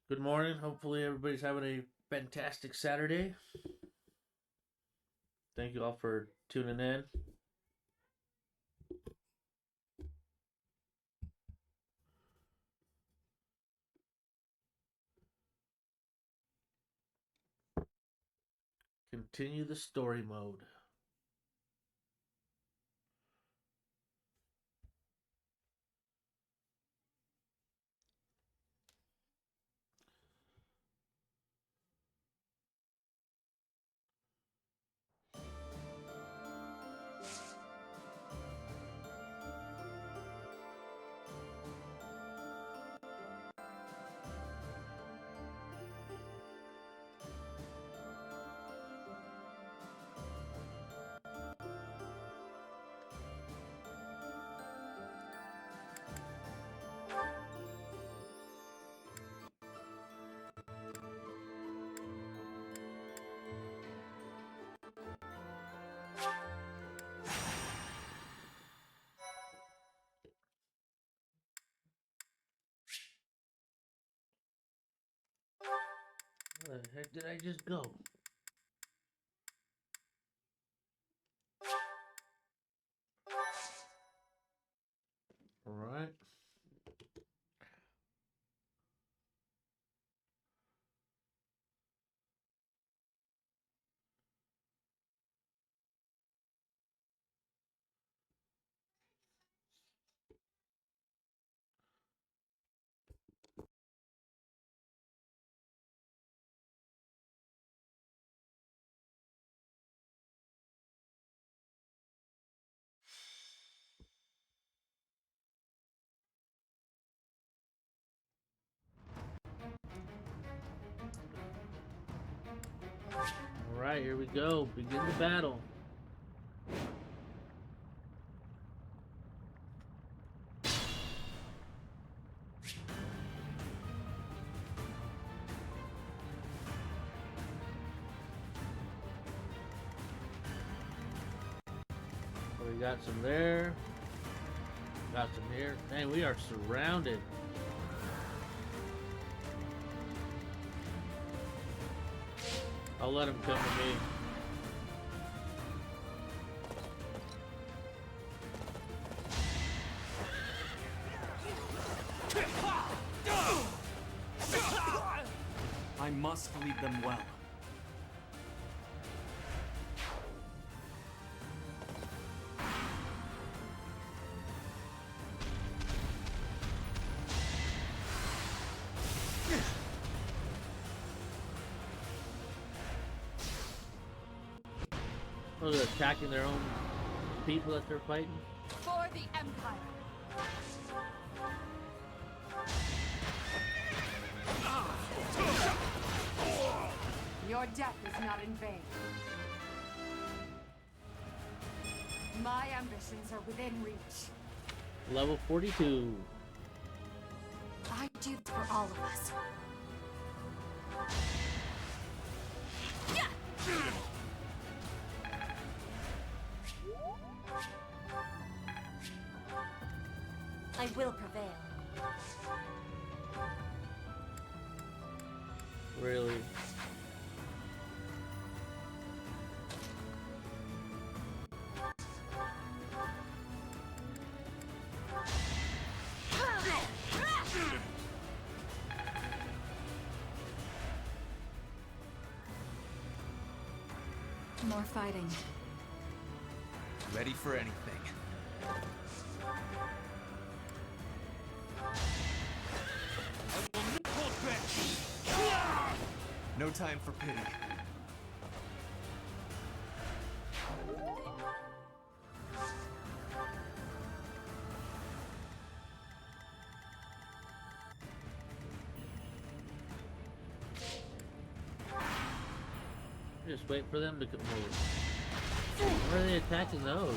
Good morning. Hopefully, everybody's having a fantastic Saturday. Thank you all for tuning in. Continue the story mode. Where the heck did I just go? All right. All right, here we go. Begin the battle. We got some there. Got some here. Dang, we are surrounded. I'll let him come to me. I must lead them well. Oh, they're attacking their own people that they're fighting. For the Empire. Your death is not in vain. My ambitions are within reach. Level 42. I do for all of us. I will prevail. Really? More fighting. Ready for anything. No time for pity. Just wait for them to come over. Why are they attacking those?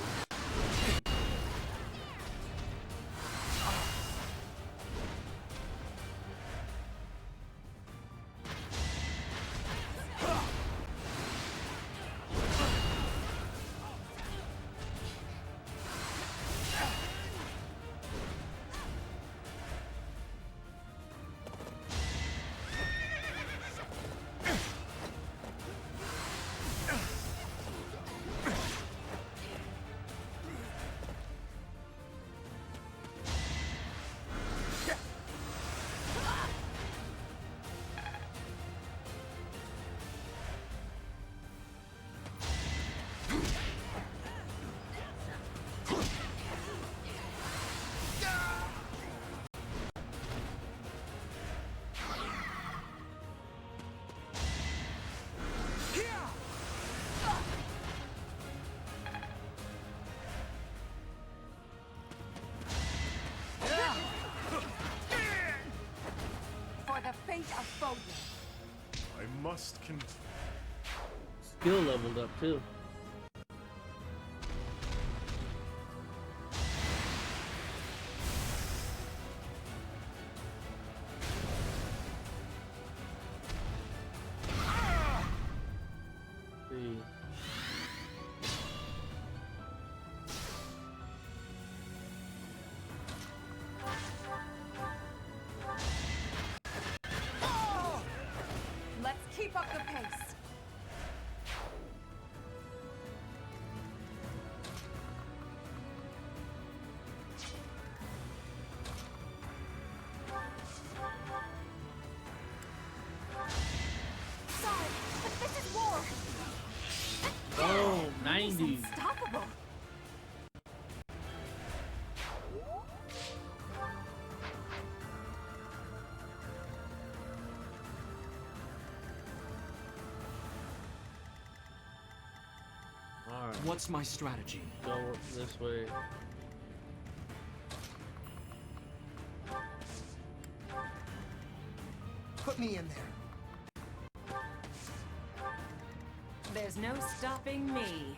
exfoliate. I must Skill leveled up too. See. Let's keep up the pace. Sorry, but this is war. Oh, He's 90. unstoppable. Alright, What's my strategy? go this way. Put me in there. There's no stopping me.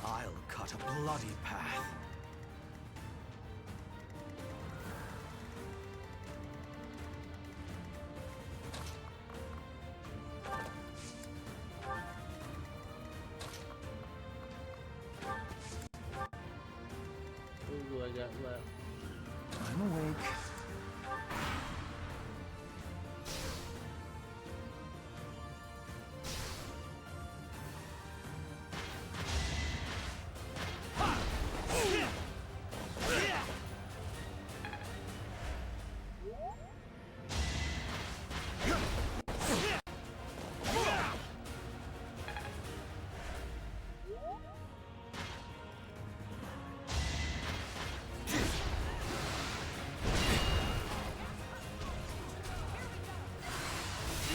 I'll cut a bloody path. What do I got left? I'm awake.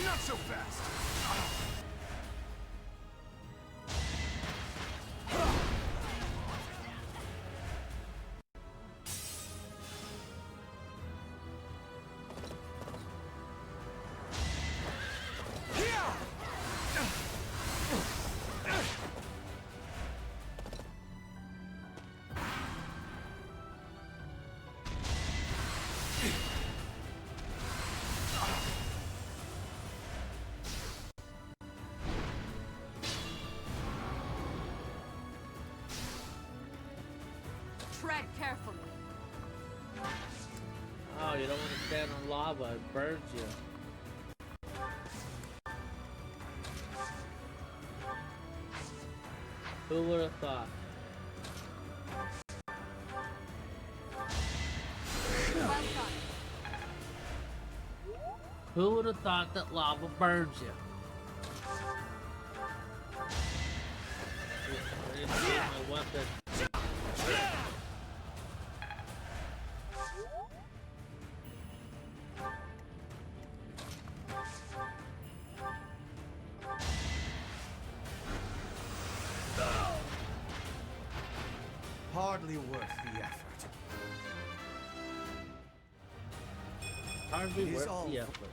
Not so fast. Tread carefully. Oh, you don't want to stand on lava, it burns you. Who would have thought? Well done. Who would have thought that lava burns you? I need to get my weapon. Hardly worth the effort. Hardly It is worth all the for- effort.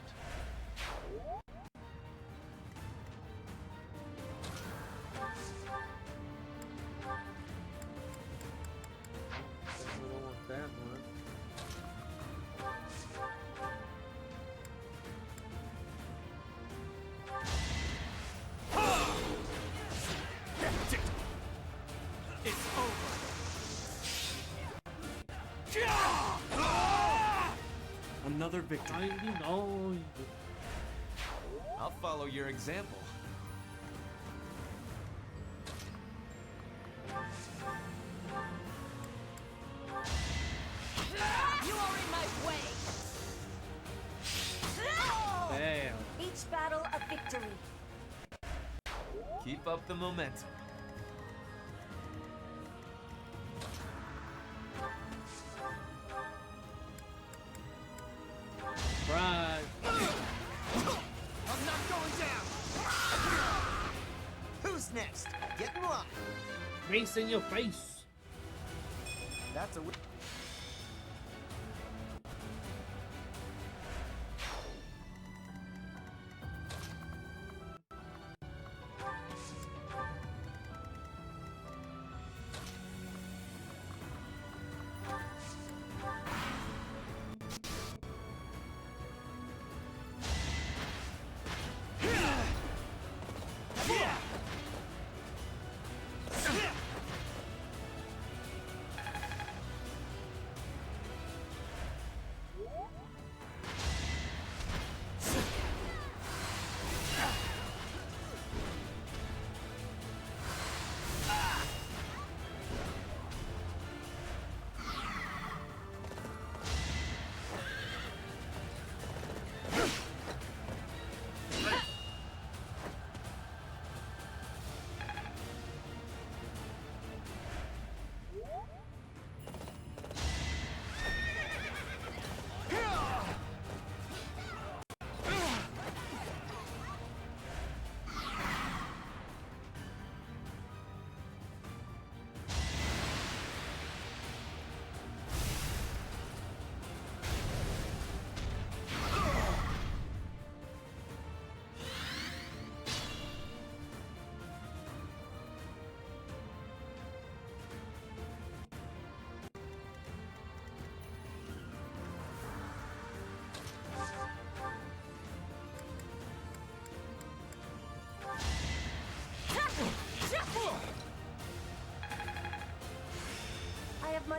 I don't want that one. It's over. Another victory. You know, I'll follow your example. You are in my way. damn. Each battle a victory. Keep up the momentum. Surprise. I'm not going down. Who's next? Get in line. Face in your face. That's a. my...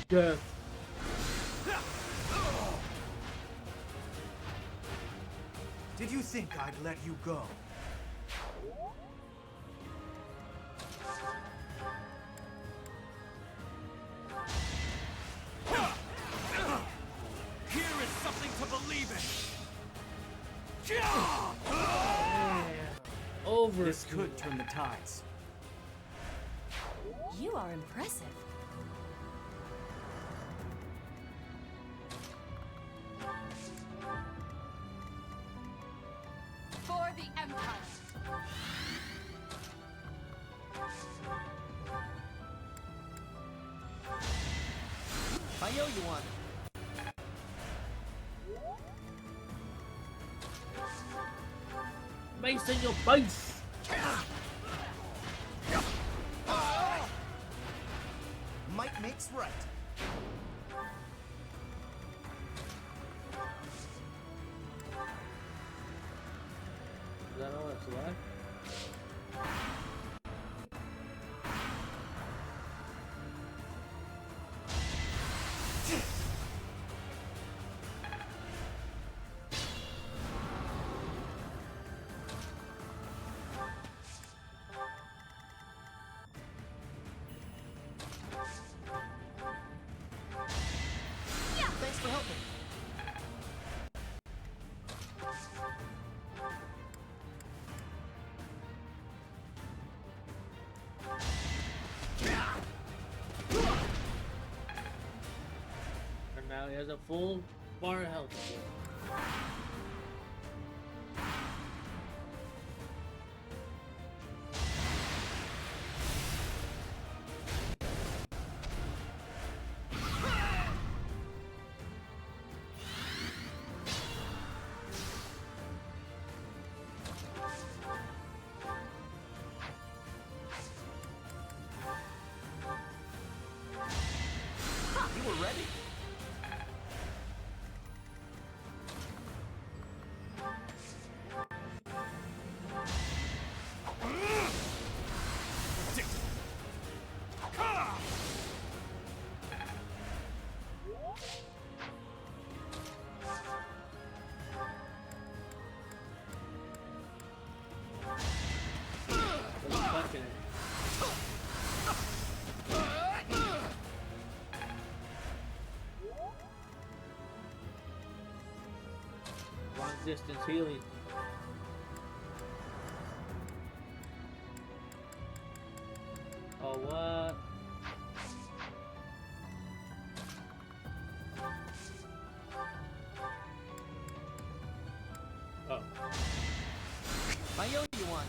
Death. Did you think I'd let you go? Here is something to believe in! Over. This could turn the tides. You are impressive. For the Empire. I owe you one. Mace in your face. Might makes right. Is that all that's left? Thanks for helping. And now he has a full bar of health. You were ready. What's touching it? Long distance healing. Oh, what? Oh. I owe you one.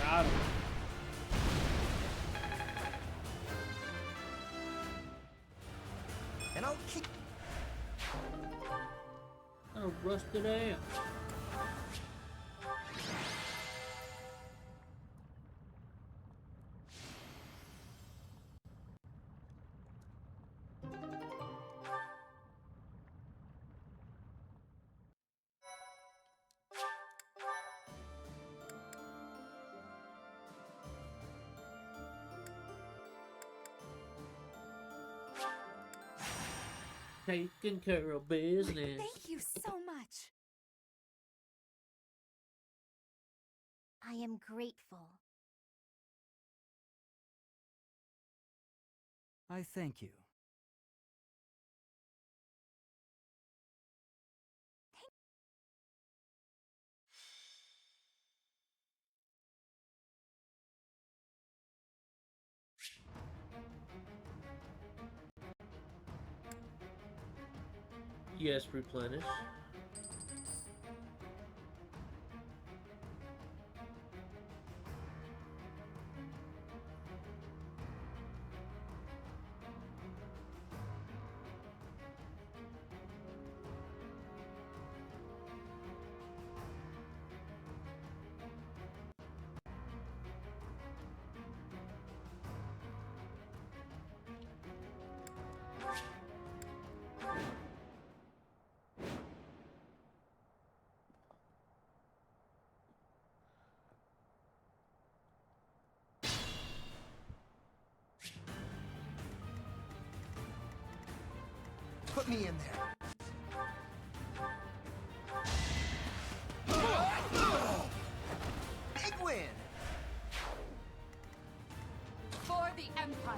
Got him. And I'll keep. Oh, rusted ass. Taking care of business. Thank you so much. I am grateful. I thank you. Yes, replenish. Put me in there. Big win! For the Empire.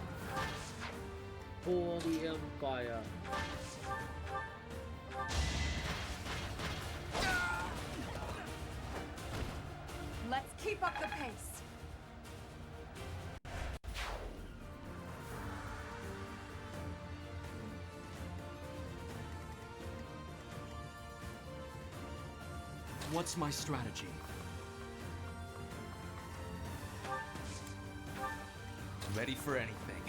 For the Empire. Let's keep up the pace. What's my strategy? Ready for anything.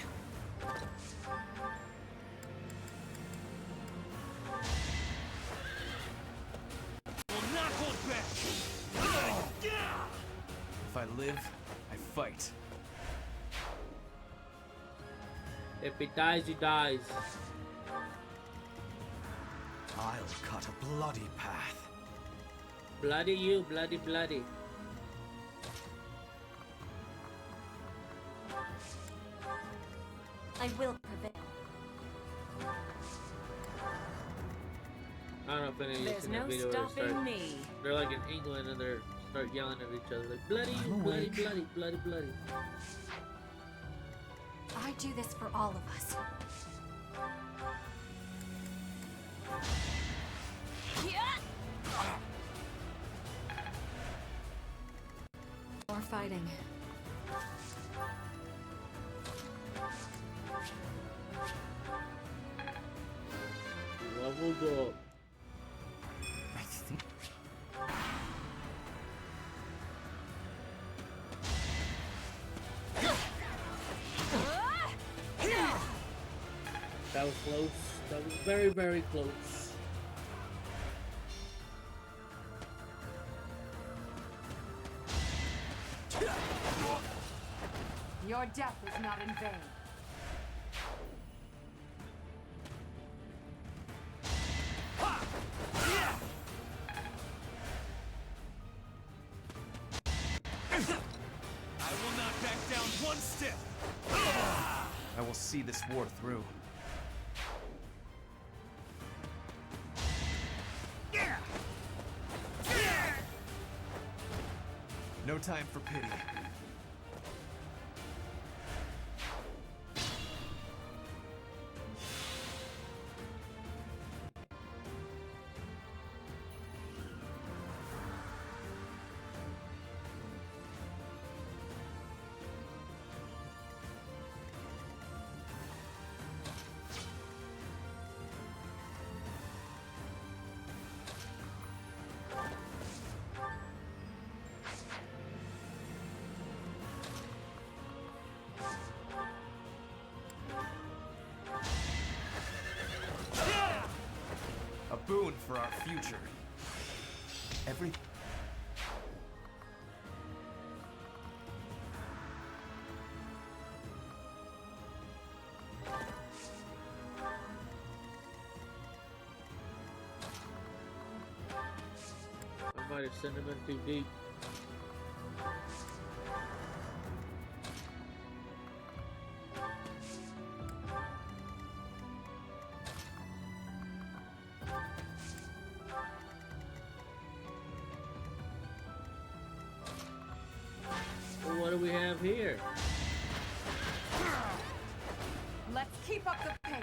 Will not hold back. If I live, I fight. If he dies, he dies. I'll cut a bloody path. Bloody you, bloody, bloody. I will prevail. I don't know if any of you There's seen no that video where they stopping start, me. they're like in England and they're start yelling at each other like bloody you, I'm bloody, awake. bloody, bloody, bloody. I do this for all of us. More fighting. Leveled up. I think. That was close. That was very, very close. Your death is not in vain. I will not back down one step. I will see this war through. No time for pity. A boon for our future. Every... I might have sent him in too deep. Well, what do we have here? Let's keep up the pace.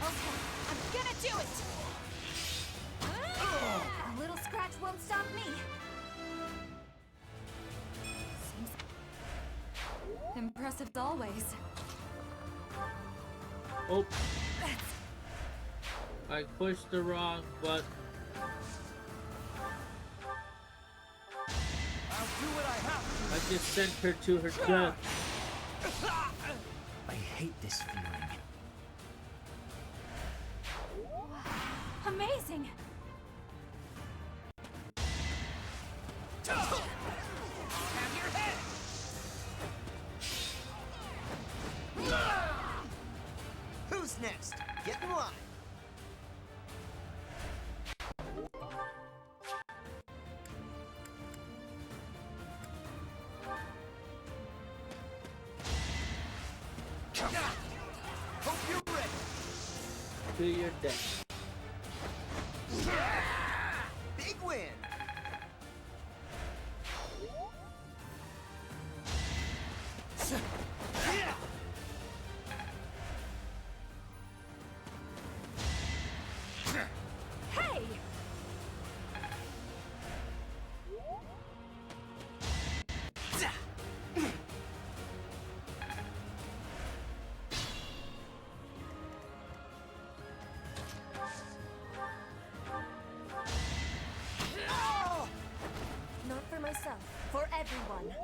Okay, I'm gonna do it! A little scratch won't stop me. Seems impressive as always. Oh, I pushed the wrong button. I'll do what I have I just sent her to her death. I hate this feeling. Amazing! Have your head! Who's next? Get in line. Hope you're ready. To your death. Big win. Hey! Not for myself, for everyone.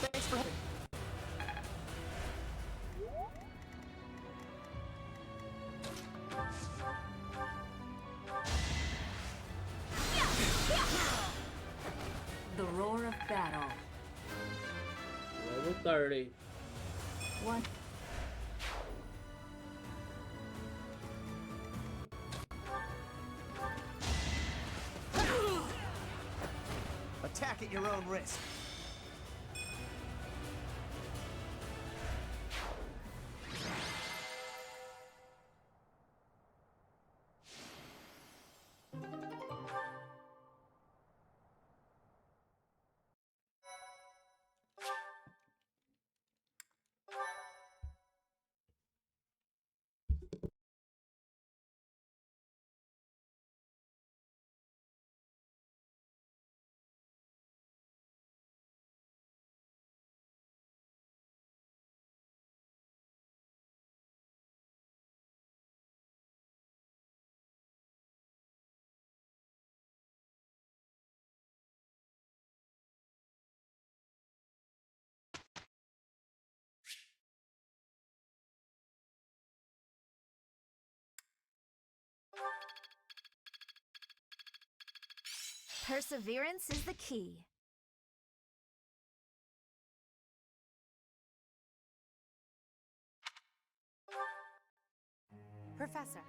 Thanks for helping. The roar of battle. Level 30. One. Attack at your own risk. Perseverance is the key. Professor.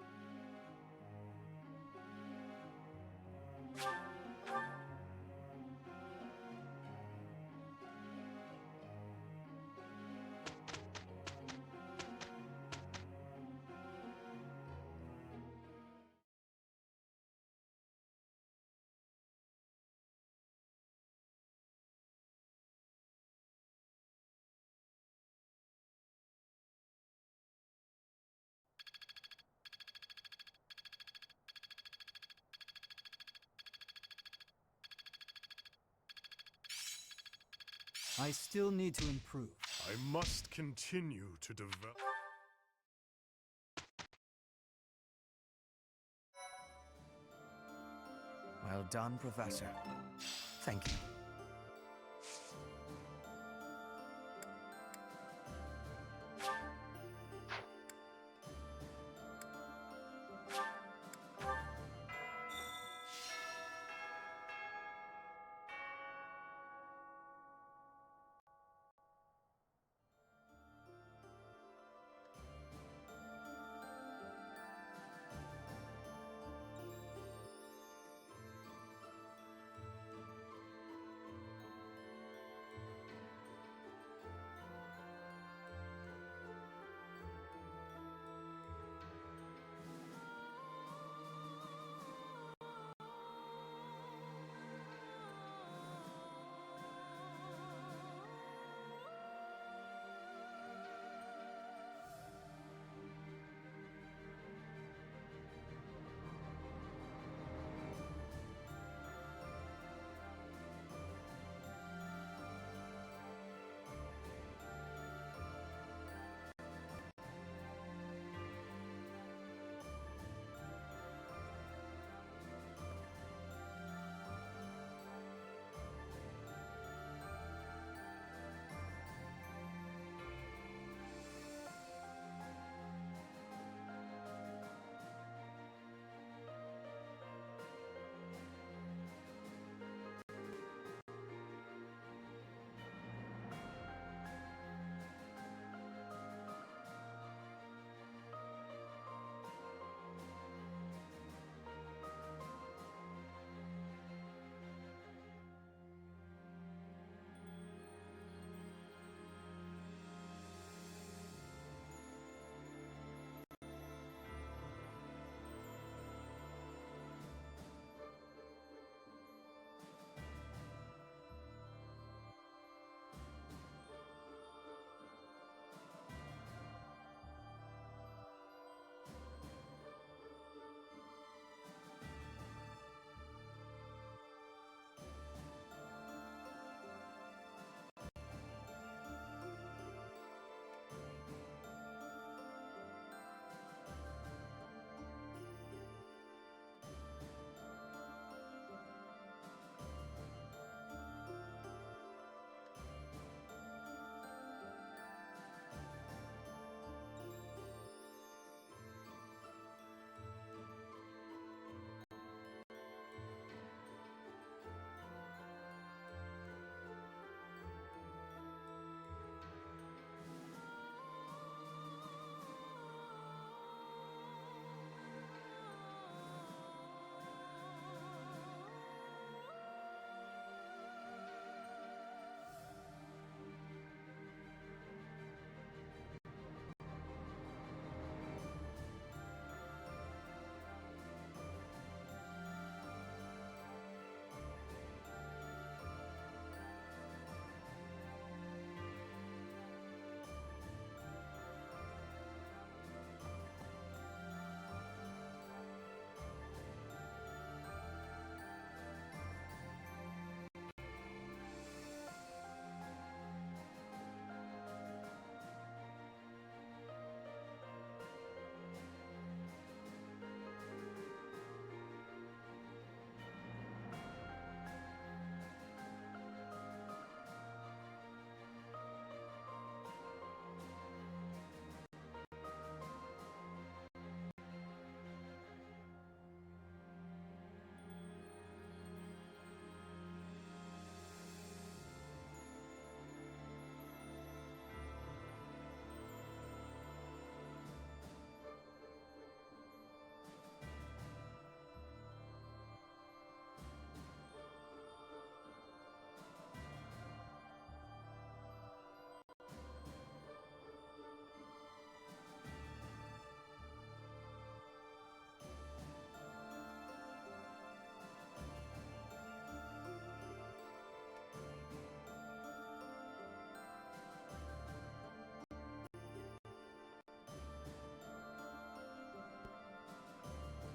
I still need to improve. I must continue to develop. Well done, Professor. Thank you.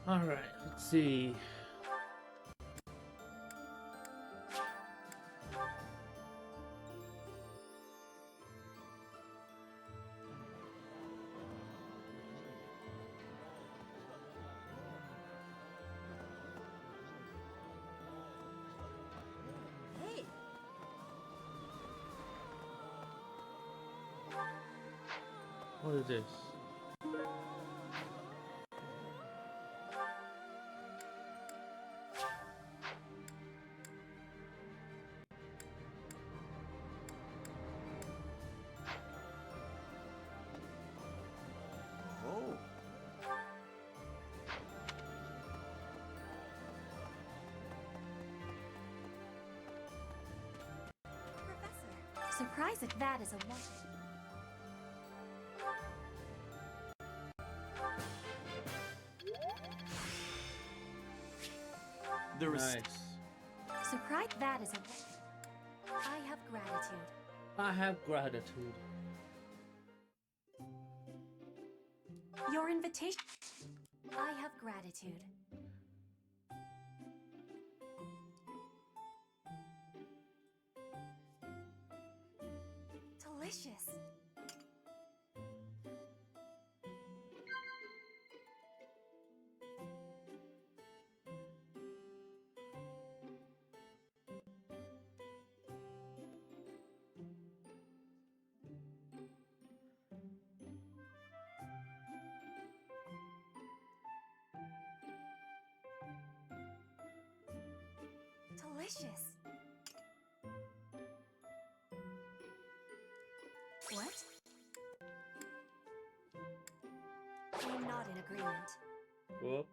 Alright, let's see. Hey, What is this? Oh. Professor. Surprised if that is a weapon. There is Nice. Surprised that is a weapon. I have gratitude. I have gratitude. Your invitation. I have gratitude. Delicious. Delicious. What? I am not in agreement. Whoops.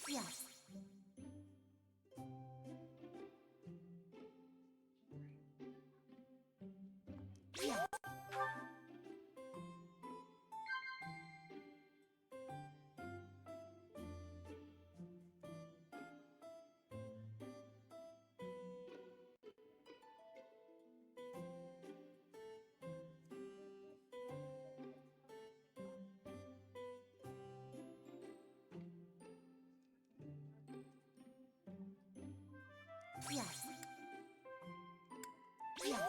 Yes. Yes. Yes. Yes.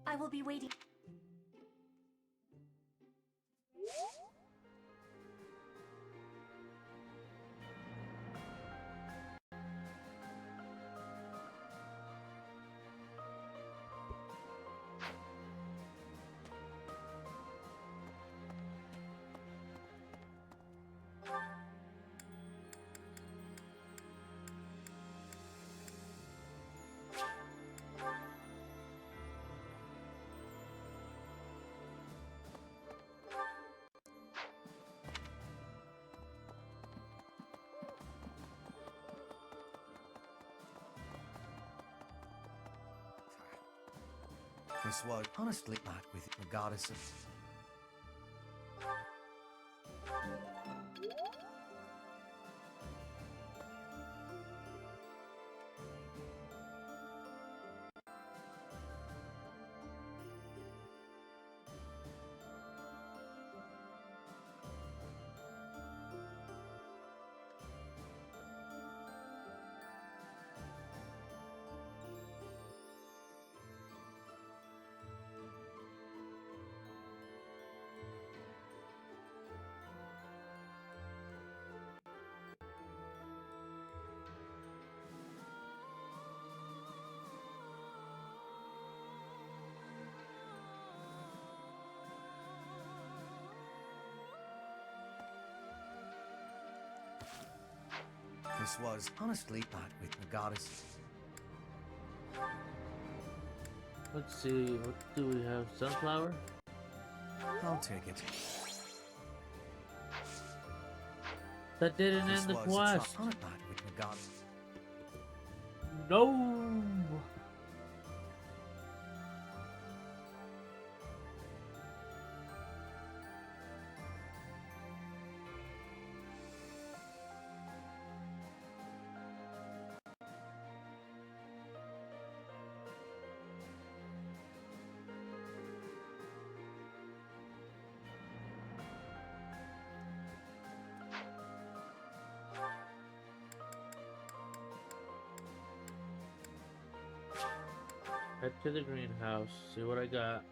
I will be waiting. This was honestly back with the goddesses. This was honestly back with the goddesses. Let's see, what do we have? Sunflower? I'll take it. That didn't This end the was quest. on it back with the goddess. No! Head to the greenhouse, see what I got.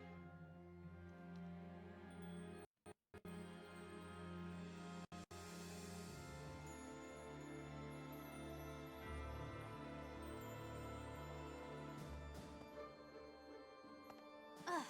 Ugh.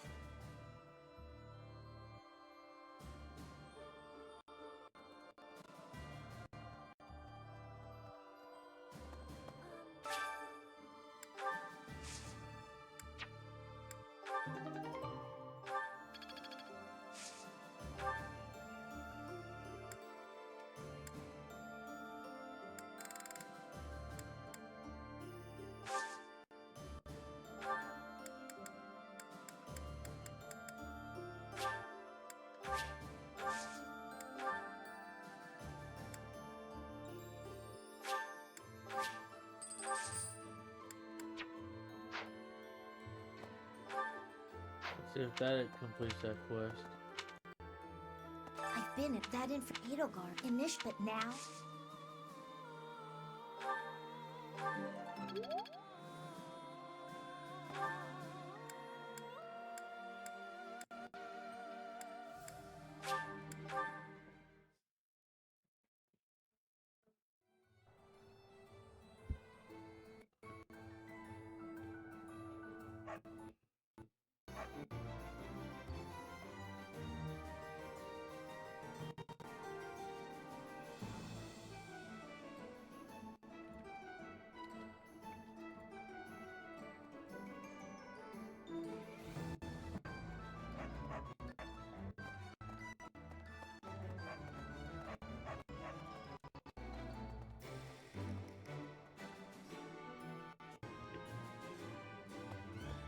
Let's see if that completes that quest. I've been at that in for Edelgard in Nishbet now.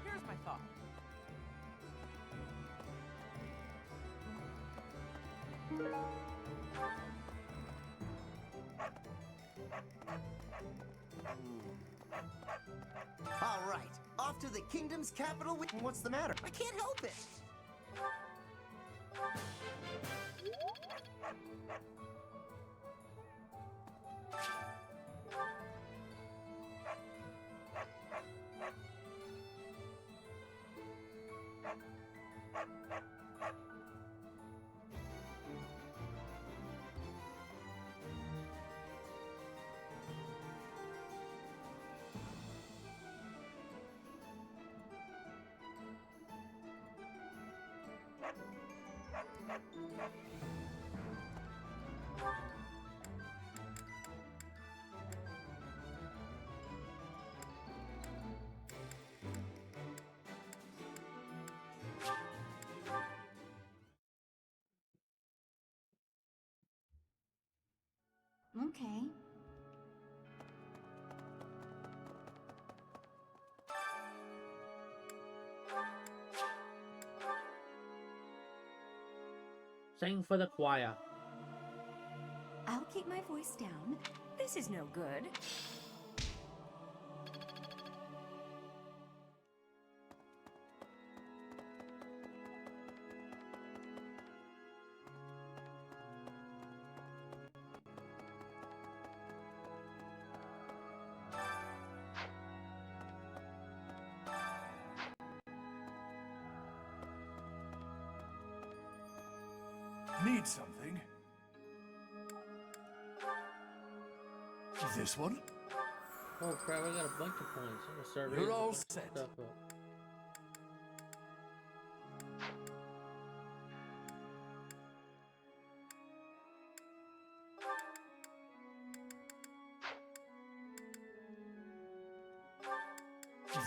Here's my thought. All right, off to the kingdom's capital. What's the matter? I can't help it. Okay. Sing for the choir. I'll keep my voice down. This is no good. Need something? This one? Oh crap, I got a bunch of points. I'm gonna start You're raising a all bunch of set. stuff up.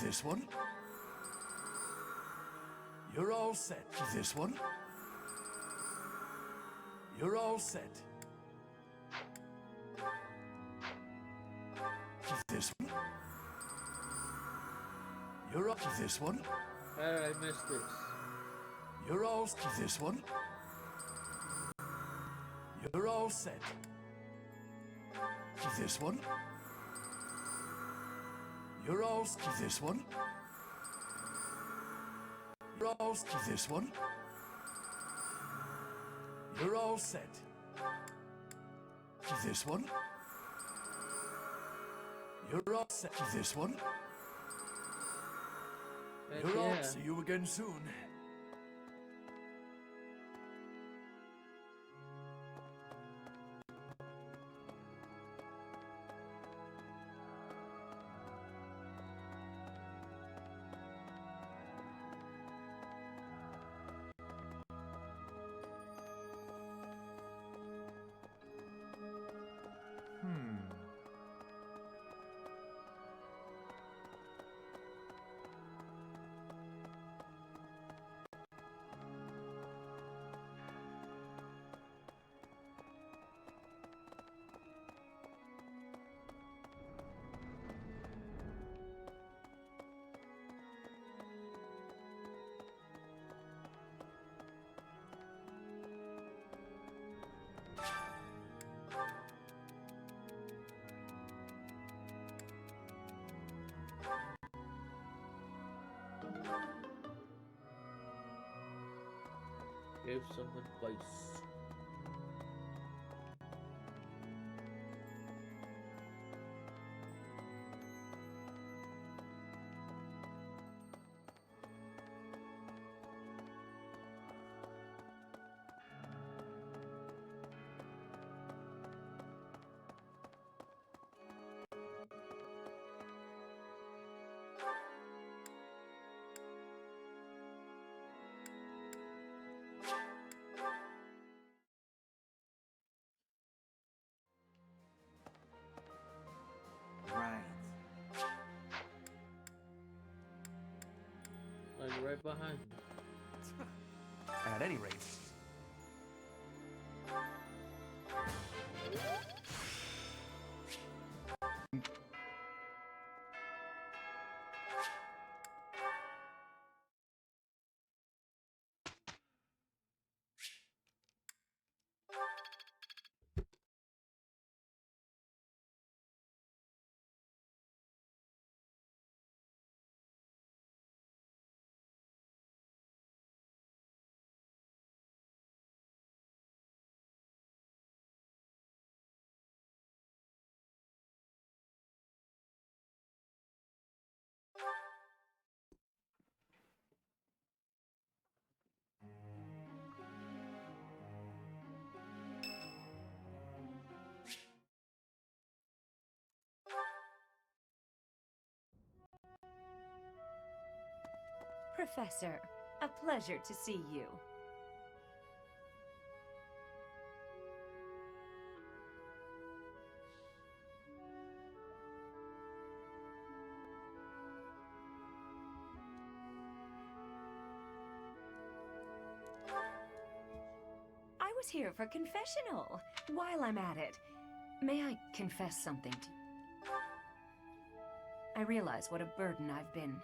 This one? You're all set. This one? You're all set. This one? You're all... This one? How did I miss this? You're all... This one? You're all set. This one? You're all... This one? You're all... This one? You're all set. This one? You're all set. This one? Heck You're all. yeah. See you again soon. Give some advice. Right. Like right behind me. At any rate. Professor, a pleasure to see you. I was here for confessional. While I'm at it, may I confess something to you? I realize what a burden I've been.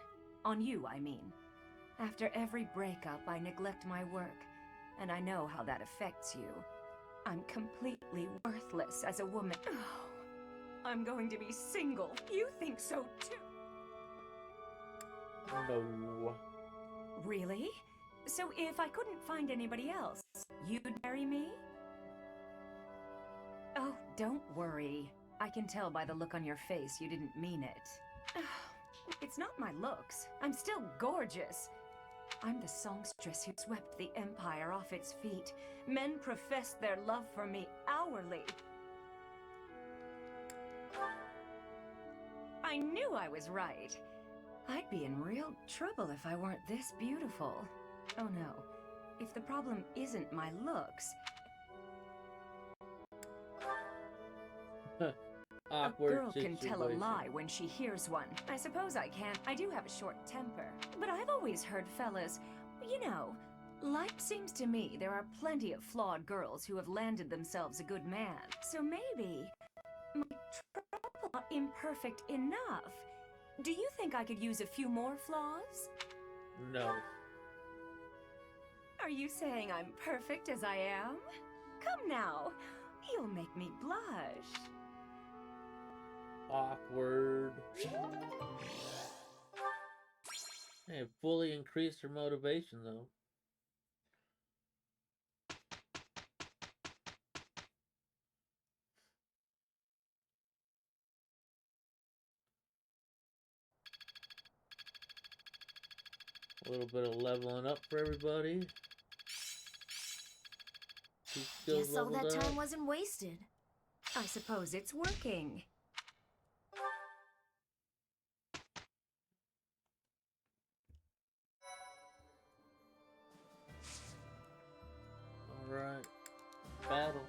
On you, I mean. After every breakup, I neglect my work, and I know how that affects you. I'm completely worthless as a woman. Oh, I'm going to be single. You think so too? No. Really? So if I couldn't find anybody else, you'd marry me? Oh, don't worry. I can tell by the look on your face you didn't mean it. It's not my looks. I'm still gorgeous. I'm the songstress who swept the Empire off its feet. Men professed their love for me hourly. I knew I was right. I'd be in real trouble if I weren't this beautiful. Oh no, if the problem isn't my looks... Awkward A girl can situation. tell a lie when she hears one. I suppose I can. I do have a short temper. But I've always heard fellas, you know, like seems to me there are plenty of flawed girls who have landed themselves a good man. So maybe my trouble not imperfect enough. Do you think I could use a few more flaws? No. Are you saying I'm perfect as I am? Come now, you'll make me blush. Awkward. Hey, fully increased her motivation though. A little bit of leveling up for everybody. Two skills Guess all that leveled time up. wasn't wasted. I suppose it's working. Alright. Battle.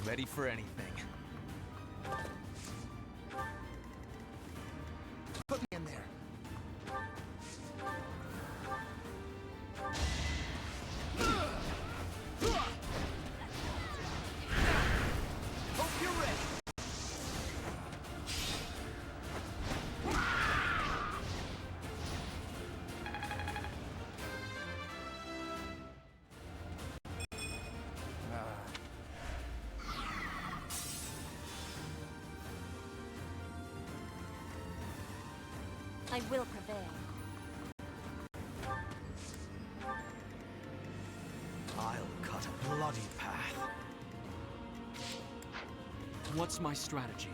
Ready for anything. Put me in there. Hope you're ready. I will prevail. I'll cut a bloody path. What's my strategy?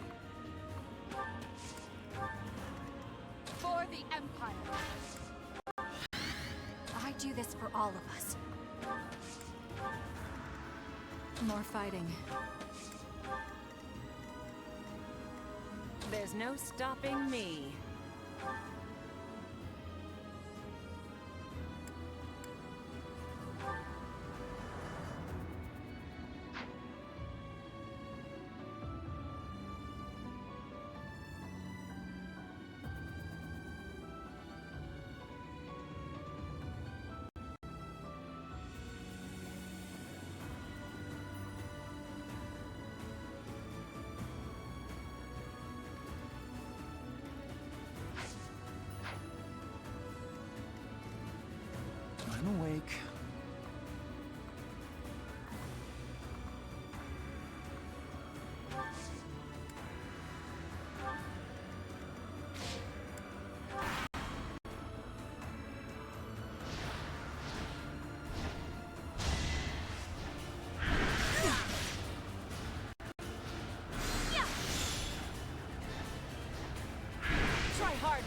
For the Empire. I do this for all of us. More fighting. There's no stopping me. I'm awake. Try harder.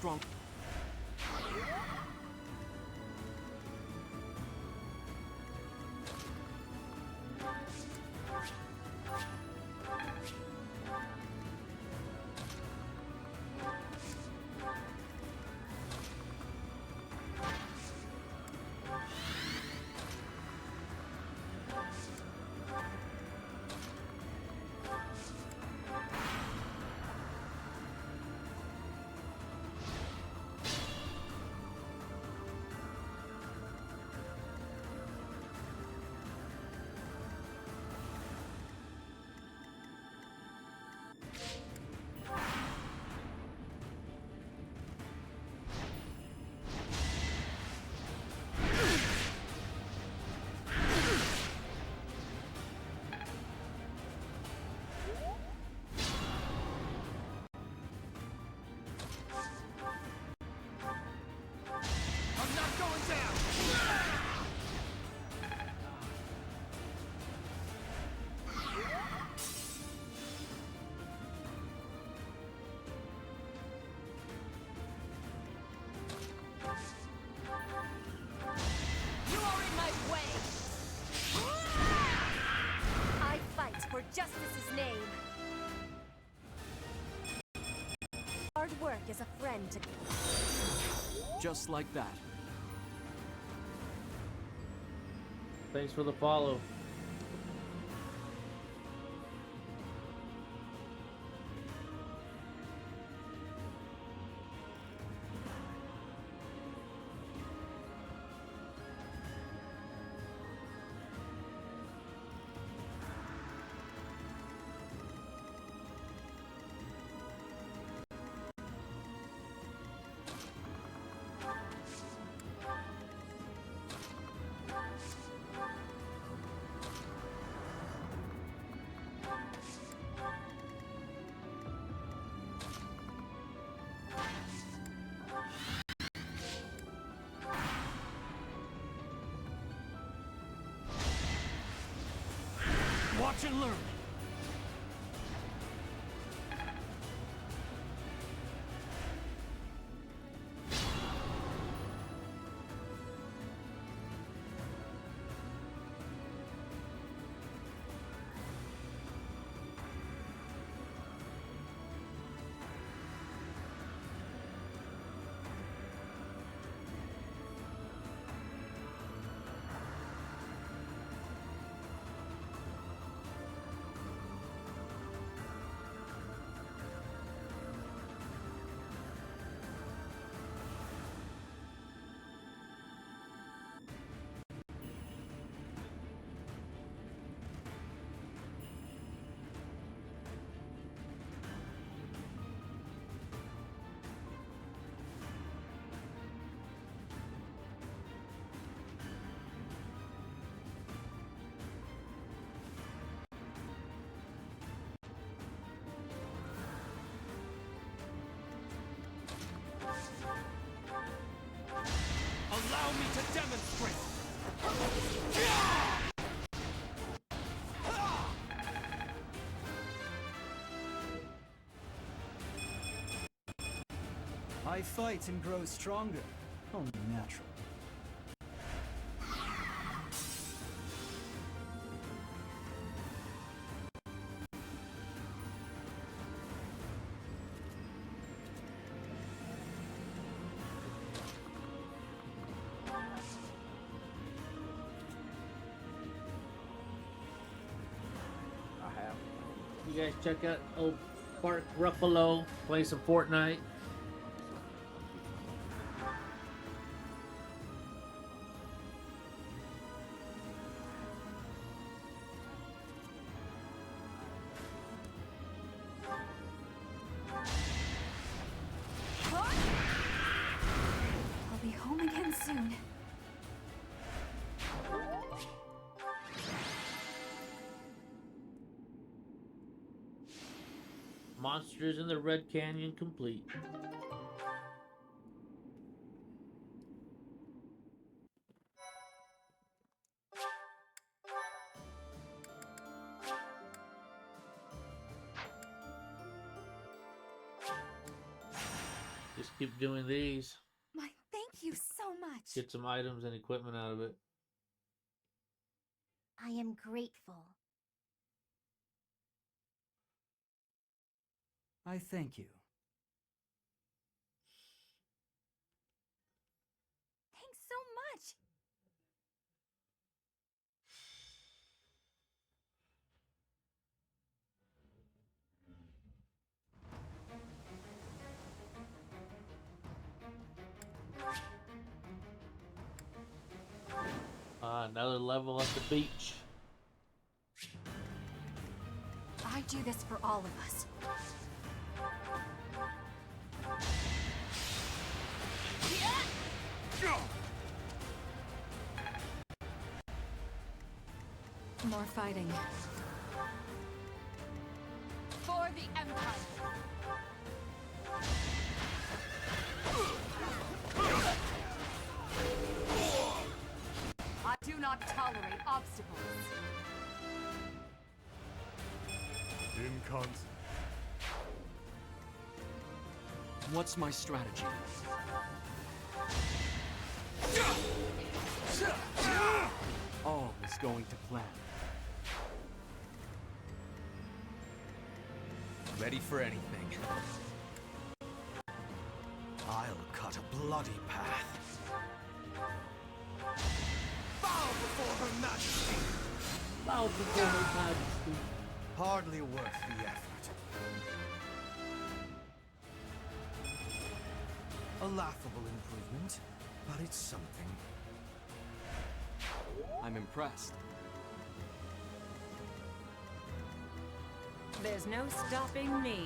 strong. I'm not going down! You are in my way! I fight for justice's name. Hard work is a friend to... Just like that. Thanks for the follow. Watch and learn. Allow me to demonstrate! I fight and grow stronger. Only natural. You guys check out old Park Ruffalo, play some Fortnite. I'll be home again soon. Monsters in the Red Canyon complete. Just keep doing these. Why, thank you so much. Get some items and equipment out of it. I am grateful. I thank you. Thanks so much. Another level at the beach. I do this for all of us. More fighting. For the Empire. I do not tolerate obstacles. What's my strategy? All is going to plan. Ready for anything. I'll cut a bloody path. Bow before Her Majesty! Bow before Her Majesty. Hardly worth the effort. A laughable improvement, but it's something. I'm impressed. There's no stopping me.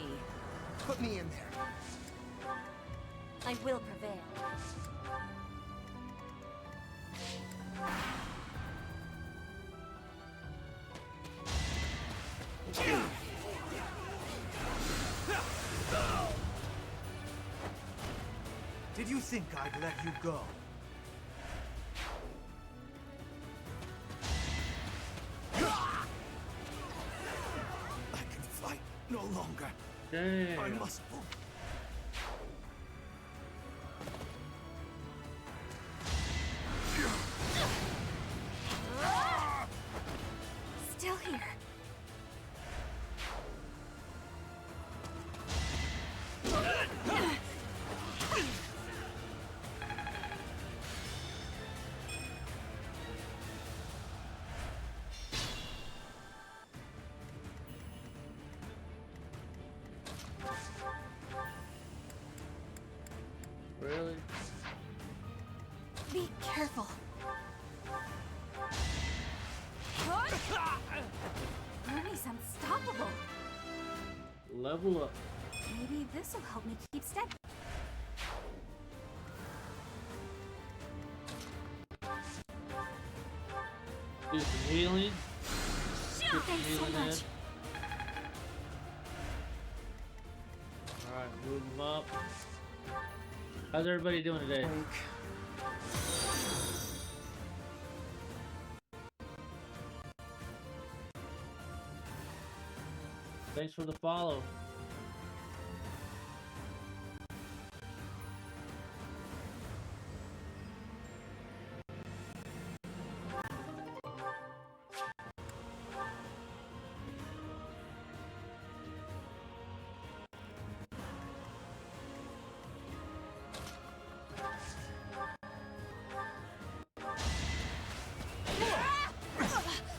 Put me in there. I will prevail. Did you think I'd let you go? I can fight no longer. Damn. I must move. Still here. Really? Be careful. Bernie's unstoppable. Level up. Maybe this'll help me keep steady. Do some healing. Get some Thanks so healing in. much. Alright, move them up. How's everybody doing today? Thanks for the follow.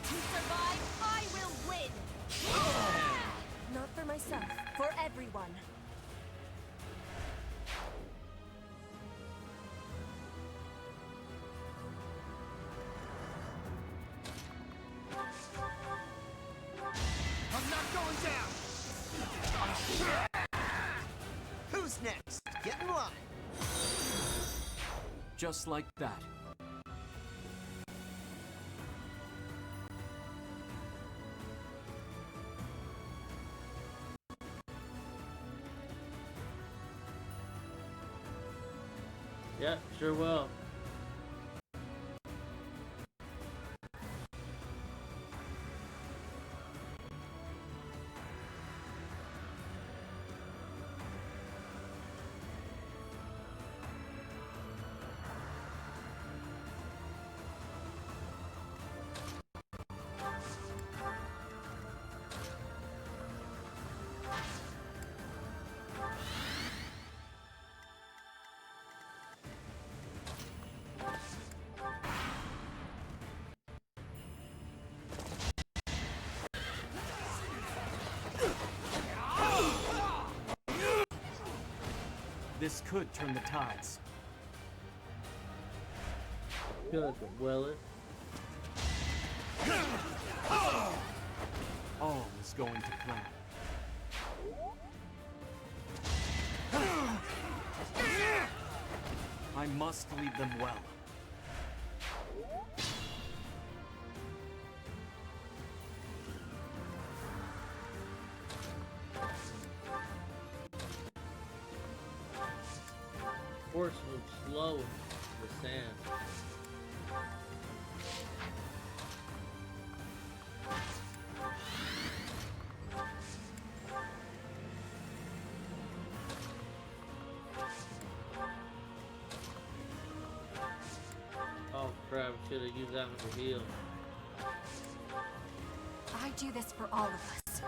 To survive, I will win! Not for myself, for everyone. I'm not going down! Who's next? Get in line! Just like that. Yeah, sure will. This could turn the tides. Feel like a Weller. All is going to plan. I must lead them well. Horse moves slow in the sand. Oh crap, should have used that one to heal. I do this for all of us.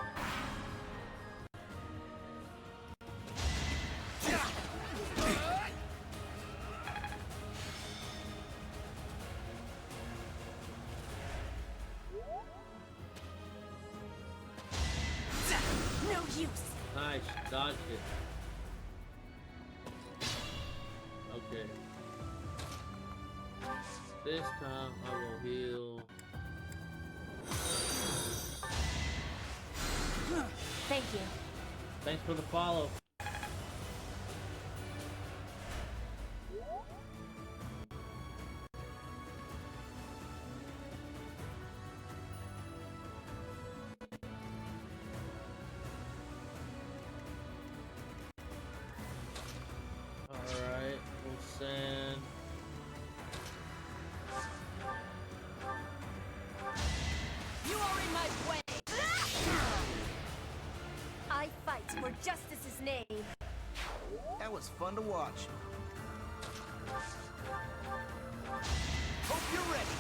No use. Nice, dodged it. Okay. This time I will heal. Thank you. Thanks for the follow. Alright, we'll send. You are in my way. I fight for justice's name. That was fun to watch. Hope you're ready.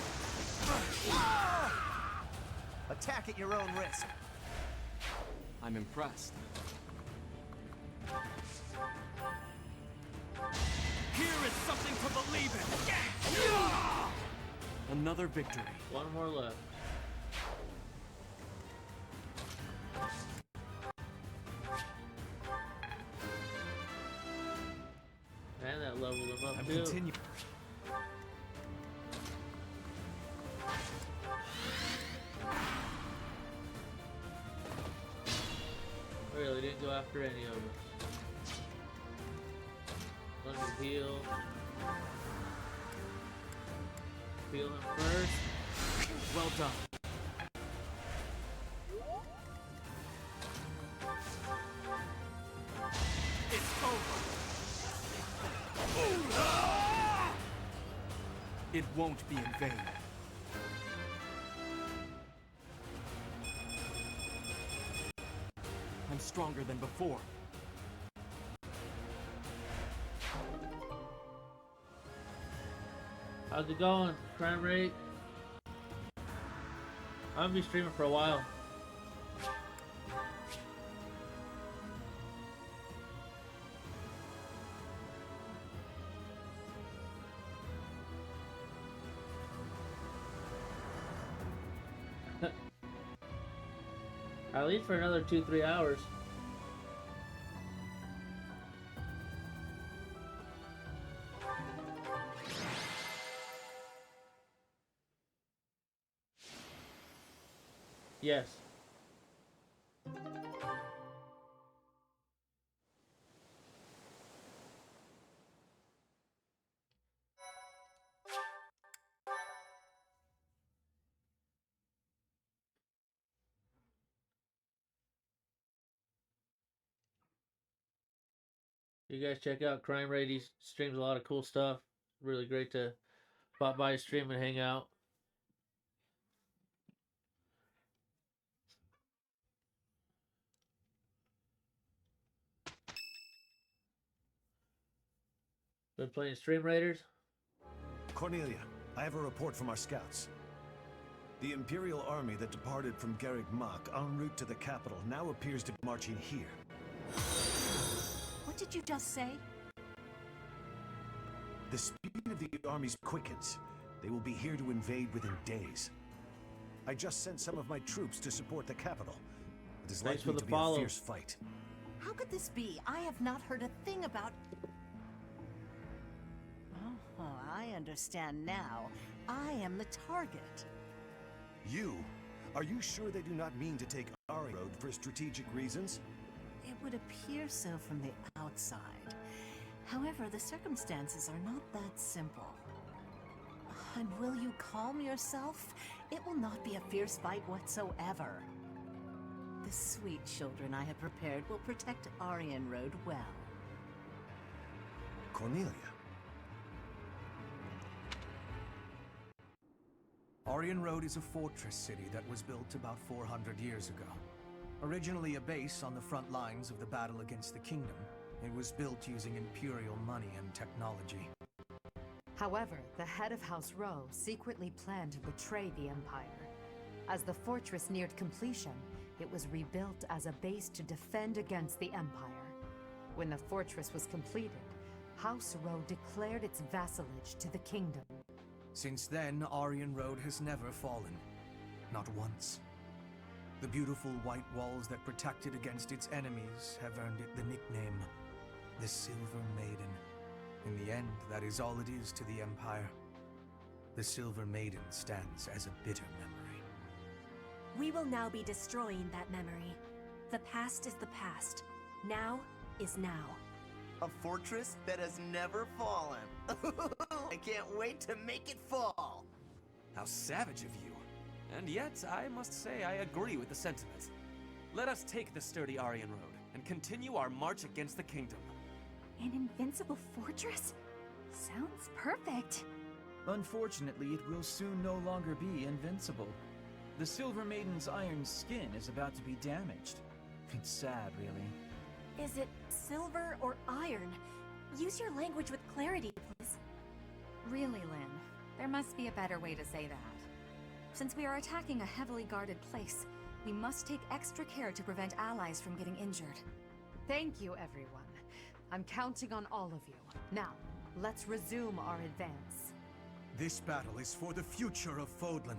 Attack at your own risk. I'm impressed. Here is something to believe in. Another victory. One more left. And that leveled him up I'm too. continuing. Really didn't go after any of us. Let me heal. Heal him first. Well done. It's over. It won't be in vain. I'm stronger than before. How's it going? Crime rate? I'm gonna be streaming for a while. At least for another 2-3 hours. Yes. You guys check out Crime Rate. He streams a lot of cool stuff. Really great to pop by his stream and hang out. Been playing Stream Raiders? Cornelia, I have a report from our scouts. The Imperial army that departed from Garrick Mach en route to the capital now appears to be marching here. What did you just say? The speed of the armies quickens. They will be here to invade within days. I just sent some of my troops to support the capital. It is Thanks likely for to the be follow. a fierce fight. How could this be? I have not heard a thing about... understand now, I am the target. You? Are you sure they do not mean to take our road for strategic reasons? It would appear so from the outside. However, the circumstances are not that simple. And will you calm yourself? It will not be a fierce fight whatsoever. The sweet children I have prepared will protect Aryan Road well. Cornelia. Aryan Road is a fortress city that was built about 400 years ago. Originally a base on the front lines of the battle against the Kingdom, it was built using Imperial money and technology. However, the head of House Rowe secretly planned to betray the Empire. As the fortress neared completion, it was rebuilt as a base to defend against the Empire. When the fortress was completed, House Rowe declared its vassalage to the Kingdom. Since then, Aryan Road has never fallen. Not once. The beautiful white walls that protected against its enemies have earned it the nickname, the Silver Maiden. In the end, that is all it is to the Empire. The Silver Maiden stands as a bitter memory. We will now be destroying that memory. The past is the past. Now is now. A fortress that has never fallen. I can't wait to make it fall. How savage of you. And yet, I must say I agree with the sentiment. Let us take the sturdy Aryan Road and continue our march against the Kingdom. An invincible fortress? Sounds perfect. Unfortunately, it will soon no longer be invincible. The Silver Maiden's iron skin is about to be damaged. It's sad, really. Is it silver or iron? Use your language with clarity, please. Really, Lynn, there must be a better way to say that. Since we are attacking a heavily guarded place, we must take extra care to prevent allies from getting injured. Thank you, everyone. I'm counting on all of you. Now, let's resume our advance. This battle is for the future of Fodlan.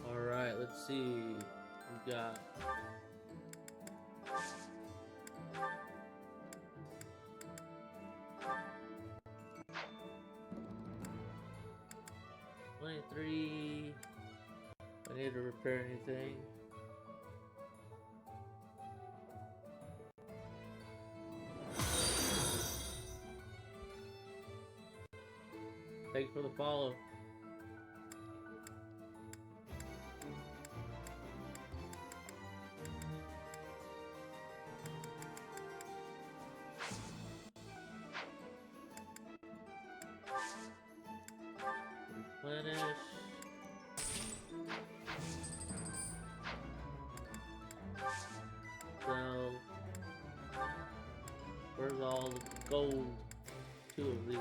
Alright, let's see. We got $23. I need to repair anything. Thanks for the follow. Replenish. Sell. Where's all the gold? 2 of these.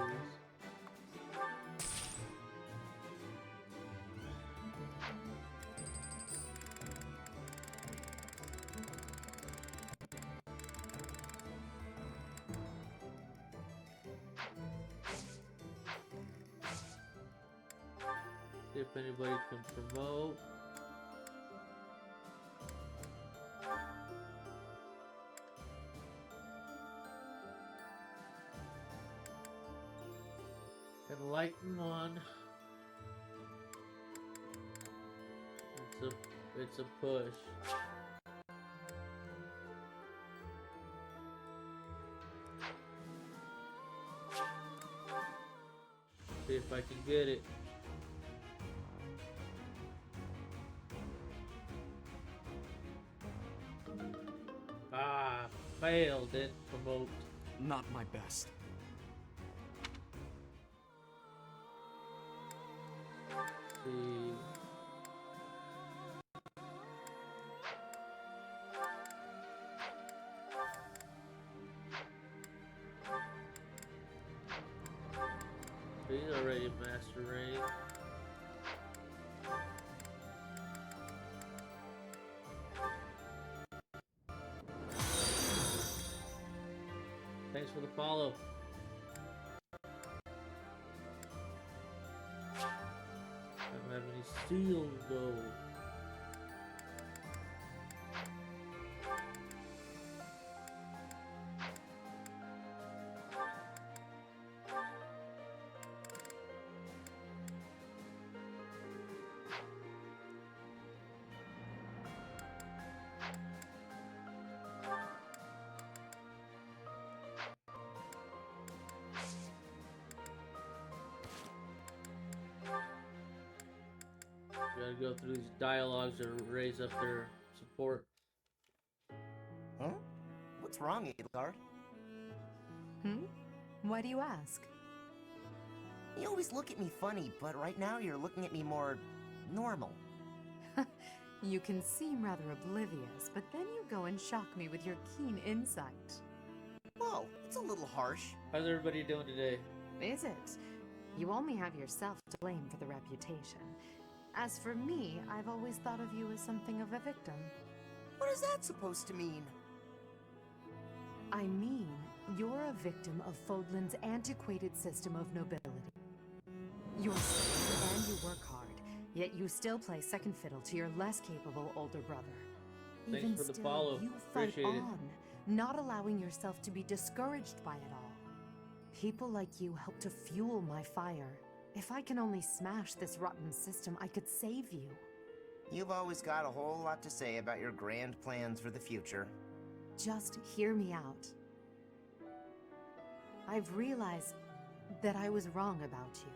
See if anybody can promote. Enlighten one. It's a push. See if I can get it. Ah, failed. Didn't promote. Not my best. See. He's already master rank. Thanks for the follow. I don't have any seals though. Gotta go through these dialogues to raise up their support. Huh? What's wrong, Edelgard? Why do you ask? You always look at me funny, but right now you're looking at me more normal. You can seem rather oblivious, but then you go and shock me with your keen insight. Whoa, it's a little harsh. How's everybody doing today? Is it? You only have yourself to blame for the reputation. As for me, I've always thought of you as something of a victim. What is that supposed to mean? I mean, you're a victim of Fodlan's antiquated system of nobility. You're sick and you work hard, yet you still play second fiddle to your less capable older brother. Thanks Even for the still, follow. you fight Appreciate it. on, not allowing yourself to be discouraged by it all. People like you help to fuel my fire. If I can only smash this rotten system, I could save you. You've always got a whole lot to say about your grand plans for the future. Just hear me out. I've realized that I was wrong about you.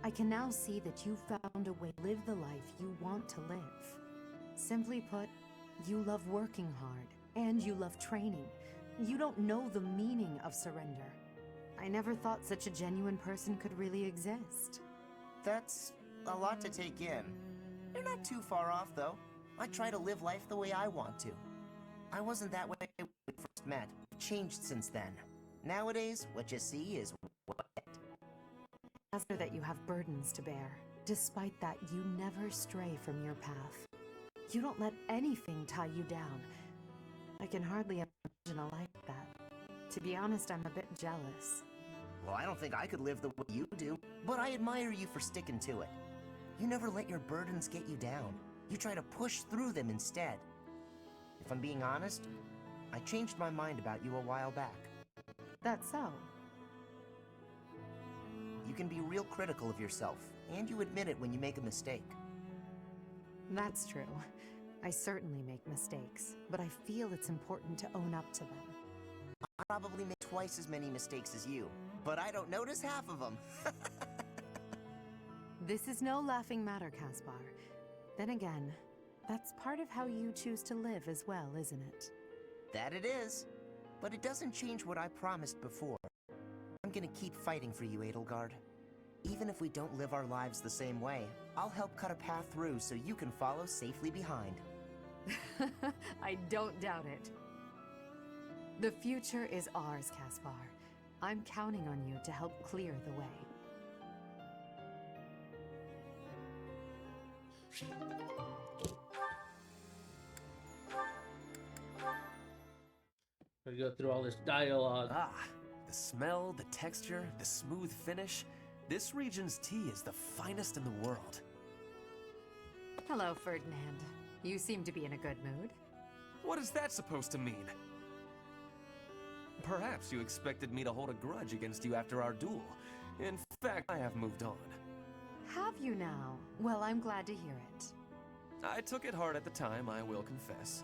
I can now see that you found a way to live the life you want to live. Simply put, you love working hard, and you love training. You don't know the meaning of surrender. I never thought such a genuine person could really exist. That's a lot to take in. You're not too far off, though. I try to live life the way I want to. I wasn't that way when we first met. I've changed since then. Nowadays, what you see is what. After that, you have burdens to bear. Despite that, you never stray from your path. You don't let anything tie you down. I can hardly imagine a life like that. To be honest, I'm a bit jealous. Well, I don't think I could live the way you do, but I admire you for sticking to it. You never let your burdens get you down. You try to push through them instead. If I'm being honest, I changed my mind about you a while back. That's so. You can be real critical of yourself, and you admit it when you make a mistake. That's true. I certainly make mistakes, but I feel it's important to own up to them. I probably make twice as many mistakes as you, but I don't notice half of them. This is no laughing matter, Caspar. Then again, that's part of how you choose to live as well, isn't it? That it is. But it doesn't change what I promised before. I'm gonna keep fighting for you, Edelgard. Even if we don't live our lives the same way, I'll help cut a path through so you can follow safely behind. I don't doubt it. The future is ours, Caspar. I'm counting on you to help clear the way. Gotta go through all this dialogue. Ah, the smell, the texture, the smooth finish. This region's tea is the finest in the world. Hello, Ferdinand. You seem to be in a good mood. What is that supposed to mean? Perhaps you expected me to hold a grudge against you after our duel. In fact, I have moved on. Have you now? Well, I'm glad to hear it. I took it hard at the time, I will confess.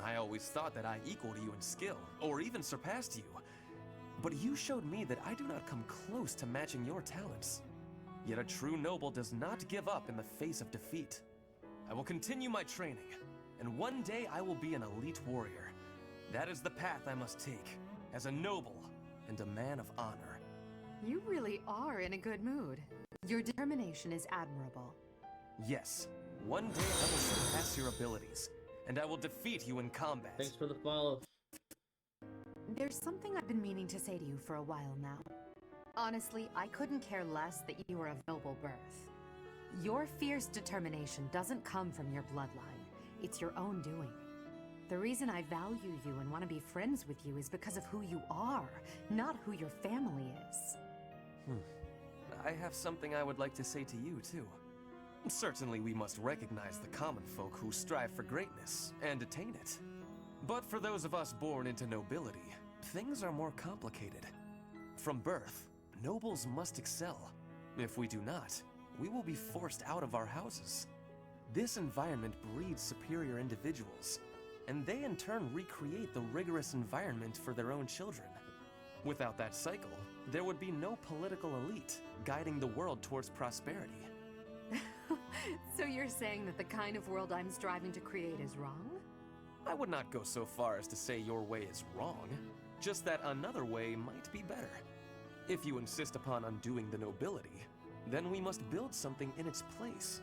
I always thought that I equaled you in skill, or even surpassed you. But you showed me that I do not come close to matching your talents. Yet a true noble does not give up in the face of defeat. I will continue my training, and one day I will be an elite warrior. That is the path I must take, as a noble and a man of honor. You really are in a good mood. Your determination is admirable. Yes, one day I will surpass your abilities, and I will defeat you in combat. Thanks for the follow. There's something I've been meaning to say to you for a while now. Honestly, I couldn't care less that you were of noble birth. Your fierce determination doesn't come from your bloodline. It's your own doing. The reason I value you and want to be friends with you is because of who you are, not who your family is. I have something I would like to say to you, too. Certainly we must recognize the common folk who strive for greatness and attain it. But for those of us born into nobility, things are more complicated. From birth, nobles must excel. If we do not, we will be forced out of our houses. This environment breeds superior individuals, and they in turn recreate the rigorous environment for their own children. Without that cycle, there would be no political elite guiding the world towards prosperity. So you're saying that the kind of world I'm striving to create is wrong? I would not go so far as to say your way is wrong, just that another way might be better. If you insist upon undoing the nobility, then we must build something in its place.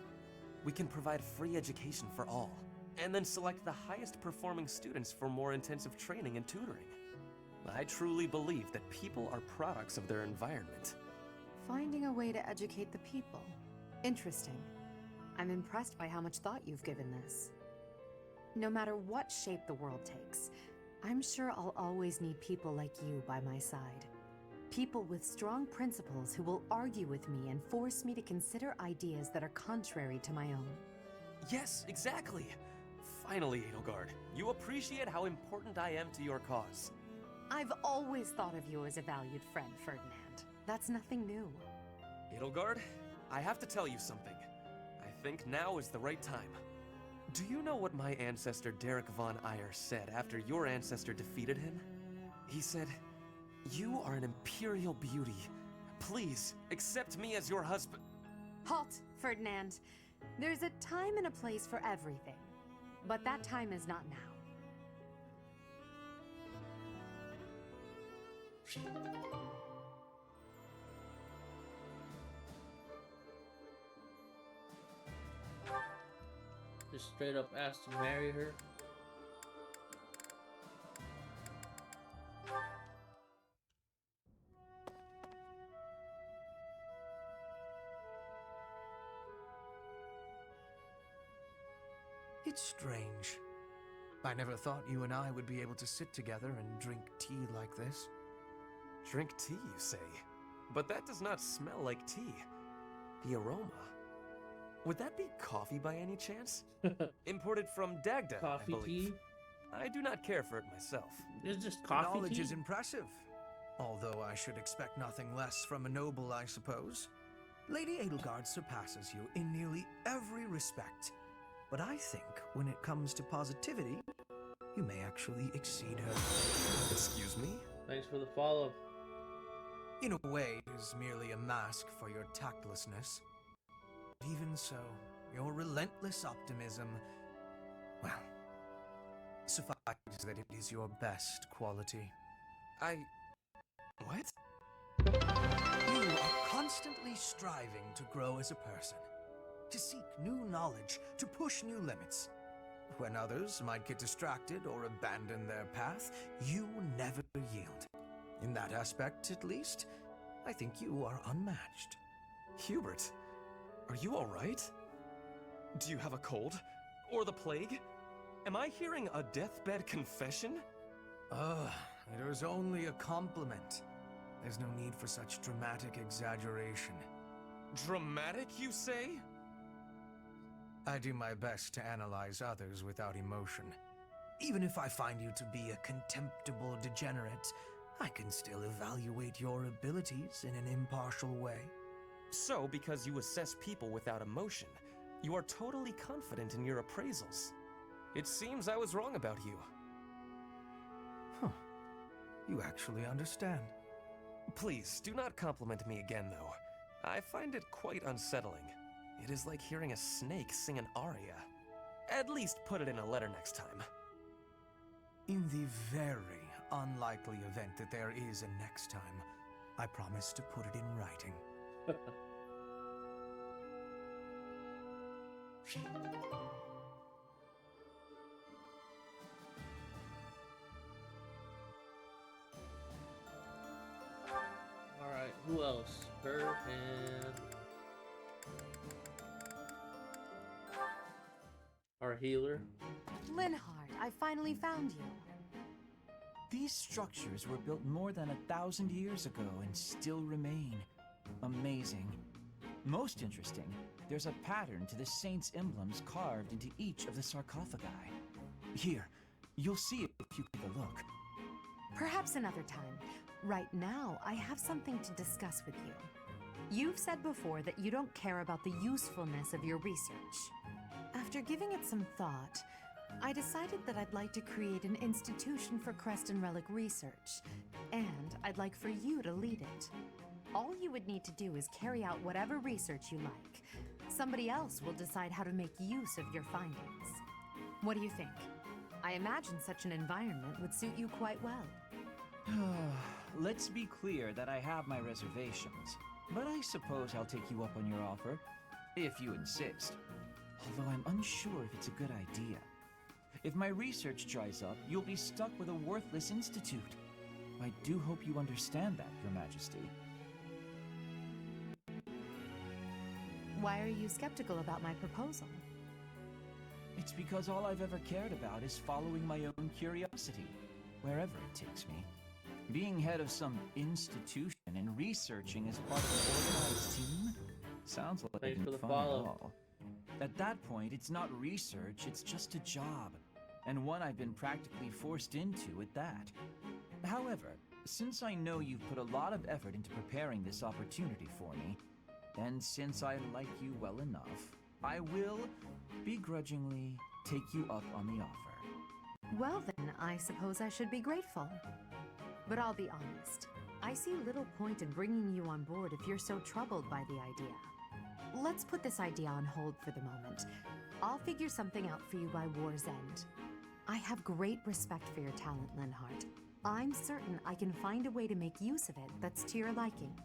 We can provide free education for all, and then select the highest performing students for more intensive training and tutoring. I truly believe that people are products of their environment. Finding a way to educate the people. Interesting. I'm impressed by how much thought you've given this. No matter what shape the world takes, I'm sure I'll always need people like you by my side. People with strong principles who will argue with me and force me to consider ideas that are contrary to my own. Yes, exactly! Finally, Edelgard, you appreciate how important I am to your cause. I've always thought of you as a valued friend, Ferdinand. That's nothing new. Edelgard, I have to tell you something. I think now is the right time. Do you know what my ancestor Derek von Eyre said after your ancestor defeated him? He said, "You are an imperial beauty. Please, accept me as your husband." Halt, Ferdinand. There's a time and a place for everything. But that time is not now. Just straight up asked to marry her. It's strange. I never thought you and I would be able to sit together and drink tea like this. Drink tea, you say? But that does not smell like tea. The aroma. Would that be coffee by any chance? Imported from Dagda, Coffee I believe. tea? I do not care for it myself. It's just coffee Knowledge tea? is impressive. Although I should expect nothing less from a noble, I suppose. Lady Edelgard surpasses you in nearly every respect. But I think when it comes to positivity, you may actually exceed her. Excuse me? Thanks for the follow. In a way, it is merely a mask for your tactlessness. Even so, your relentless optimism, well, suffice that it is your best quality. What? You are constantly striving to grow as a person, to seek new knowledge, to push new limits. When others might get distracted or abandon their path, you never yield. In that aspect, at least, I think you are unmatched. Hubert, are you alright? Do you have a cold? Or the plague? Am I hearing a deathbed confession? It was only a compliment. There's no need for such dramatic exaggeration. Dramatic, you say? I do my best to analyze others without emotion. Even if I find you to be a contemptible degenerate, I can still evaluate your abilities in an impartial way. So, because you assess people without emotion, you are totally confident in your appraisals. It seems I was wrong about you. Huh. You actually understand. Please, do not compliment me again, though. I find it quite unsettling. It is like hearing a snake sing an aria. At least put it in a letter next time. In the very unlikely event that there is a next time, I promise to put it in writing. Alright, who else? Her and our healer. Linhard, I finally found you. These structures were built more than 1,000 years ago and still remain. Amazing. Most interesting, there's a pattern to the saints' emblems carved into each of the sarcophagi. Here, you'll see it if you take a look. Perhaps another time. Right now, I have something to discuss with you. You've said before that you don't care about the usefulness of your research. After giving it some thought, I decided that I'd like to create an institution for crest and relic research, and I'd like for you to lead it. All you would need to do is carry out whatever research you like. Somebody else will decide how to make use of your findings. What do you think? I imagine such an environment would suit you quite well. Let's be clear that I have my reservations, but I suppose I'll take you up on your offer, if you insist. Although I'm unsure if it's a good idea. If my research dries up, you'll be stuck with a worthless institute. I do hope you understand that, Your Majesty. Why are you skeptical about my proposal? It's because all I've ever cared about is following my own curiosity, wherever it takes me. Being head of some institution and researching as part of an organized team sounds like Thanks for the fun follow. at all. At that point, it's not research, it's just a job, and one I've been practically forced into at that. However, since I know you've put a lot of effort into preparing this opportunity for me, and since I like you well enough, I will begrudgingly take you up on the offer. Well then, I suppose I should be grateful. But I'll be honest, I see little point in bringing you on board if you're so troubled by the idea. Let's put this idea on hold for the moment. I'll figure something out for you by war's end. I have great respect for your talent, Linhardt. I'm certain I can find a way to make use of it that's to your liking.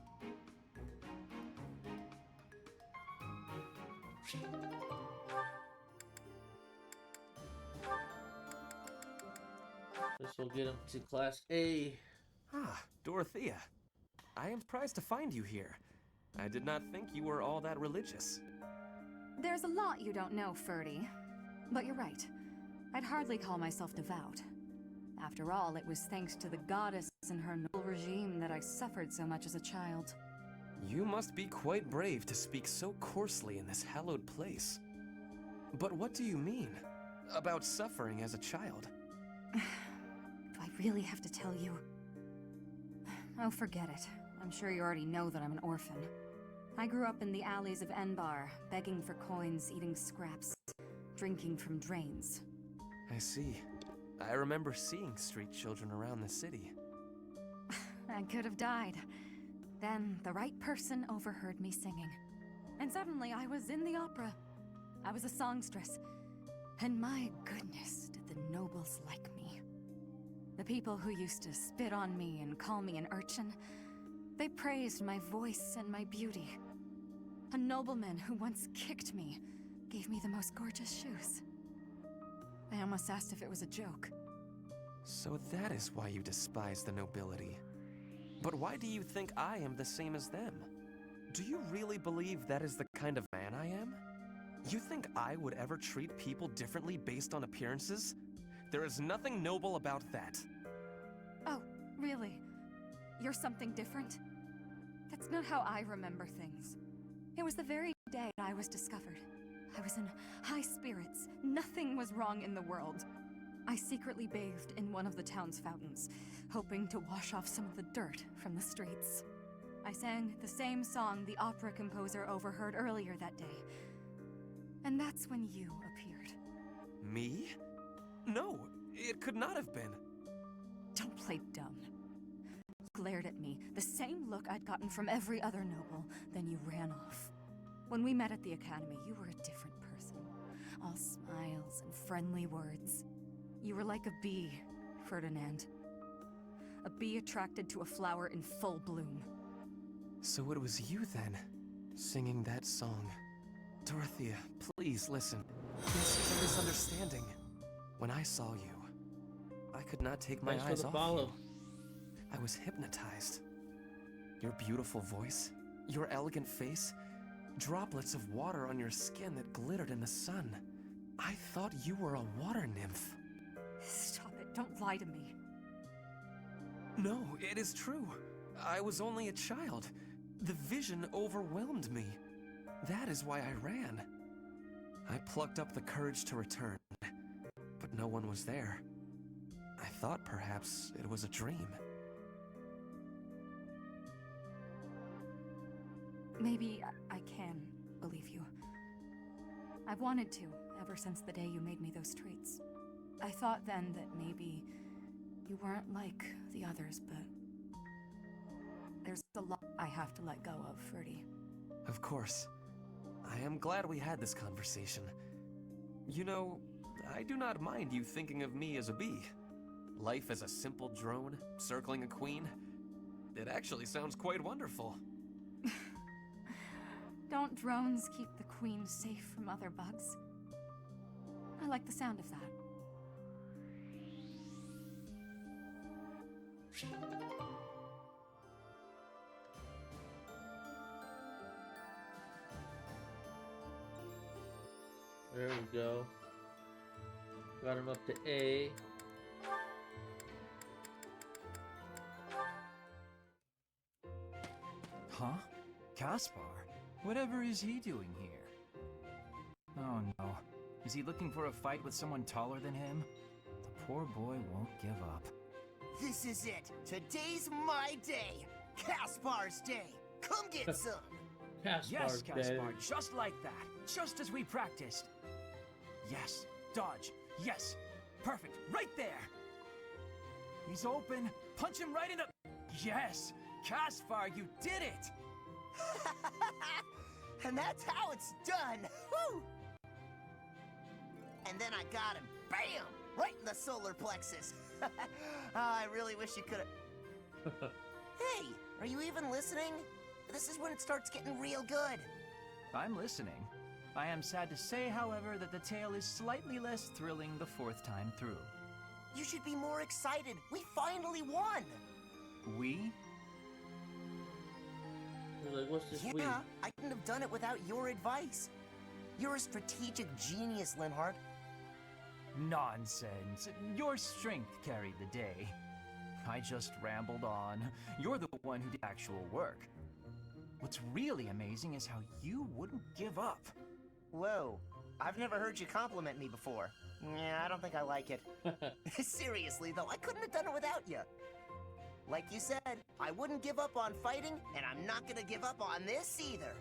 This will get him to Class A. Ah, Dorothea. I am surprised to find you here. I did not think you were all that religious. There's a lot you don't know, Ferdy. But you're right. I'd hardly call myself devout. After all, it was thanks to the goddess and her noble regime that I suffered so much as a child. You must be quite brave to speak so coarsely in this hallowed place. But what do you mean? About suffering as a child? Do I really have to tell you? Oh, forget it. I'm sure you already know that I'm an orphan. I grew up in the alleys of Enbar, begging for coins, eating scraps, drinking from drains. I see. I remember seeing street children around the city. I could have died. Then the right person overheard me singing. And suddenly I was in the opera. I was a songstress. And my goodness, did the nobles like me. The people who used to spit on me and call me an urchin, they praised my voice and my beauty. A nobleman who once kicked me gave me the most gorgeous shoes. I almost asked if it was a joke. So that is why you despise the nobility. But why do you think I am the same as them? Do you really believe that is the kind of man I am? You think I would ever treat people differently based on appearances? There is nothing noble about that. Oh, really? You're something different? That's not how I remember things. It was the very day I was discovered. I was in high spirits. Nothing was wrong in the world. I secretly bathed in one of the town's fountains, hoping to wash off some of the dirt from the streets. I sang the same song the opera composer overheard earlier that day. And that's when you appeared. Me? No, it could not have been. Don't play dumb. You glared at me, the same look I'd gotten from every other noble, then you ran off. When we met at the academy, you were a different person. All smiles and friendly words. You were like a bee, Ferdinand. A bee attracted to a flower in full bloom. So it was you then, singing that song. Dorothea, please listen. This is a misunderstanding. When I saw you, I could not take my Thanks for eyes the off follow. you. I was hypnotized. Your beautiful voice, your elegant face, droplets of water on your skin that glittered in the sun. I thought you were a water nymph. Stop it, don't lie to me. No, it is true. I was only a child. The vision overwhelmed me. That is why I ran. I plucked up the courage to return, but no one was there. I thought perhaps it was a dream. Maybe I can believe you. I've wanted to, ever since the day you made me those traits. I thought then that maybe you weren't like the others, but there's a lot I have to let go of, Ferdy. Of course. I am glad we had this conversation. You know, I do not mind you thinking of me as a bee. Life as a simple drone, circling a queen. It actually sounds quite wonderful. Don't drones keep the queen safe from other bugs? I like the sound of that. There we go. Got him up to A. Huh? Caspar? Whatever is he doing here? Oh no. Is he looking for a fight with someone taller than him? The poor boy won't give up. This is it. Today's my day. Caspar's day. Come get some. Yes, Caspar, just like that. Just as we practiced. Yes, dodge. Yes, perfect. Right there. He's open. Punch him right in the... Yes, Caspar, you did it. And that's how it's done. Woo! And then I got him. Bam! Right in the solar plexus. Oh, I really wish you could have... Hey, are you even listening? This is when it starts getting real good. I'm listening. I am sad to say, however, that the tale is slightly less thrilling the fourth time through. You should be more excited. We finally won. We? You're like, what's this we? Yeah, I couldn't have done it without your advice. You're a strategic genius, Linhardt. Nonsense. Your strength carried the day. I just rambled on. You're the one who did actual work. What's really amazing is how you wouldn't give up. Whoa, I've never heard you compliment me before. Yeah, I don't think I like it. Seriously, though, I couldn't have done it without you. Like you said, I wouldn't give up on fighting, and I'm not gonna give up on this either.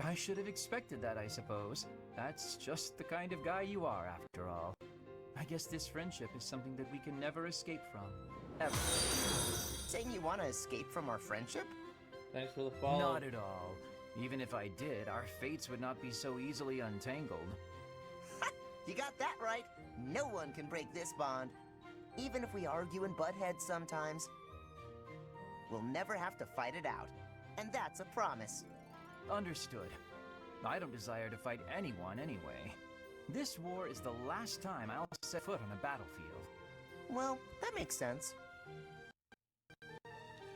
I should have expected that, I suppose. That's just the kind of guy you are, after all. I guess this friendship is something that we can never escape from. Ever. Saying you want to escape from our friendship? Thanks for the follow. Not at all. Even if I did, our fates would not be so easily untangled. You got that right. No one can break this bond. Even if we argue and butt heads sometimes, we'll never have to fight it out. And that's a promise. Understood. I don't desire to fight anyone anyway. This war is the last time I'll set foot on a battlefield. Well, that makes sense.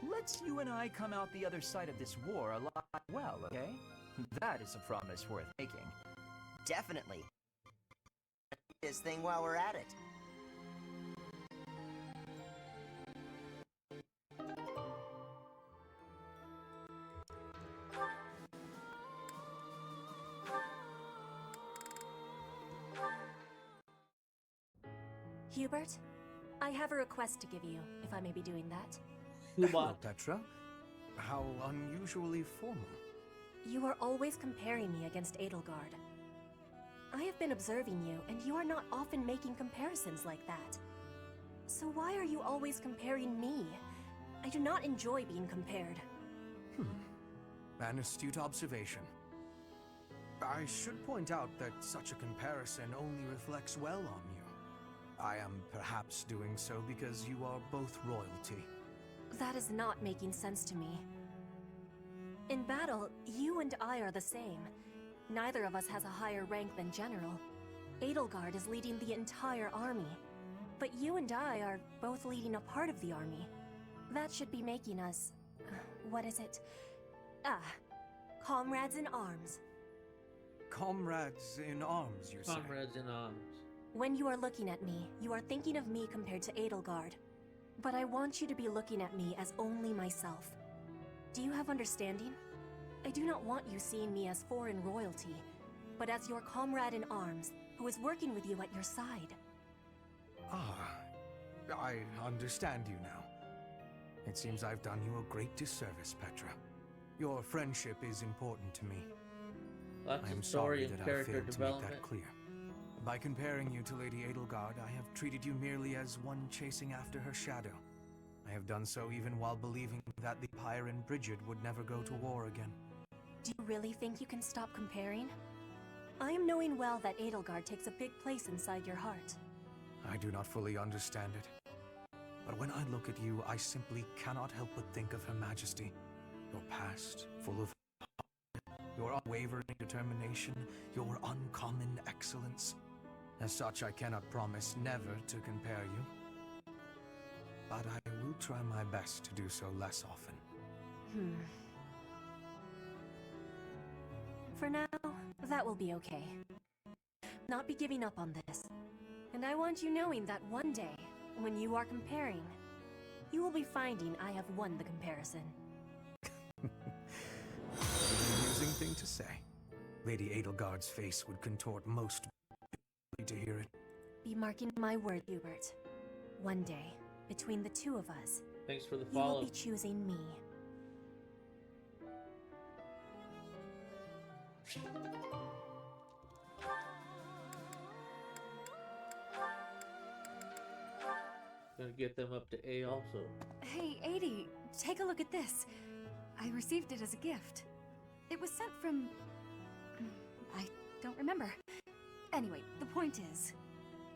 Let's you and I come out the other side of this war alive well, okay? That is a promise worth making. Definitely. This thing while we're at it. Hubert, I have a request to give you, if I may be doing that. Hello, Petra. How unusually formal. You are always comparing me against Edelgard. I have been observing you, and you are not often making comparisons like that. So why are you always comparing me? I do not enjoy being compared. An astute observation. I should point out that such a comparison only reflects well on you. I am perhaps doing so because you are both royalty. That is not making sense to me. In battle, you and I are the same. Neither of us has a higher rank than General. Edelgard is leading the entire army. But you and I are both leading a part of the army. That should be making us... what is it? Comrades in arms. Comrades in arms, you say? Comrades in arms. When you are looking at me, you are thinking of me compared to Edelgard. But I want you to be looking at me as only myself. Do you have understanding? I do not want you seeing me as foreign royalty, but as your comrade in arms, who is working with you at your side. Ah, I understand you now. It seems I've done you a great disservice, Petra. Your friendship is important to me. Lots I am of story sorry and that I character failed to make development. that clear. By comparing you to Lady Edelgard, I have treated you merely as one chasing after her shadow. I have done so even while believing that the Pyre and Bridget would never go to war again. Do you really think you can stop comparing? I am knowing well that Edelgard takes a big place inside your heart. I do not fully understand it. But when I look at you, I simply cannot help but think of Her Majesty. Your past, full of your unwavering determination, your uncommon excellence. As such, I cannot promise never to compare you. But I will try my best to do so less often. For now, that will be okay. Not be giving up on this. And I want you knowing that one day, when you are comparing, you will be finding I have won the comparison. An amusing thing to say. Lady Edelgard's face would contort most to hear it. Be marking my word, Hubert. One day, between the two of us, Thanks for the you will follow. be choosing me. Gonna get them up to A also. Hey, 80, take a look at this. I received it as a gift. It was sent from... I don't remember. Anyway, the point is...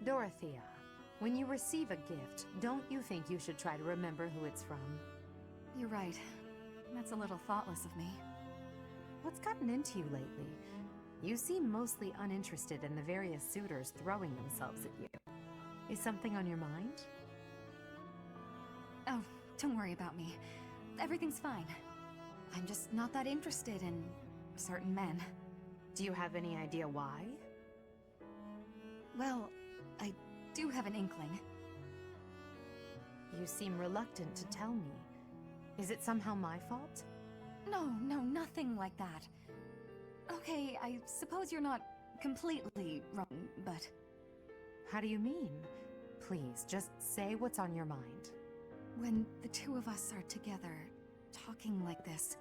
Dorothea, when you receive a gift, don't you think you should try to remember who it's from? You're right. That's a little thoughtless of me. What's gotten into you lately? You seem mostly uninterested in the various suitors throwing themselves at you. Is something on your mind? Oh, don't worry about me. Everything's fine. I'm just not that interested in certain men. Do you have any idea why? Well, I do have an inkling. You seem reluctant to tell me. Is it somehow my fault? No, nothing like that. Okay, I suppose you're not completely wrong, but... How do you mean? Please, just say what's on your mind. When the two of us are together, talking like this,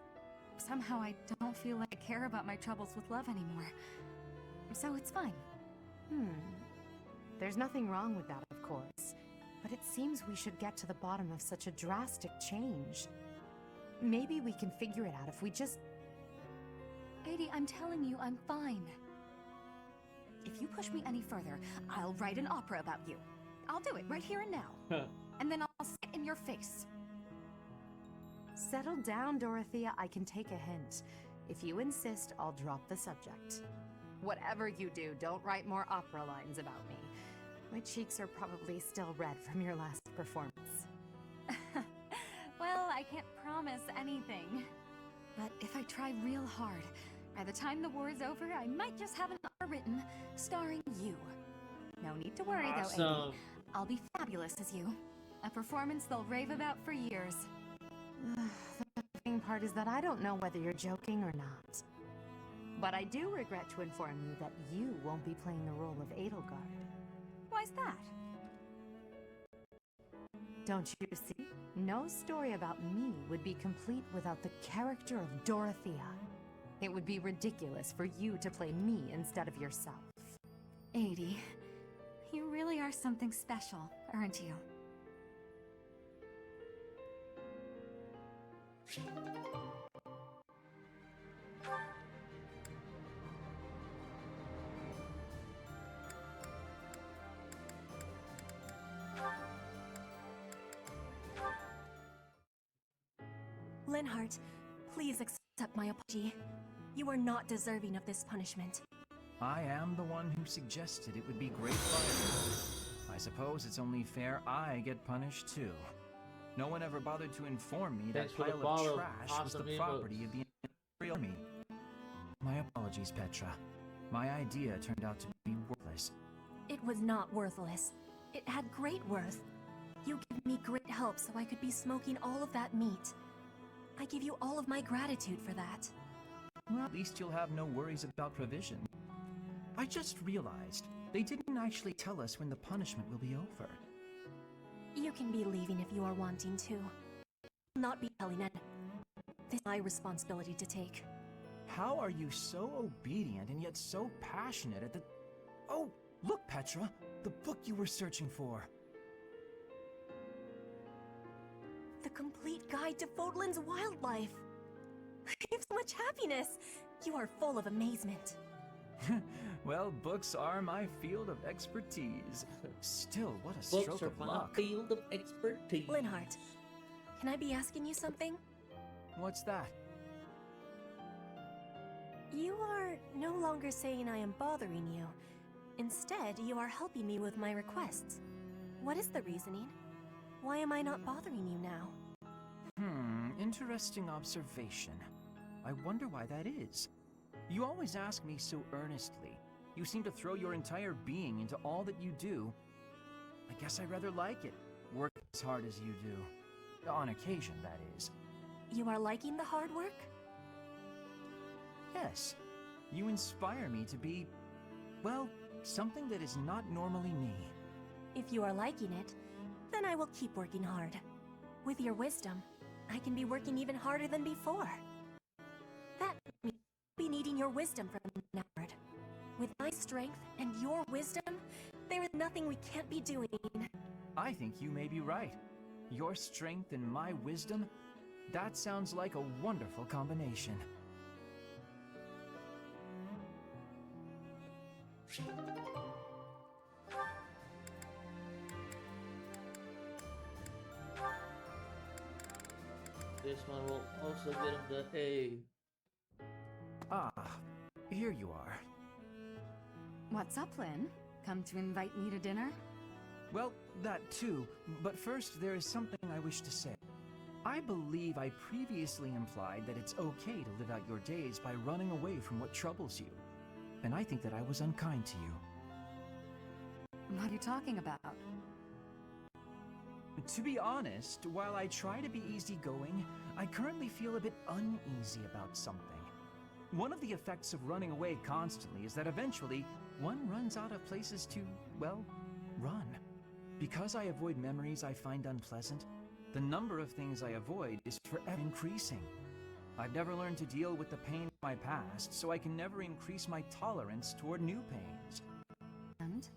somehow I don't feel like I care about my troubles with love anymore. So it's fine. There's nothing wrong with that, of course. But it seems we should get to the bottom of such a drastic change. Maybe we can figure it out if we just... 80, I'm telling you, I'm fine. If you push me any further, I'll write an opera about you. I'll do it right here and now. And then I'll sit in your face. Settle down, Dorothea. I can take a hint. If you insist, I'll drop the subject. Whatever you do, don't write more opera lines about me. My cheeks are probably still red from your last performance. Well, I can't promise anything. But if I try real hard, by the time the war's over, I might just have an opera written starring you. No need to worry, though, Awesome. Amy. I'll be fabulous as you. A performance they'll rave about for years. The thing part is that I don't know whether you're joking or not. But I do regret to inform you that you won't be playing the role of Edelgard. Why's that? Don't you see? No story about me would be complete without the character of Dorothea. It would be ridiculous for you to play me instead of yourself. 80, you really are something special, aren't you? Linhardt, please accept my apology. You are not deserving of this punishment. I am the one who suggested it would be great fun. I suppose it's only fair I get punished too. No one ever bothered to inform me Thanks that for the pile of follow. trash was the Awesome property of the Imperial Army. My apologies, Petra. My idea turned out to be worthless. It was not worthless. It had great worth. You gave me great help so I could be smoking all of that meat. I give you all of my gratitude for that. Well, at least you'll have no worries about provision. I just realized they didn't actually tell us when the punishment will be over. You can be leaving if you are wanting to. I'll not be telling Ed. This is my responsibility to take. How are you so obedient and yet so passionate at the... Oh, look, Petra! The book you were searching for! The Complete Guide to Fodlan's Wildlife! I have so much happiness! You are full of amazement. Well, books are my field of expertise. Still, what a Books stroke are of my luck. field of expertise. Linhardt, can I be asking you something? What's that? You are no longer saying I am bothering you. Instead, you are helping me with my requests. What is the reasoning? Why am I not bothering you now? Interesting observation. I wonder why that is. You always ask me so earnestly. You seem to throw your entire being into all that you do. I guess I rather like it. Work as hard as you do. On occasion, that is. You are liking the hard work? Yes. You inspire me to be, well, something that is not normally me. If you are liking it, then I will keep working hard. With your wisdom, I can be working even harder than before. That means I'll be needing your wisdom from now onward. With my strength and your wisdom, there is nothing we can't be doing. I think you may be right. Your strength and my wisdom, that sounds like a wonderful combination. This one will also get him to A. Ah, here you are. What's up, Lynn? Come to invite me to dinner? Well, that too, but first there is something I wish to say. I believe I previously implied that it's okay to live out your days by running away from what troubles you. And I think that I was unkind to you. What are you talking about? To be honest, while I try to be easygoing, I currently feel a bit uneasy about something. One of the effects of running away constantly is that eventually one runs out of places to, well, run. Because I avoid memories I find unpleasant, the number of things I avoid is forever increasing. I've never learned to deal with the pain of my past, so I can never increase my tolerance toward new pains. And?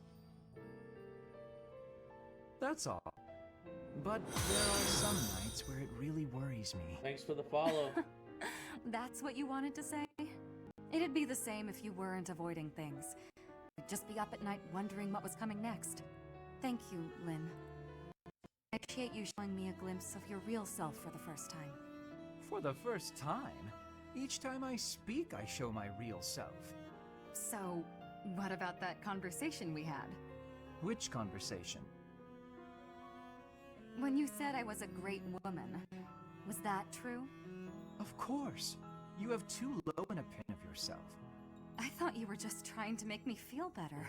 That's all. But there are some nights where it really worries me. Thanks for the follow. That's what you wanted to say? It'd be the same if you weren't avoiding things. You'd just be up at night wondering what was coming next. Thank you, Lynn. I appreciate you showing me a glimpse of your real self for the first time. For the first time? Each time I speak, I show my real self. So, what about that conversation we had? Which conversation? When you said I was a great woman, was that true? Of course. You have too low an opinion of yourself. I thought you were just trying to make me feel better.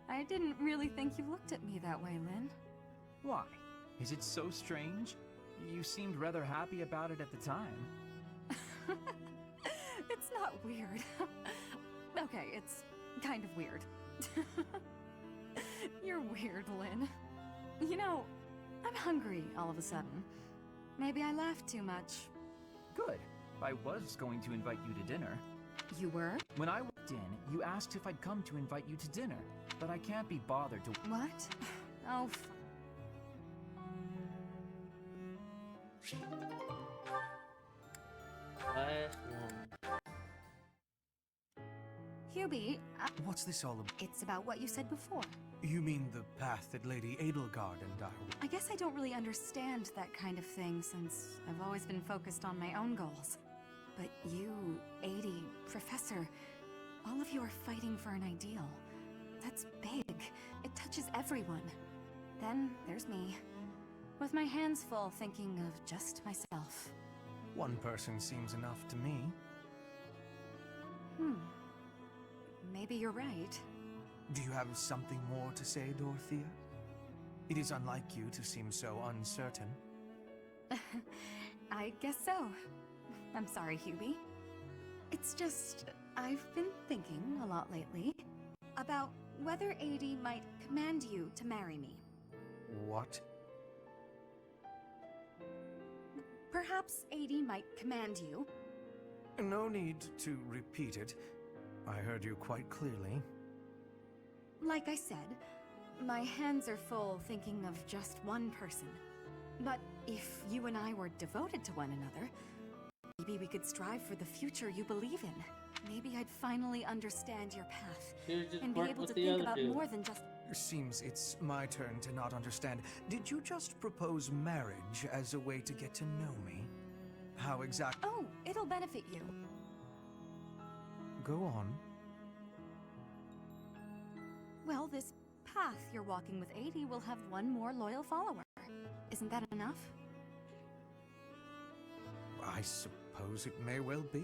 I didn't really think you looked at me that way, Lynn. Why? Is it so strange? You seemed rather happy about it at the time. It's not weird. Okay, it's kind of weird. You're weird, Lynn. You know, I'm hungry all of a sudden. Maybe I laughed too much. Good. I was going to invite you to dinner. You were? When I walked in, you asked if I'd come to invite you to dinner, but I can't be bothered to... What? Oh, Last one. Hubie, What's this all about? it's about what you said before. You mean the path that Lady Edelgard and I... I guess I don't really understand that kind of thing since I've always been focused on my own goals. But you, Adie, Professor, all of you are fighting for an ideal. That's big. It touches everyone. Then there's me, with my hands full thinking of just myself. One person seems enough to me. Maybe you're right. Do you have something more to say, Dorothea? It is unlike you to seem so uncertain. I guess so. I'm sorry, Hubie. It's just, I've been thinking a lot lately about whether Adi might command you to marry me. What? Perhaps Adi might command you. No need to repeat it. I heard you quite clearly. Like I said, my hands are full thinking of just one person. But if you and I were devoted to one another, maybe we could strive for the future you believe in. Maybe I'd finally understand your path and be able to think about more than just... Seems it's my turn to not understand. Did you just propose marriage as a way to get to know me? How exactly? Oh, it'll benefit you. Go on. Well, this path you're walking with Adi will have one more loyal follower. Isn't that enough? I suppose it may well be.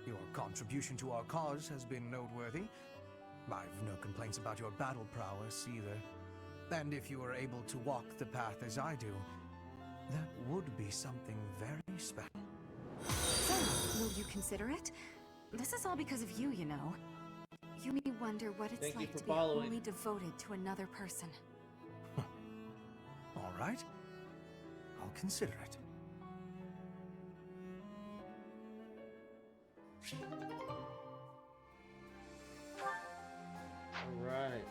Your contribution to our cause has been noteworthy. I've no complaints about your battle prowess either. And if you were able to walk the path as I do, that would be something very special. So, will you consider it? This is all because of you, you know. You may wonder what it's like to be wholly devoted to another person. All right. I'll consider it. All right.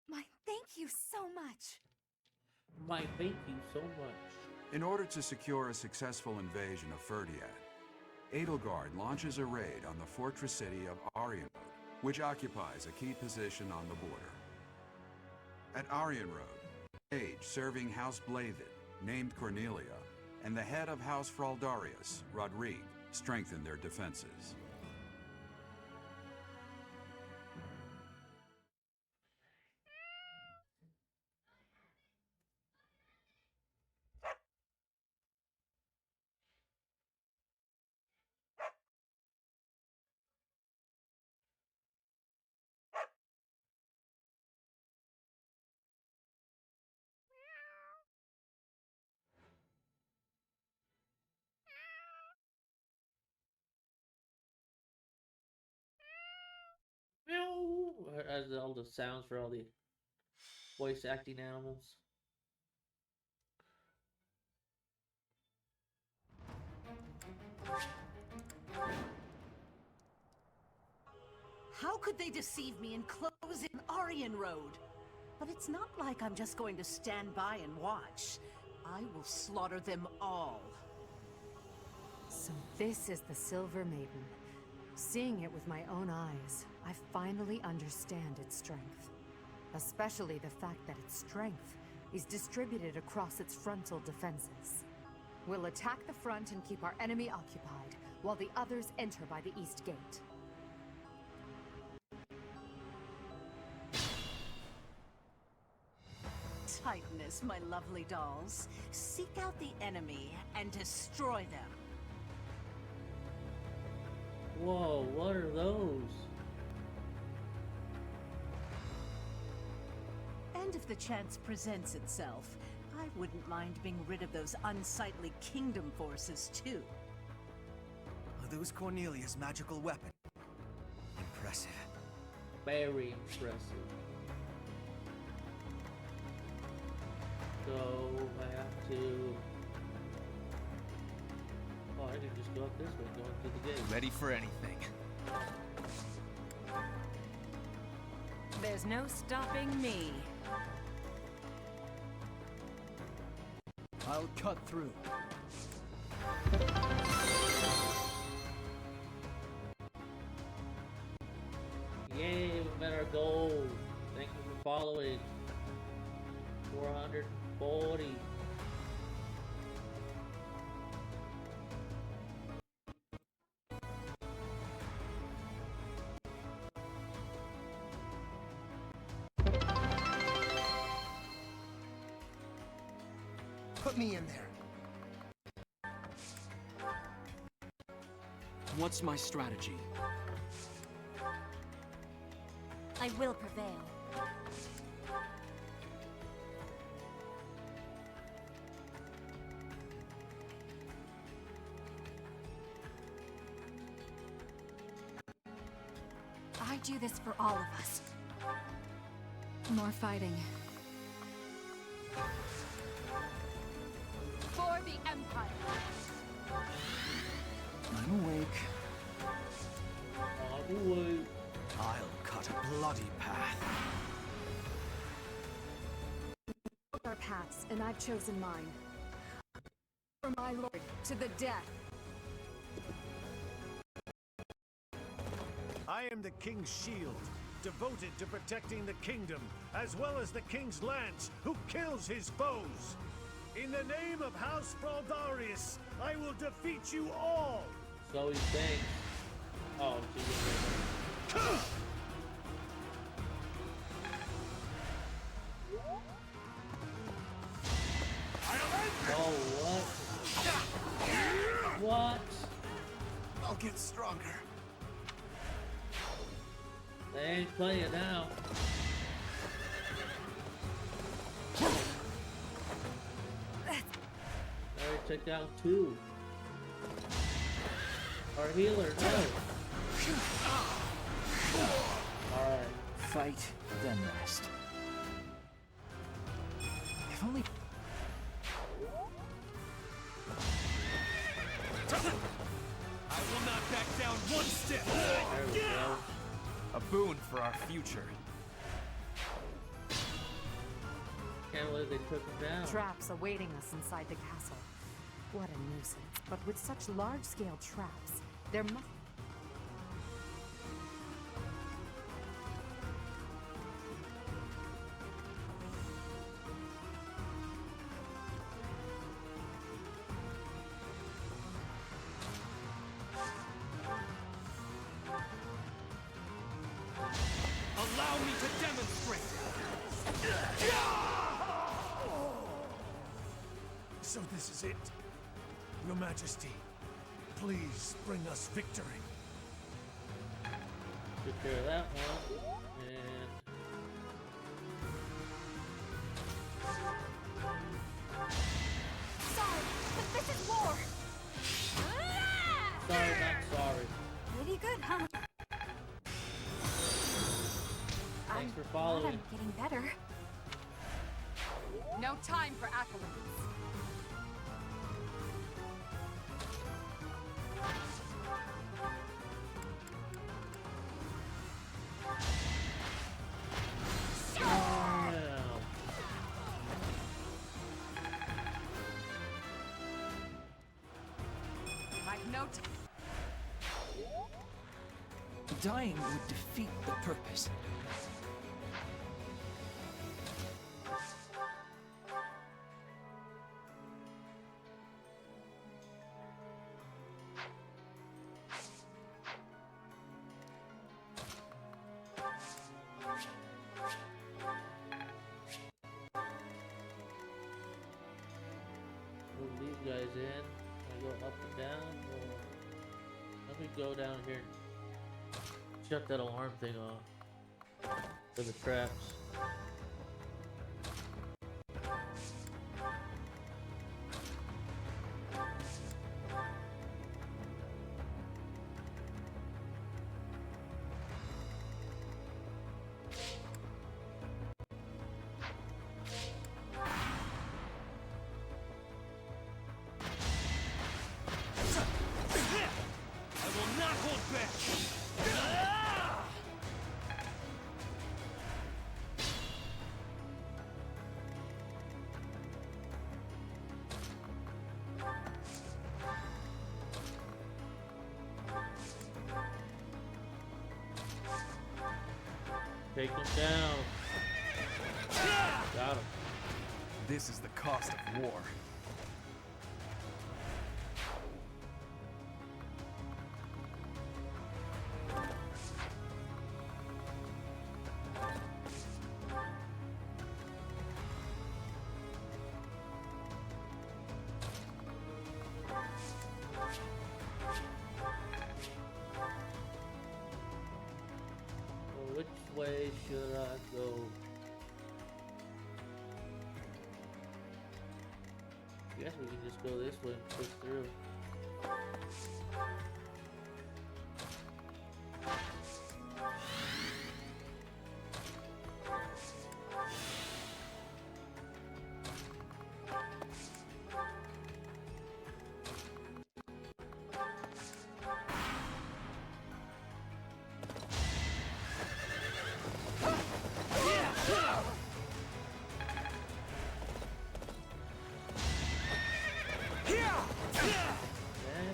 My thank you so much. My thank you so much. In order to secure a successful invasion of Ferdiad, Edelgard launches a raid on the fortress city of Arianrod, which occupies a key position on the border. At Arianrod, Page serving House Blavid, named Cornelia, and the head of House Fraldarius, Rodrigue, strengthen their defenses. As all the sounds for all the voice acting animals. How could they deceive me and close in Arianrod? But it's not like I'm just going to stand by and watch. I will slaughter them all. So this is the Silver Maiden. Seeing it with my own eyes, I finally understand its strength. Especially the fact that its strength is distributed across its frontal defenses. We'll attack the front and keep our enemy occupied, while the others enter by the east gate. Titanus, my lovely dolls. Seek out the enemy and destroy them. Whoa, what are those? And if the chance presents itself, I wouldn't mind being rid of those unsightly kingdom forces, too. Are those Cornelia's magical weapon? Impressive. Very impressive. So I have to. Oh, I can just go up this way, going through the gate. Ready for anything. There's no stopping me. I'll cut through. Yay, we met our goal. Thank you for following. 440. Put me in there. What's my strategy? I will prevail. I do this for all of us. More fighting. For the Empire! I'm awake. I'll cut a bloody path. Our paths, and I've chosen mine. For my lord, to the death. I am the King's shield, devoted to protecting the kingdom, as well as the King's lance, who kills his foes. In the name of House Fraldarius, I will defeat you all! So he thinks. Oh, geez. Oh, what? What? I'll get stronger. They ain't playing now. Alright, took out 2. Our healer, no. Alright. Fight, then rest. If only... I will not back down one step! There we go. A boon for our future. Can't believe they took him down. Traps awaiting us inside the castle. What a nuisance. But with such large-scale traps, there must... Allow me to demonstrate! So this is it. Your Majesty, please bring us victory. Took care of that one. And Sorry, but this is war! sorry, not sorry. Pretty good, huh? Thanks for Glad following. I'm getting better. No time for accolades. Yeah. I've no time. Dying would defeat the purpose. Move these guys in. I go up and down, or let me go down here and shut that alarm thing off for the traps. I will not hold back! Take them down. Got him. This is the cost of war. way should I go? I guess we can just go this way and push through.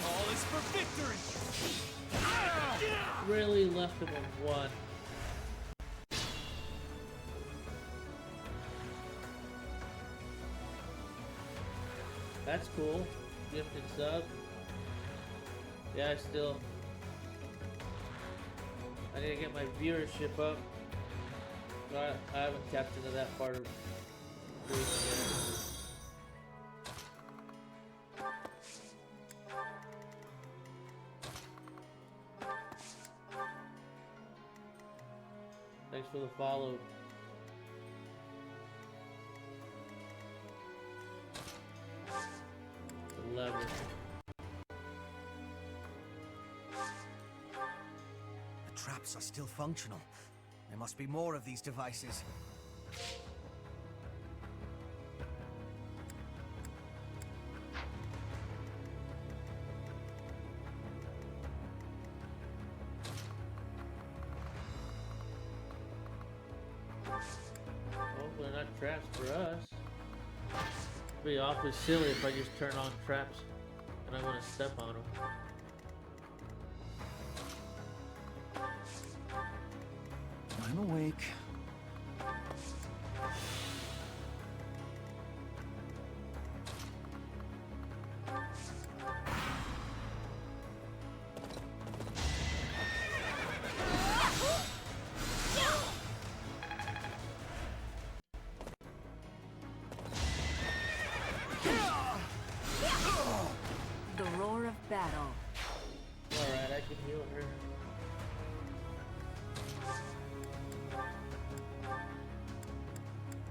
All is for victory! Really left him on one. That's cool. Gifted sub. Yeah, I need to get my viewership up. I haven't tapped into that part of Twitch yet. Thanks for the follow. The lever. The traps are still functional. There must be more of these devices. Hopefully not traps for us. It'd be awfully silly if I just turn on traps and I'm gonna step on them. I'm awake. The roar of battle. Alright, I can heal her.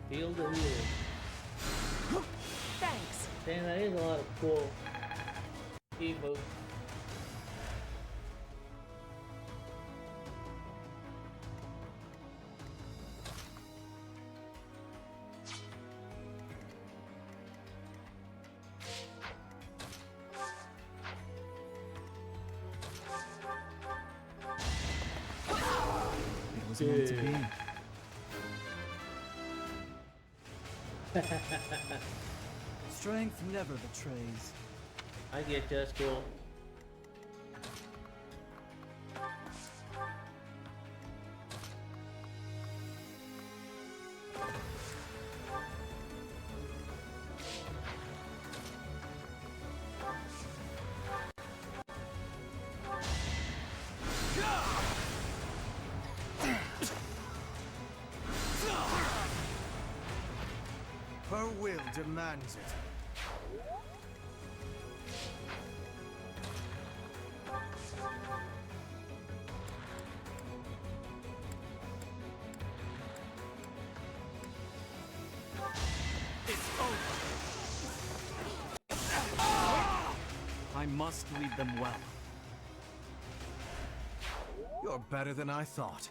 Heal the healer. Thanks. Damn, that is a lot of cool emotes. It was meant to be. Strength never betrays. I get you, that's cool. Her will demands it. I must lead them well. You're better than I thought.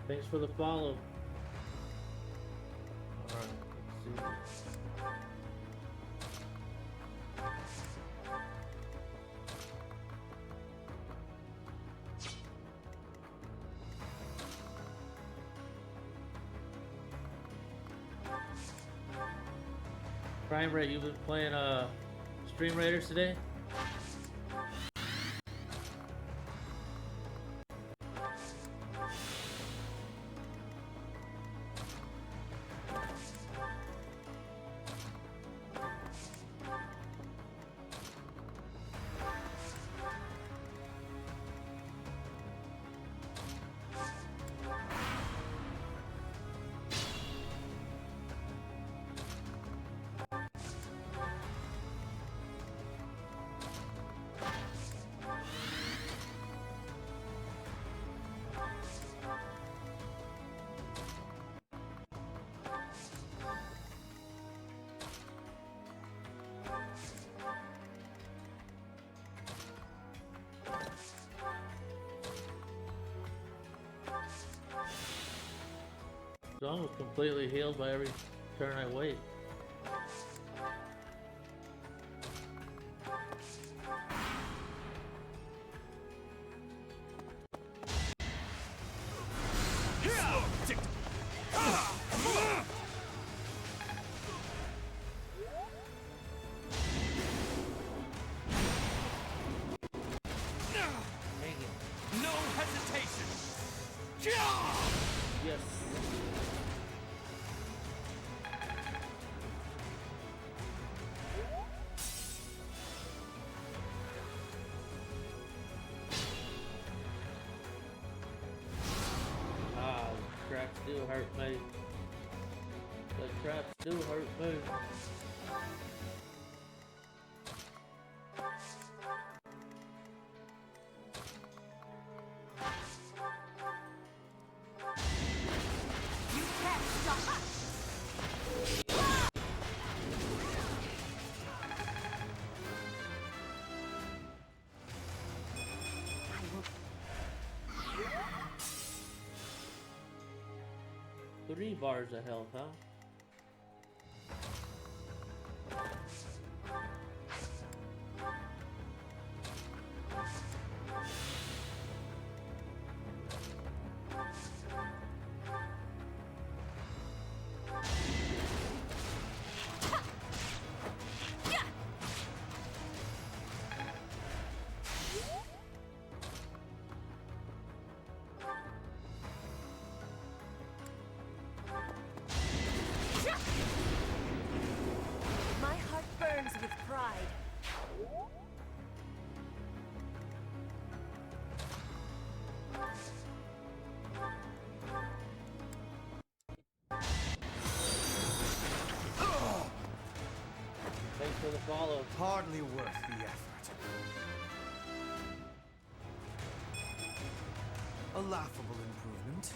Thanks for the follow. Alright, let's see. Prime Rate, you've been playing Stream Raiders today? I'm almost completely healed by every turn I wait. No hesitation! Yes. Ah, the traps do hurt me. The traps do hurt me. You can't stop us! Three bars of health, huh? My heart burns with pride. Thanks for the follow. Hardly worth the effort. A laughable improvement.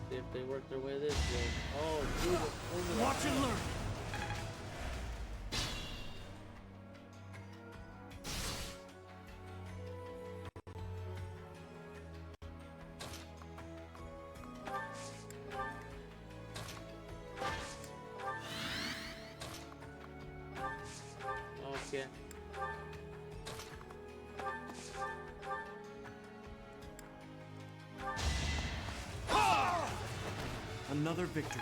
See if they work their way this way. Oh, over Watch and learn. Okay. Another victory.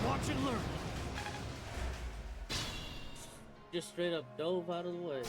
Watch and learn. Just straight up dove out of the way.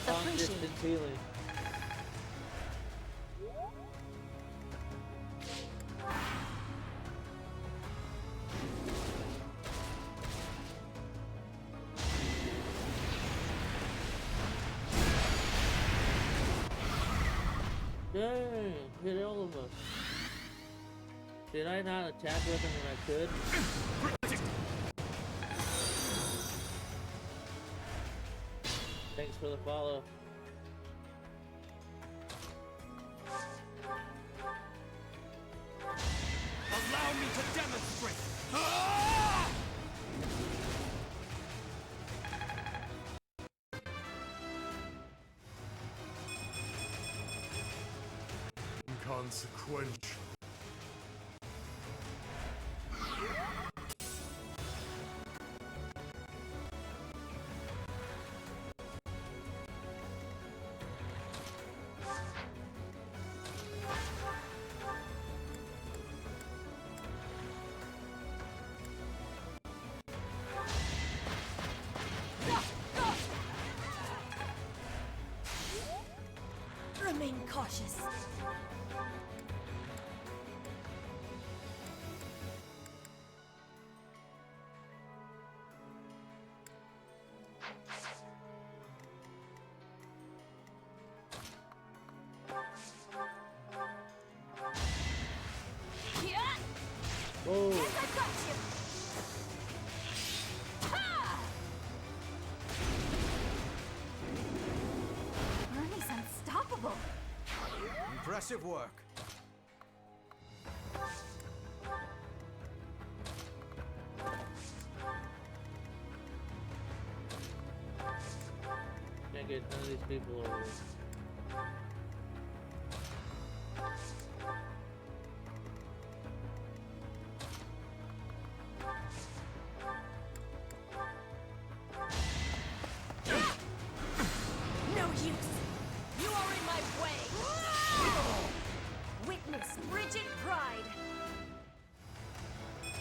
Appreciate Distance healing. Dang, hit all of us. Did I not attack with him when I could? Thanks for the follow. Allow me to demonstrate! Inconsequential. Remain cautious. Oh. Yes, I've got you. Ha! Ernie's unstoppable. Impressive work. Can't get none of these people over. No use. You are in my way. Witness frigid pride.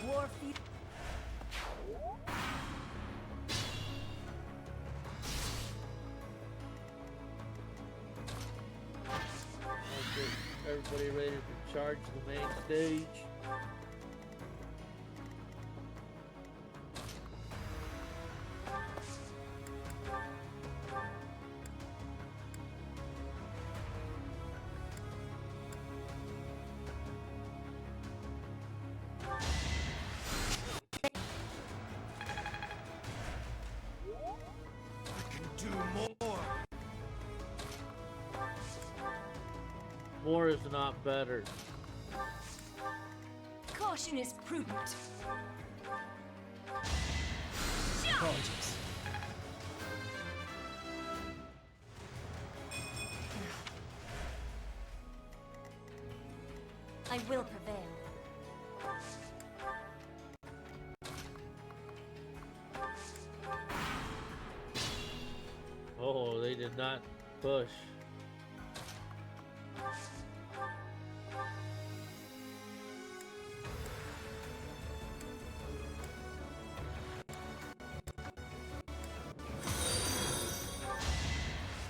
Warfield. Everybody ready to charge the main stage. I can do more. More is not better. Caution is prudent. Apologies. I will prevail. Oh, they did not push.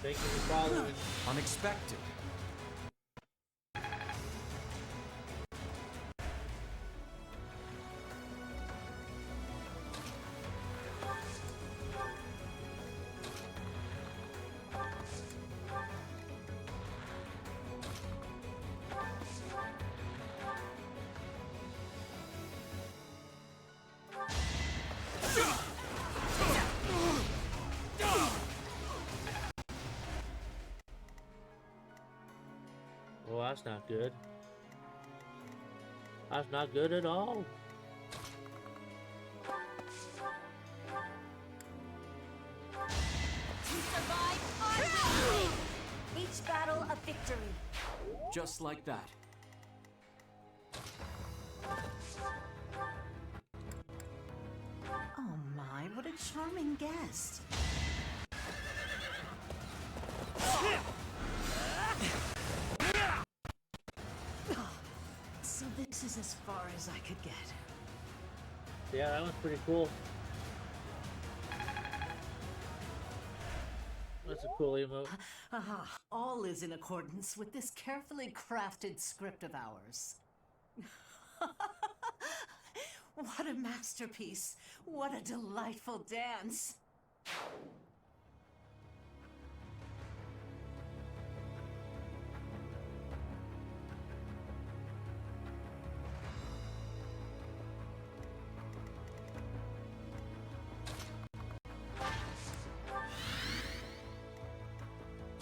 Thank you for following. Unexpected. Well, that's not good. That's not good at all. To survive, I will win. Each battle a victory. Just like that. Oh my, what a charming guest. So this is as far as I could get. Yeah, that was pretty cool. That's a cool emote. Aha, all is in accordance with this carefully crafted script of ours. What a masterpiece. What a delightful dance.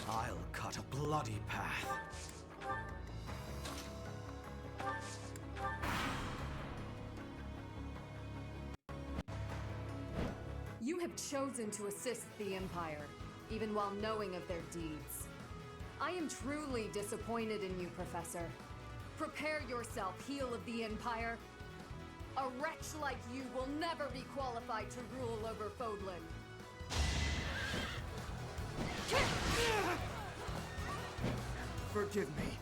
I'll cut a bloody path. You have chosen to assist the Empire, even while knowing of their deeds. I am truly disappointed in you, Professor. Prepare yourself, heel of the Empire. A wretch like you will never be qualified to rule over Fodlan. Forgive me.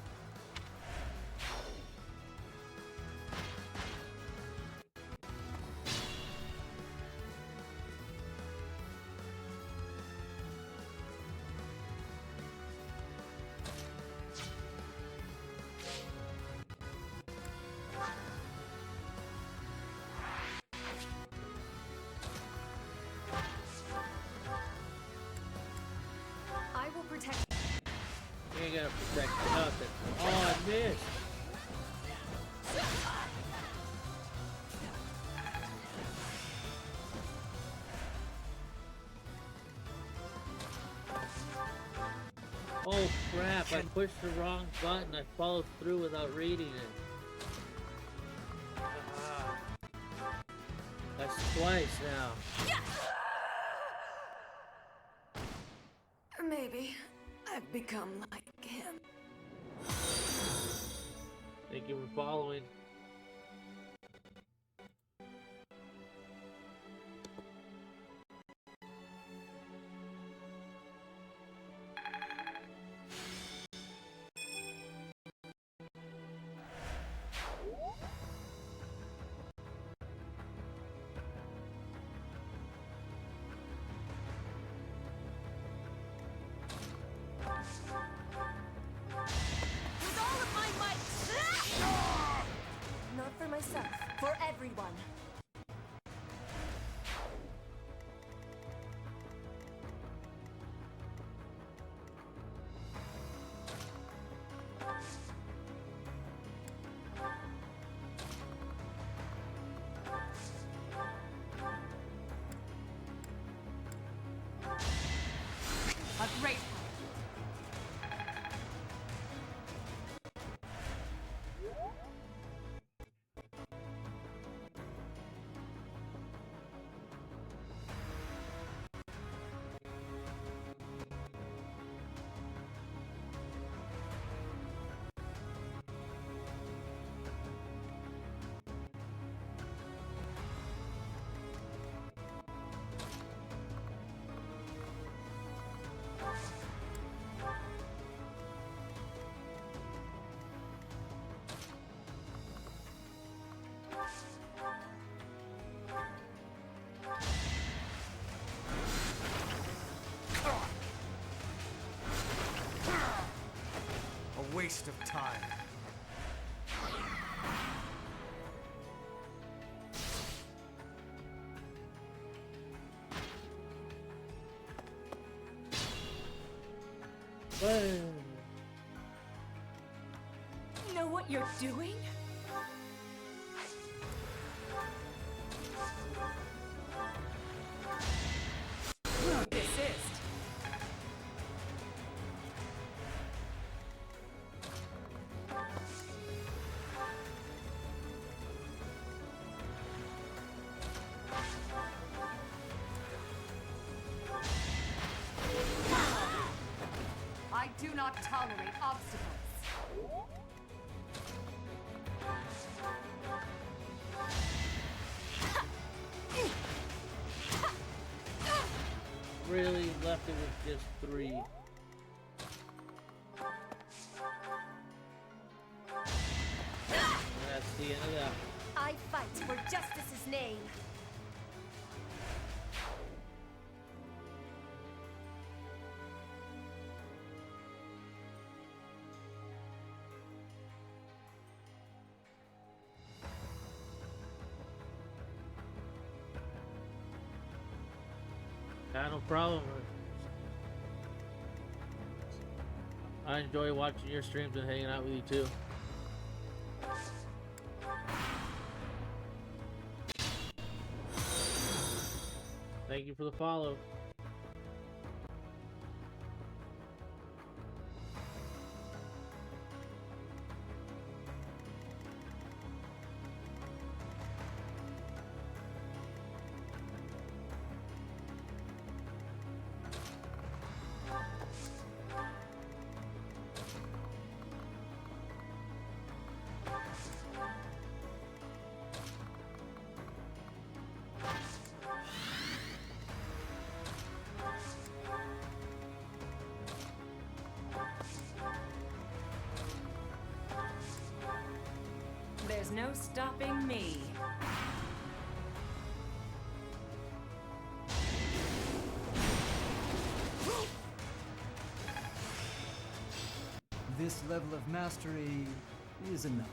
I will protect. You ain't gotta protect nothing. Oh, I missed. Oh crap, I pushed the wrong button. I followed through without reading it. Ah. That's twice now. Maybe I've become like him. Thank you for following. With all of my might! Not for myself, for everyone. A great. A waste of time. Know what you're doing? Desist. I do not tolerate obstacles. Really left it with just 3. That's the end of that. I fight for justice's name. No problem. I enjoy watching your streams and hanging out with you too. Thank you for the follow. no stopping me. This level of mastery is enough.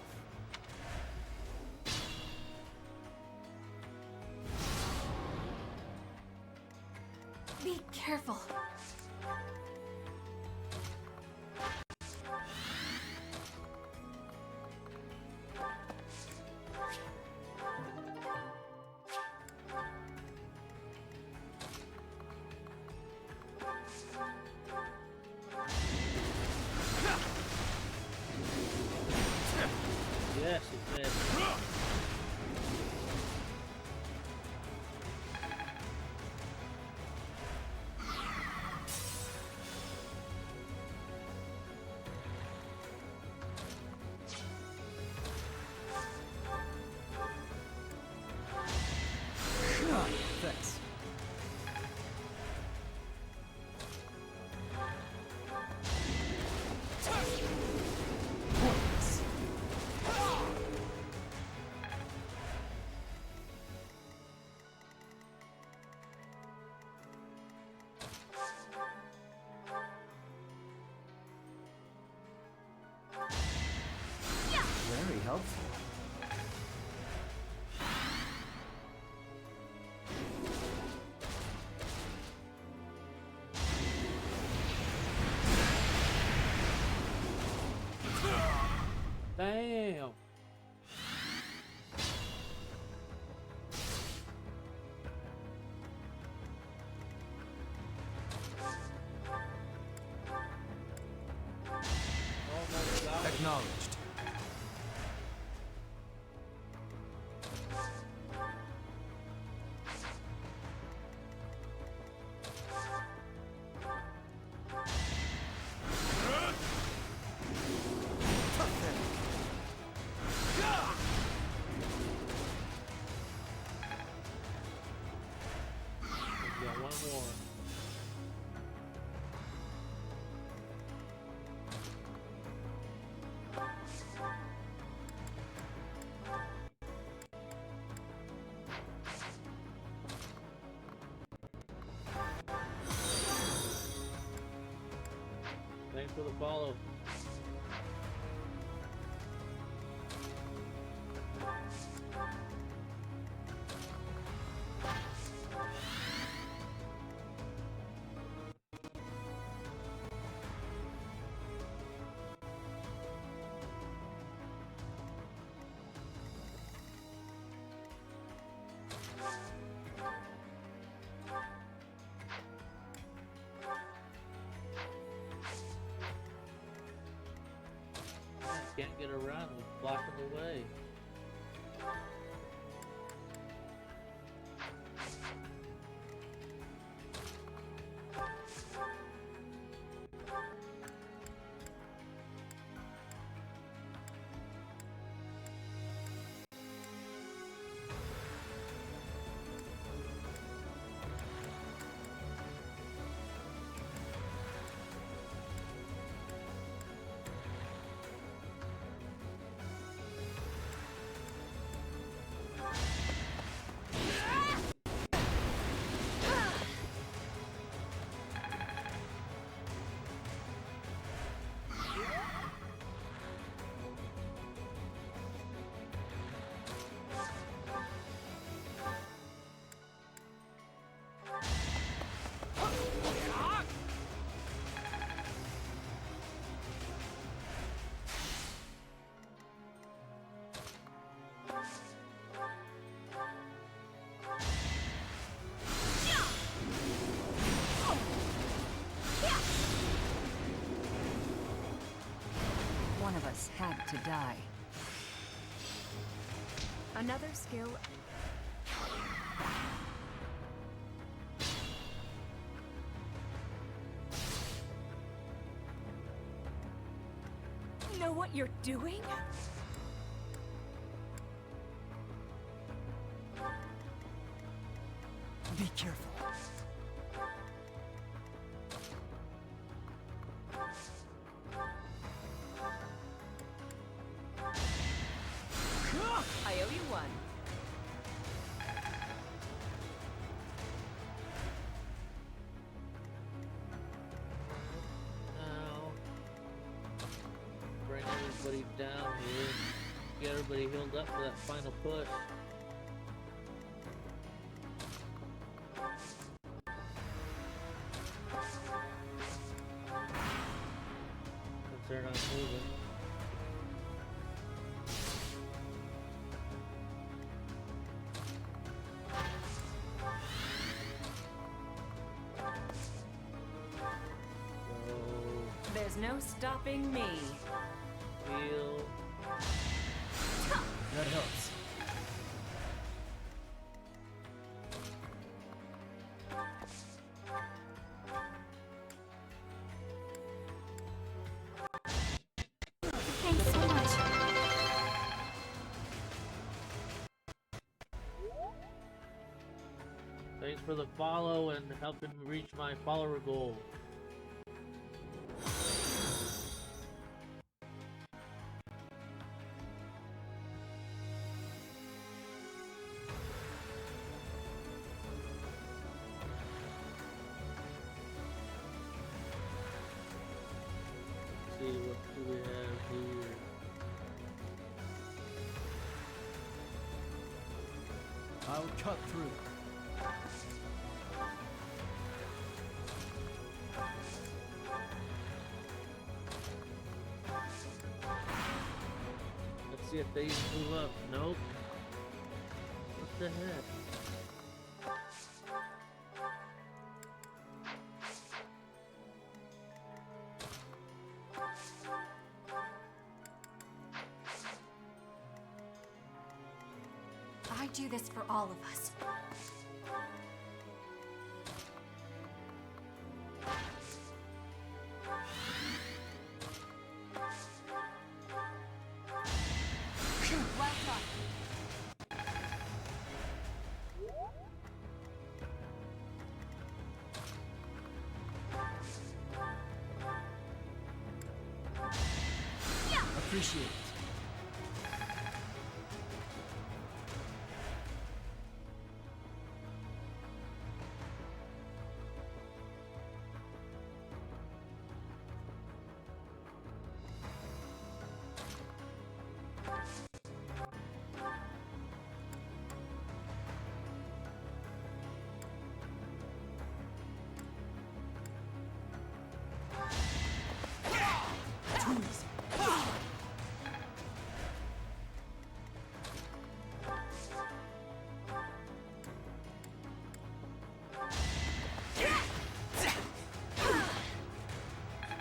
Be careful. Yes, it did. Thanks. Very helpful. Damn. Almost got it. Acknowledged. We got one more. Thanks for the follow. Can't get around, we blocking the way. One of us had to die. Another skill. Know what you're doing? Be careful. 2v1. Now, bring everybody down here. Get everybody healed up for that final push. Since they're not moving. There's no stopping me. Heal. That helps. Thanks so much. Thanks for the follow and helping me reach my follower goal. See what do we have here? I'll cut through. Let's see if they move up. Nope. What the heck? I do this for all of us. Well done. Appreciate it.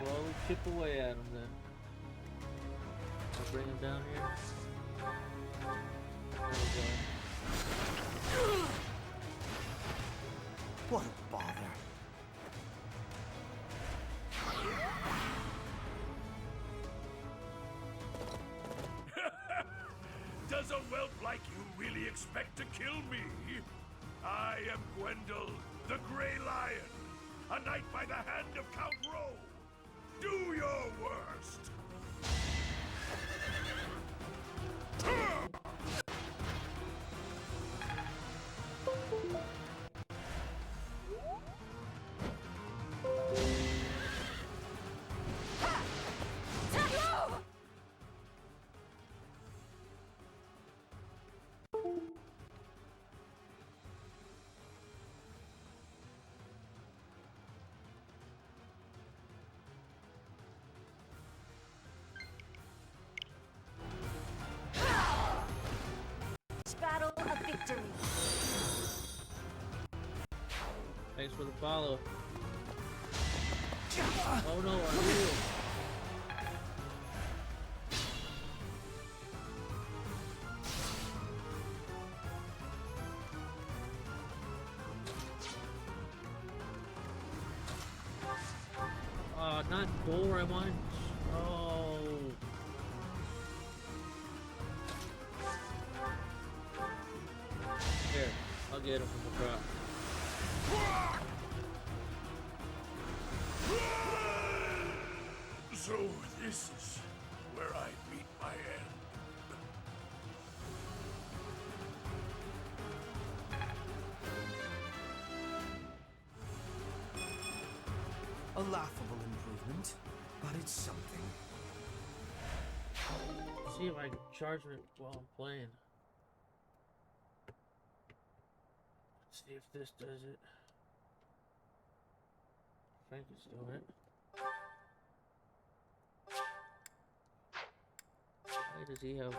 Slowly chip away at him then. I'll bring him down here. There we go. What a bother. Does a whelp like you really expect to kill me? I am Gwendol, the Grey Lion, a knight by the hand of Count Rowe. Do your worst! Battle of victory. Thanks for the follow. Oh no, I'm healed. Not 4, I want. Oh. Here, I'll get him from the crop. So this is where I meet my end. A laughable improvement, but it's something. See if I can charge it while I'm playing. Let's see if this does it. I think it's doing it. Why does he have...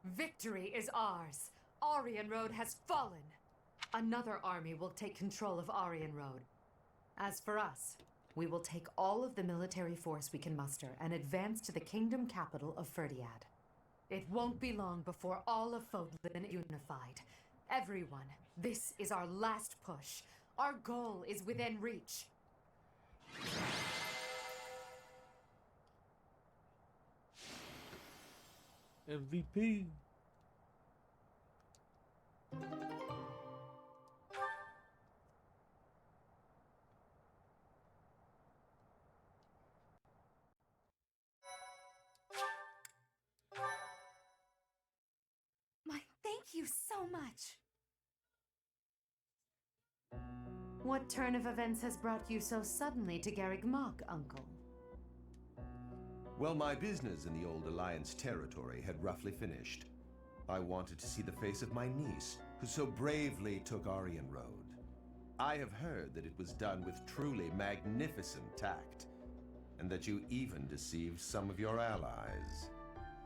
Victory is ours. Aryan Road has fallen. Another army will take control of Aryan Road. As for us, we will take all of the military force we can muster and advance to the kingdom capital of Ferdiad. It won't be long before all of Fodlan is unified. Everyone, this is our last push. Our goal is within reach. MVP. Thank you so much. What turn of events has brought you so suddenly to Garreg Mach, Uncle? Well, my business in the old Alliance territory had roughly finished. I wanted to see the face of my niece, who so bravely took Aryan Road. I have heard that it was done with truly magnificent tact, and that you even deceived some of your allies.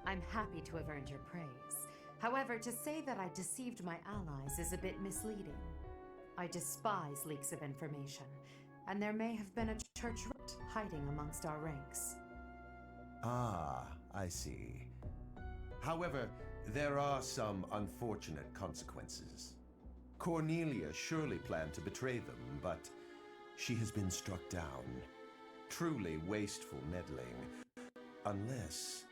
I'm happy to have earned your praise. However, to say that I deceived my allies is a bit misleading. I despise leaks of information, and there may have been a church rat hiding amongst our ranks. Ah, I see. However, there are some unfortunate consequences. Cornelia surely planned to betray them, but she has been struck down. Truly wasteful meddling. Unless...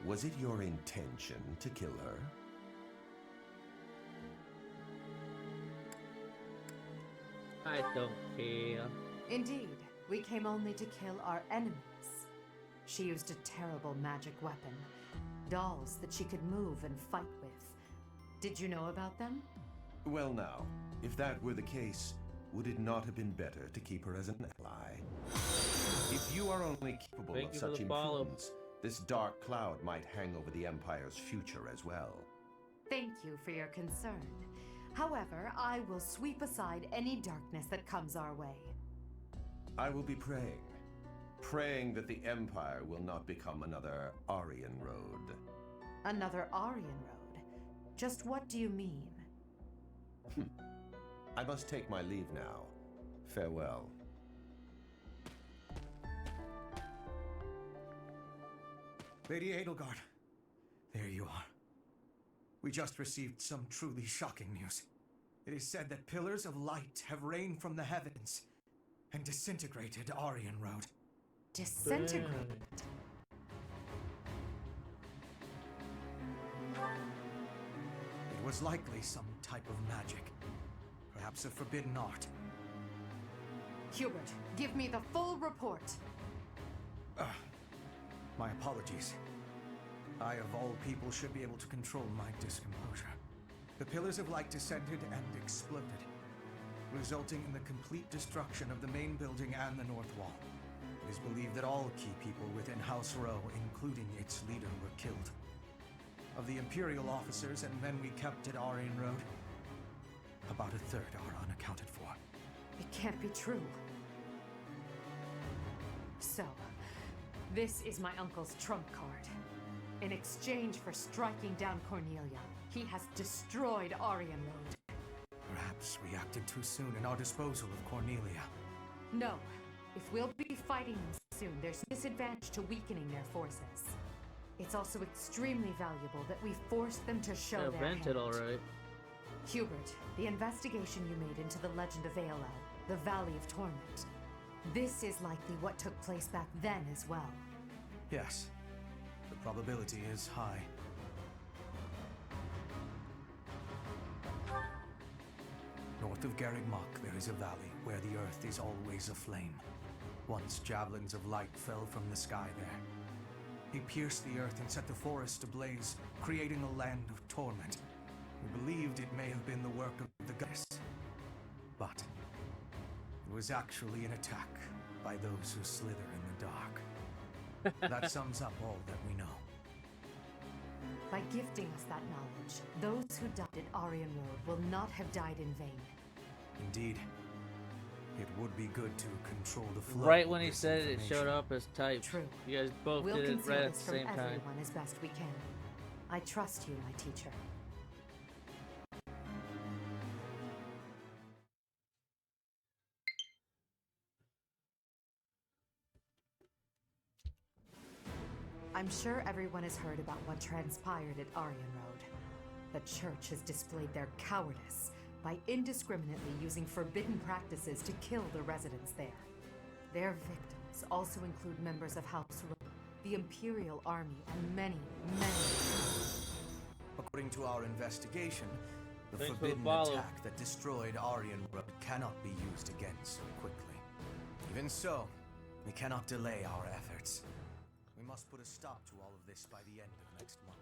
was it your intention to kill her? I don't care. Indeed, we came only to kill our enemies. She used a terrible magic weapon. Dolls that she could move and fight with. Did you know about them? Well now, if that were the case, would it not have been better to keep her as an ally? If you are only capable of such imprudence, this dark cloud might hang over the Empire's future as well. Thank you for your concern. However, I will sweep aside any darkness that comes our way. I will be praying. Praying that the Empire will not become another Aryan Road. Another Aryan Road? Just what do you mean? I must take my leave now. Farewell. Lady Edelgard, there you are. We just received some truly shocking news. It is said that pillars of light have rained from the heavens and disintegrated Aryan Road. Disintegrated? It was likely some type of magic. Perhaps a forbidden art. Hubert, give me the full report. My apologies. I, of all people, should be able to control my discomposure. The pillars of light descended and exploded, resulting in the complete destruction of the main building and the north wall. It is believed that all key people within House Row, including its leader, were killed. Of the Imperial officers and men we kept at Aryan Road, about a third are unaccounted for. It can't be true. So, this is my uncle's trump card. In exchange for striking down Cornelia, he has destroyed Aryan Road. Perhaps we acted too soon in our disposal of Cornelia. No. If we'll be fighting them soon, there's disadvantage to weakening their forces. It's also extremely valuable that we force them to show their hand. All right. Hubert, the investigation you made into the legend of Aelel, the Valley of Torment. This is likely what took place back then as well. Yes. The probability is high. North of Garreg Mach, there is a valley where the earth is always aflame. Once javelins of light fell from the sky there. He pierced the earth and set the forest ablaze, creating a land of torment. We believed it may have been the work of the goddess. But it was actually an attack by those who slither in the dark. That sums up all that we know. By gifting us that knowledge, those who died at Aryan Road will not have died in vain. Indeed. It would be good to control the flow. Right when of he this said it, it information. showed up as typed. True. You guys both We'll did it conceal right at this the from same time. everyone as best we can. I trust you, my teacher. I'm sure everyone has heard about what transpired at Aryan Road. The Church has displayed their cowardice by indiscriminately using forbidden practices to kill the residents there. Their victims also include members of House Road, the Imperial Army, and many, many. According to our investigation, the Thanks for the forbidden follow. attack that destroyed Aryan Road cannot be used again so quickly. Even so, we cannot delay our efforts. We must put a stop to all of this by the end of next month.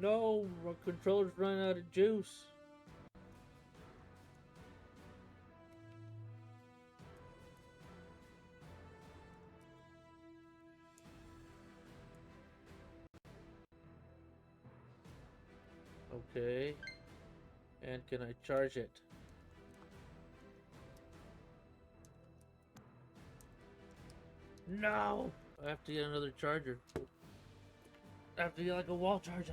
No, our controller's running out of juice. Okay. And can I charge it? No! I have to get another charger. I have to get like a wall charger.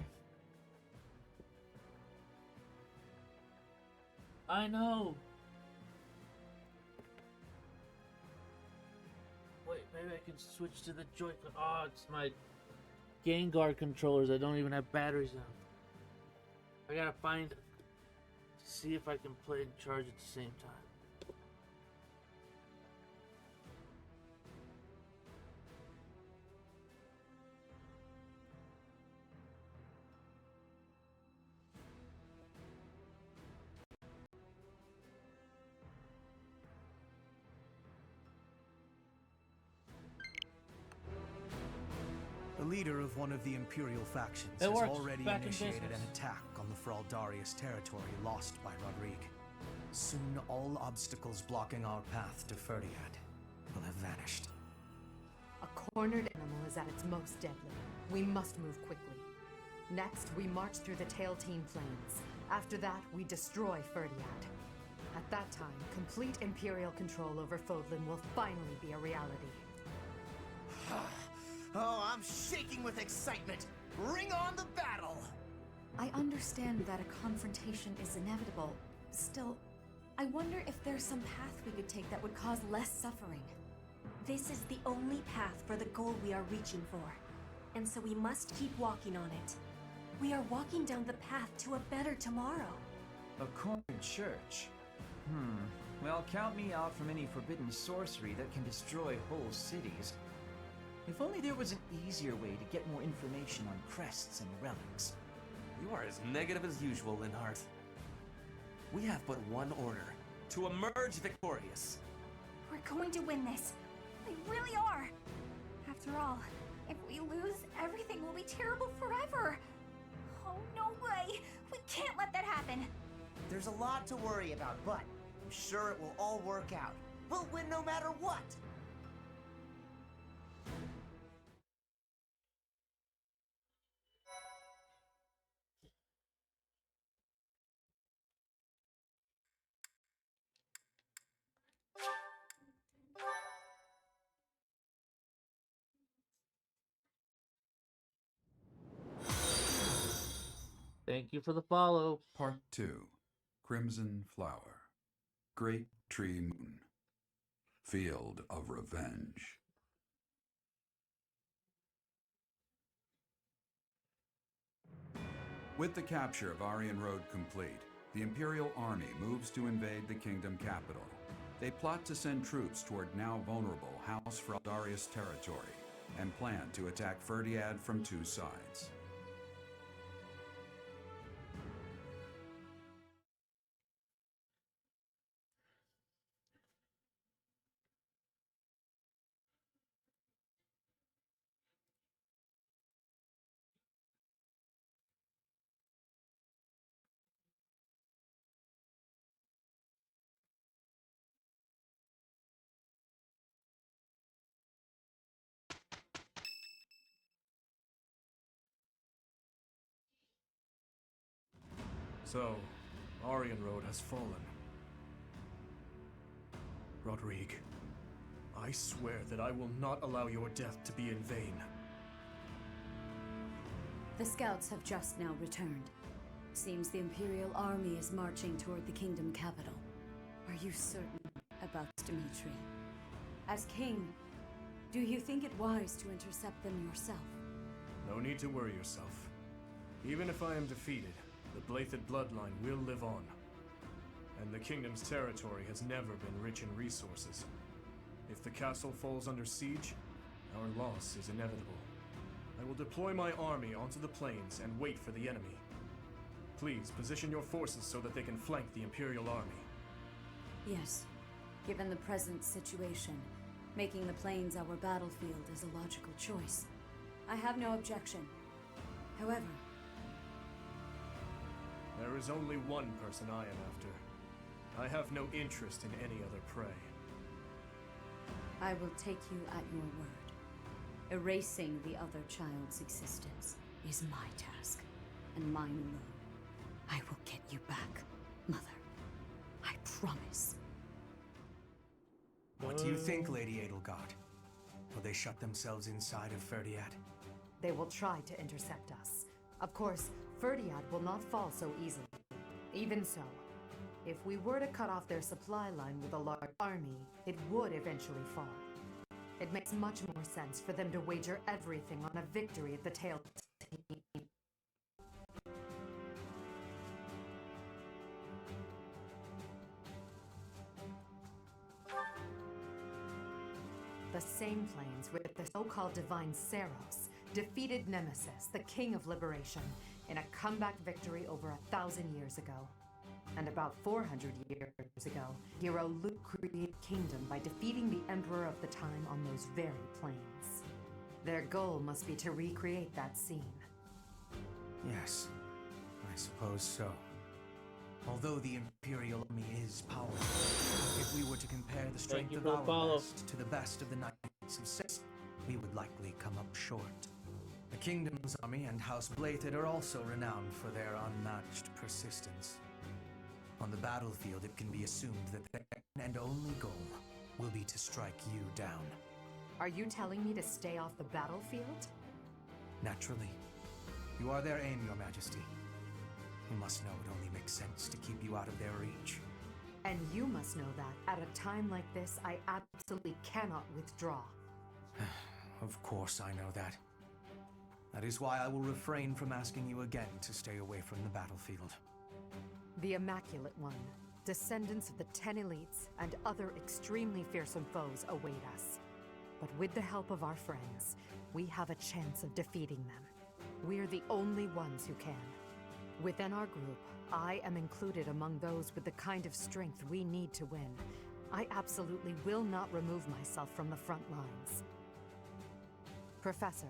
I know! Wait, maybe I can switch to the Joy-Con. Oh, it's my Gengar controllers. I don't even have batteries on. I gotta find, see if I can play and charge at the same time. The leader of one of the Imperial factions It has works. already Back in initiated business. an attack on the Fraldarius territory lost by Rodrigue. Soon all obstacles blocking our path to Ferdiad will have vanished. A cornered animal is at its most deadly. We must move quickly. Next, we march through the Tailtean Plains. After that, we destroy Ferdiad. At that time, complete Imperial control over Fodlan will finally be a reality. Oh, I'm shaking with excitement. Bring on the battle! I understand that a confrontation is inevitable. Still, I wonder if there's some path we could take that would cause less suffering. This is the only path for the goal we are reaching for. And so we must keep walking on it. We are walking down the path to a better tomorrow. A cornered church? Well, count me out from any forbidden sorcery that can destroy whole cities. If only there was an easier way to get more information on crests and relics. You are as negative as usual, Linhardt. We have but one order: to emerge victorious. We're going to win this. We really are. After all, if we lose, everything will be terrible forever. Oh, no way. We can't let that happen. There's a lot to worry about, but I'm sure it will all work out. We'll win no matter what! Thank you for the follow. Part 2. Crimson Flower. Great Tree Moon. Field of Revenge. With the capture of Aryan Road complete, the Imperial Army moves to invade the kingdom capital. They plot to send troops toward now vulnerable House Fraldarius territory and plan to attack Ferdiad from two sides. So, Aryan Road has fallen. Rodrigue, I swear that I will not allow your death to be in vain. The scouts have just now returned. Seems the Imperial army is marching toward the kingdom capital. Are you certain about Dimitri? As king, do you think it wise to intercept them yourself? No need to worry yourself. Even if I am defeated, the Blathed bloodline will live on. And the kingdom's territory has never been rich in resources. If the castle falls under siege, our loss is inevitable. I will deploy my army onto the plains and wait for the enemy. Please position your forces so that they can flank the Imperial army. Yes. Given the present situation, making the plains our battlefield is a logical choice. I have no objection. However, there is only one person I am after. I have no interest in any other prey. I will take you at your word. Erasing the other child's existence is my task, and mine alone. I will get you back, Mother. I promise. What do you think, Lady Edelgard? Will they shut themselves inside of Ferdiad? They will try to intercept us. Of course, Ferdiad will not fall so easily. Even so, if we were to cut off their supply line with a large army, it would eventually fall. It makes much more sense for them to wager everything on a victory at the tail. The same plains where the so-called divine Saros defeated Nemesis, the King of Liberation, in a comeback victory over 1,000 years ago. And about 400 years ago, Hero Luke created kingdom by defeating the Emperor of the time on those very plains. Their goal must be to recreate that scene. Yes, I suppose so. Although the Imperial army is powerful, if we were to compare the strength of our best to the best of the Knights of Six, we would likely come up short. The Kingdom's army and House Blathed are also renowned for their unmatched persistence. On the battlefield, it can be assumed that their and only goal will be to strike you down. Are you telling me to stay off the battlefield? Naturally. You are their aim, Your Majesty. You must know it only makes sense to keep you out of their reach. And you must know that, at a time like this, I absolutely cannot withdraw. Of course I know that. That is why I will refrain from asking you again to stay away from the battlefield. The Immaculate One, descendants of the 10 elites, and other extremely fearsome foes await us. But with the help of our friends, we have a chance of defeating them. We're the only ones who can. Within our group, I am included among those with the kind of strength we need to win. I absolutely will not remove myself from the front lines. Professor,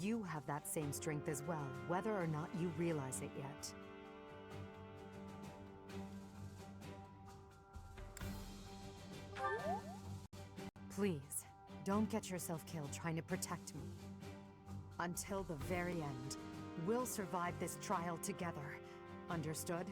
you have that same strength as well, whether or not you realize it yet. Please, don't get yourself killed trying to protect me. Until the very end, we'll survive this trial together. Understood?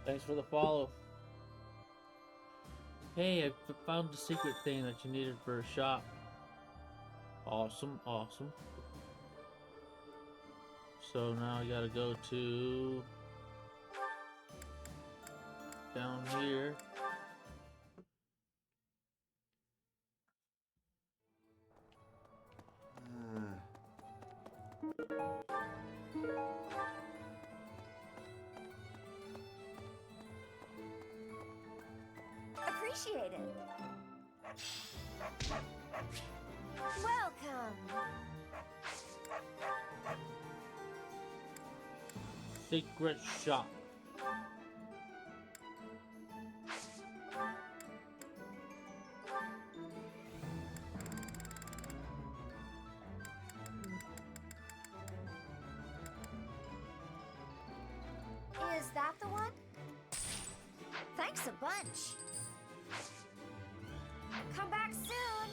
Thanks for the follow. Hey, I found the secret thing that you needed for a shop. Awesome, awesome. So now I gotta go to down here. Appreciate it. Welcome. Secret shop. Is that the one? Thanks a bunch. Come back soon.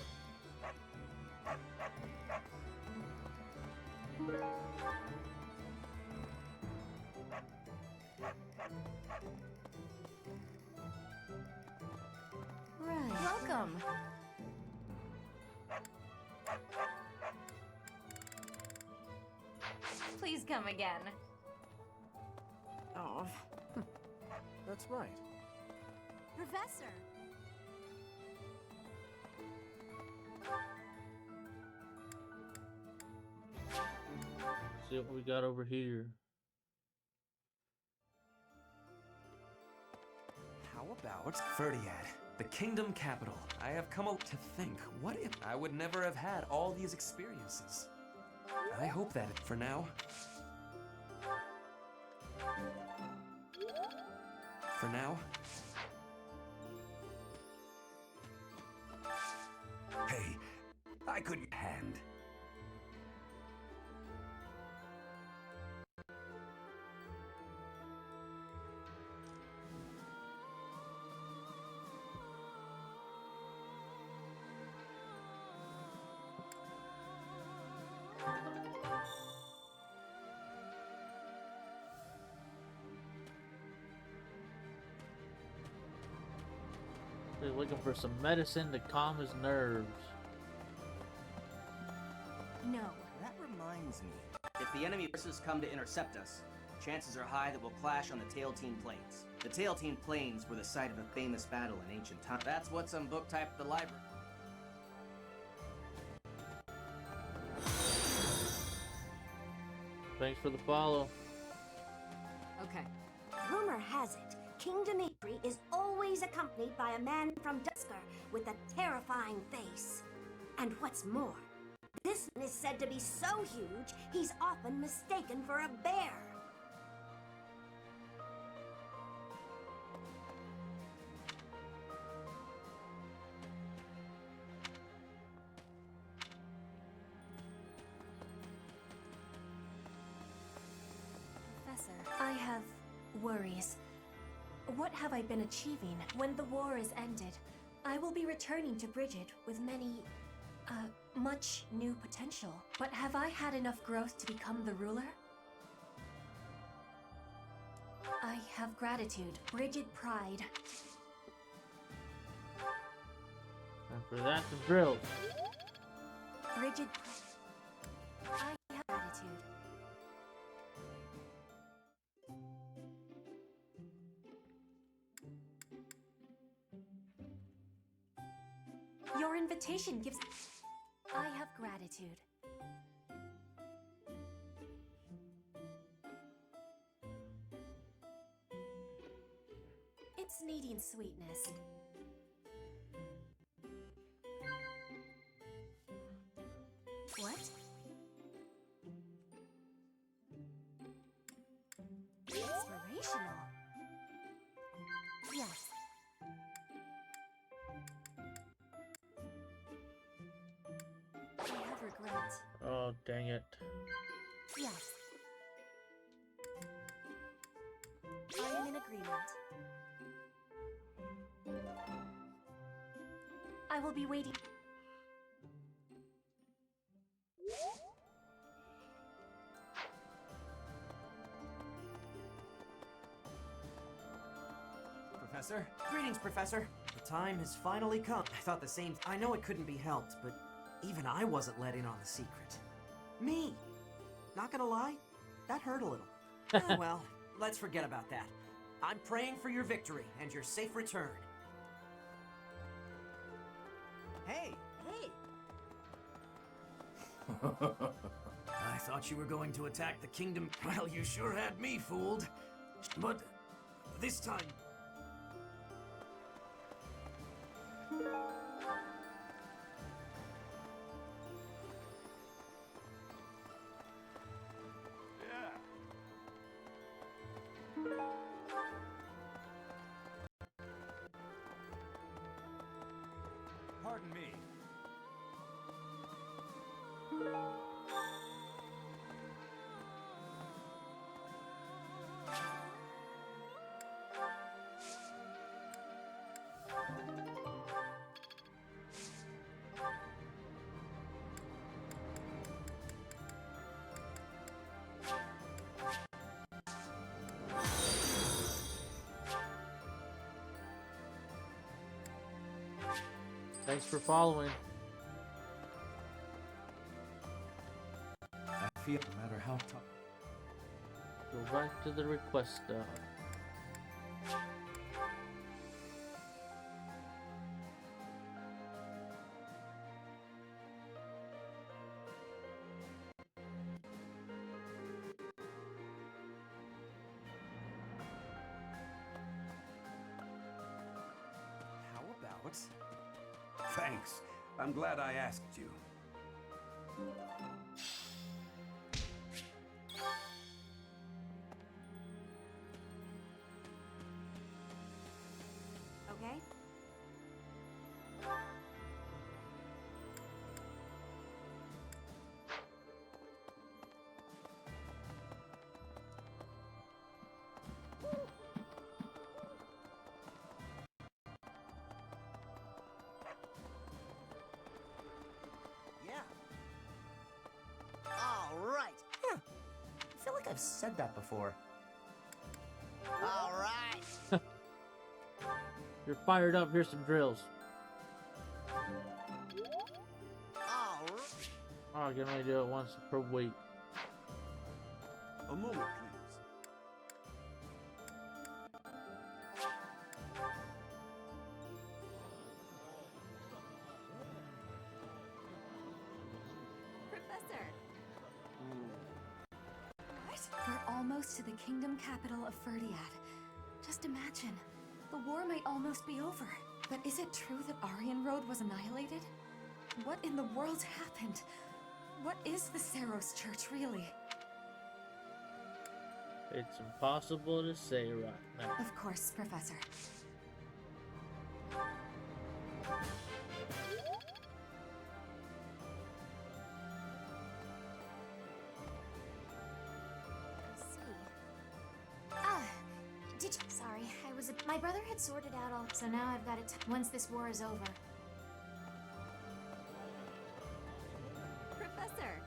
Right. Welcome. Please come again. Oh. That's right. Professor. See what we got over here. How about Ferdiad, the kingdom capital? I have come to think, what if I would never have had all these experiences? I hope that, for now... For now... Hey, I could hand. We're looking for some medicine to calm his nerves. No. That reminds me. If the enemy forces come to intercept us, chances are high that we'll clash on the Tailtean Plains. The Tailtean Plains were the site of a famous battle in ancient times. That's what's on book type at the library. Thanks for the follow. Okay. Rumor has it, King Dimitri is always accompanied by a man from Dusker with a terrifying face. And what's more, this man is said to be so huge, he's often mistaken for a bear. Professor, I have worries. What have I been achieving? When the war is ended, I will be returning to Bridget with much new potential. But have I had enough growth to become the ruler? I have gratitude, Bridget pride. And for that, the drills. Bridget I have gratitude. Your invitation gives... I have gratitude. It's needing sweetness. What? Inspirational. Yes. I have regret. Oh, dang it. Yes. I am in agreement. I will be waiting. Professor. Greetings, Professor. The time has finally come. I thought the same. I know it couldn't be helped, but even I wasn't let in on the secret. Me! Not gonna lie, that hurt a little. Oh, well, let's forget about that. I'm praying for your victory and your safe return. Hey! Hey! I thought you were going to attack the kingdom. Well, you sure had me fooled. But this time... Pardon me. Thanks for following. I feel no matter how tough. Go back to the request stuff. How about... Thanks. I'm glad I asked you. Okay? Yeah. All right. Huh. I feel like I've said that before. All right. You're fired up. Here's some drills. All right. Oh, I can only do it once per week. A moment, please. Professor! What? We're almost to the kingdom capital of Ferdiad. Just imagine. The war might almost be over. But is it true that Aryan Road was annihilated? What in the world happened? What is the Saros Church, really? It's impossible to say right now. Of course, Professor. Sorry, my brother had sorted out all, so now I've got it once this war is over. Professor!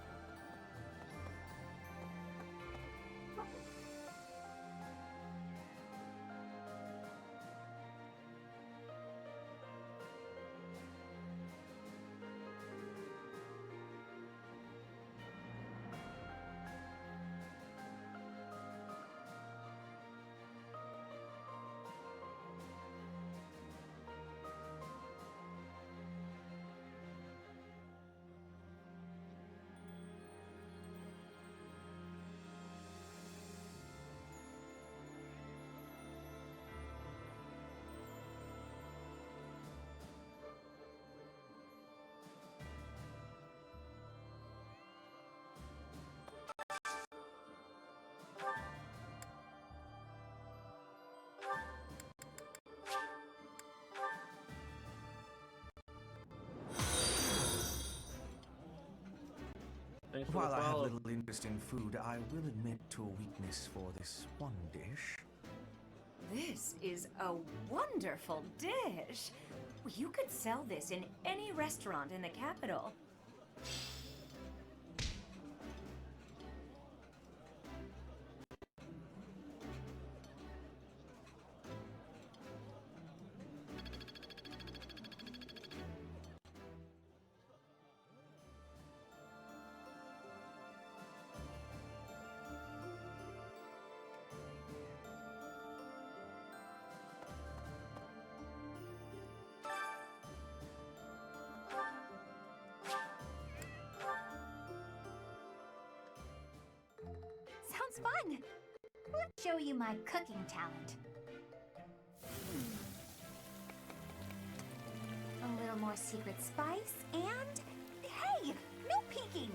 Thanks for While the I have follow. little interest in food, I will admit to a weakness for this one dish. This is a wonderful dish. You could sell this in any restaurant in the capital. sounds fun. Let's show you my cooking talent. A little more secret spice, and hey, no peeking!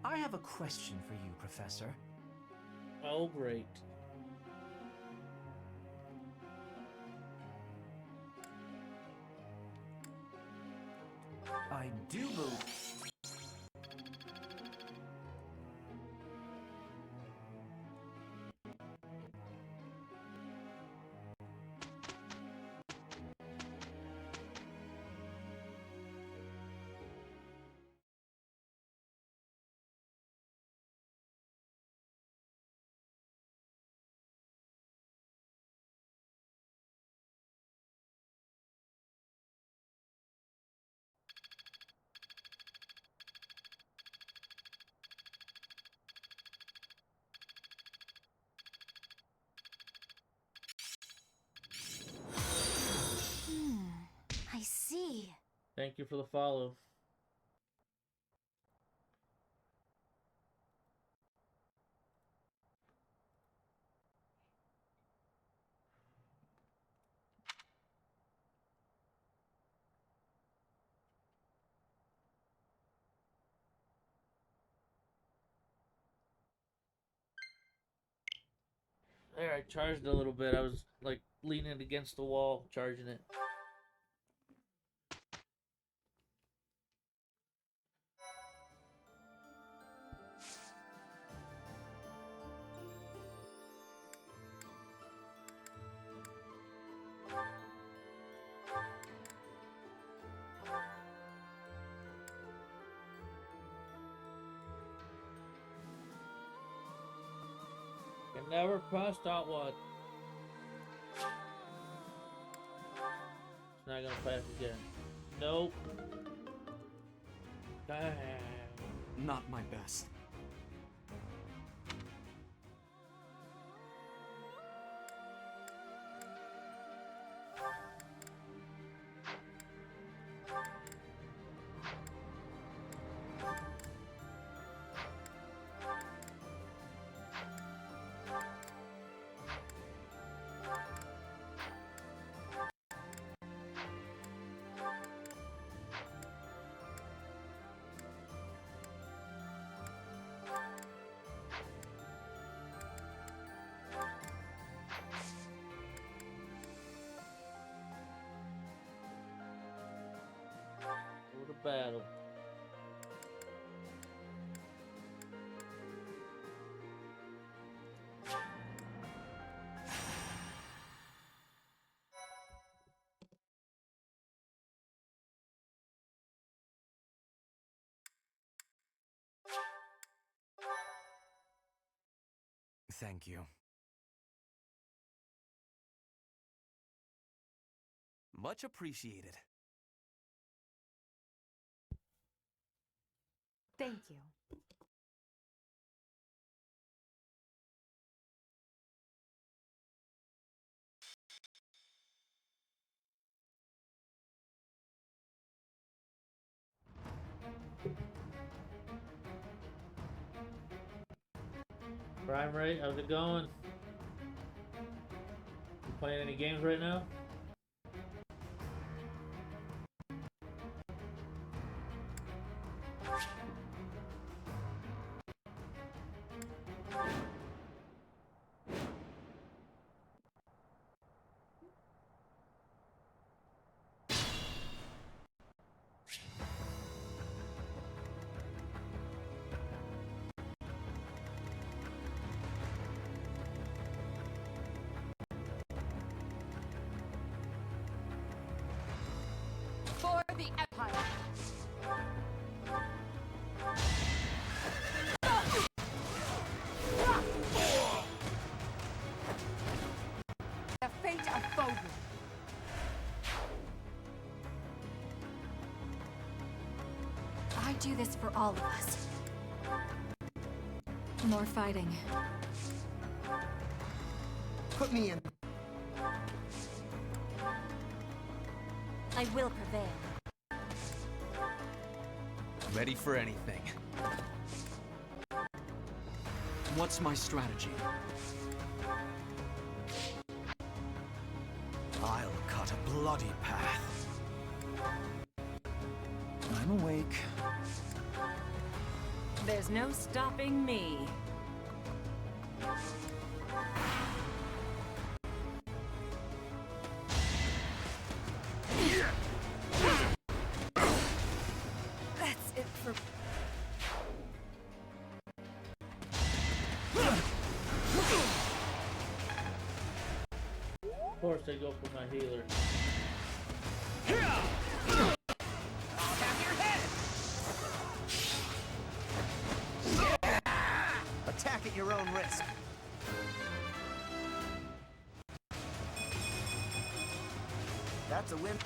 I have a question for you, Professor. Oh, great. I do believe... I see. Thank you for the follow. There, I charged a little bit. I was like leaning against the wall, charging it. Can never pass that one. It's not gonna pass again. Nope. Not my best. Go to battle. Thank you. Much appreciated. Thank you. Crime rate, how's it going? You playing any games right now? For the Empire! The fate of Fogu. I do this for all of us. More fighting. Put me in. I will prevail. Ready for anything. What's my strategy? I'll cut a bloody path. I'm awake. There's no stopping me. That's it for... Of course I go for my healer. Attack at your own risk. That's a win.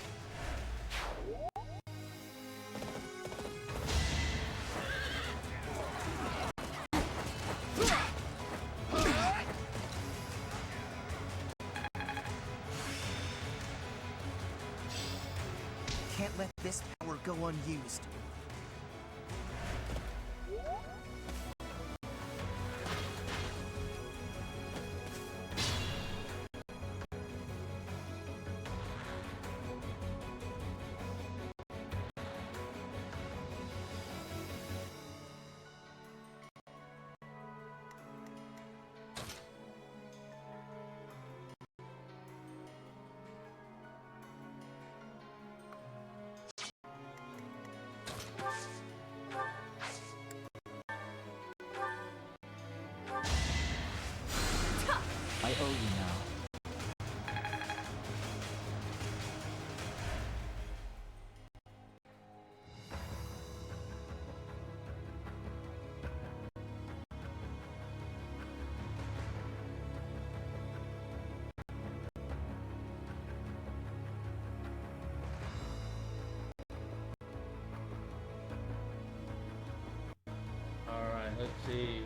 Can't let this power go unused. I owe you now. Alright, let's see.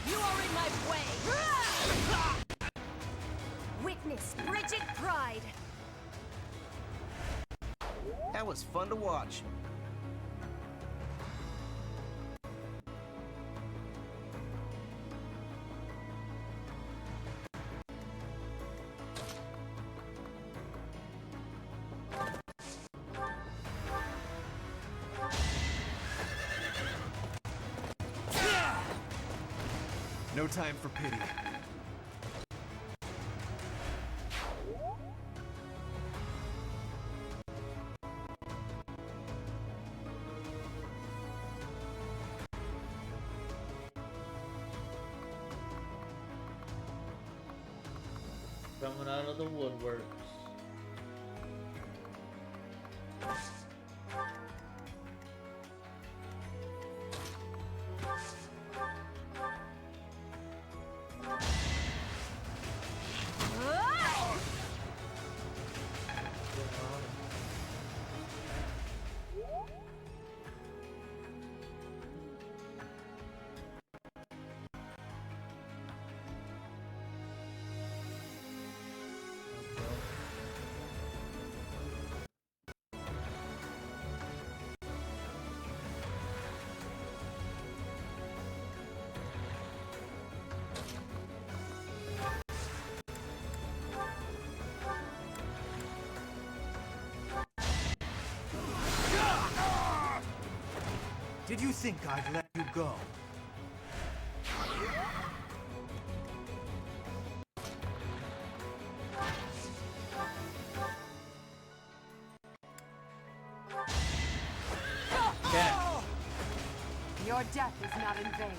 You are in my way! Witness Bridget Pride! That was fun to watch. No time for pity. Coming out of the woodworks. Did you think I'd let you go? Your death is not in vain.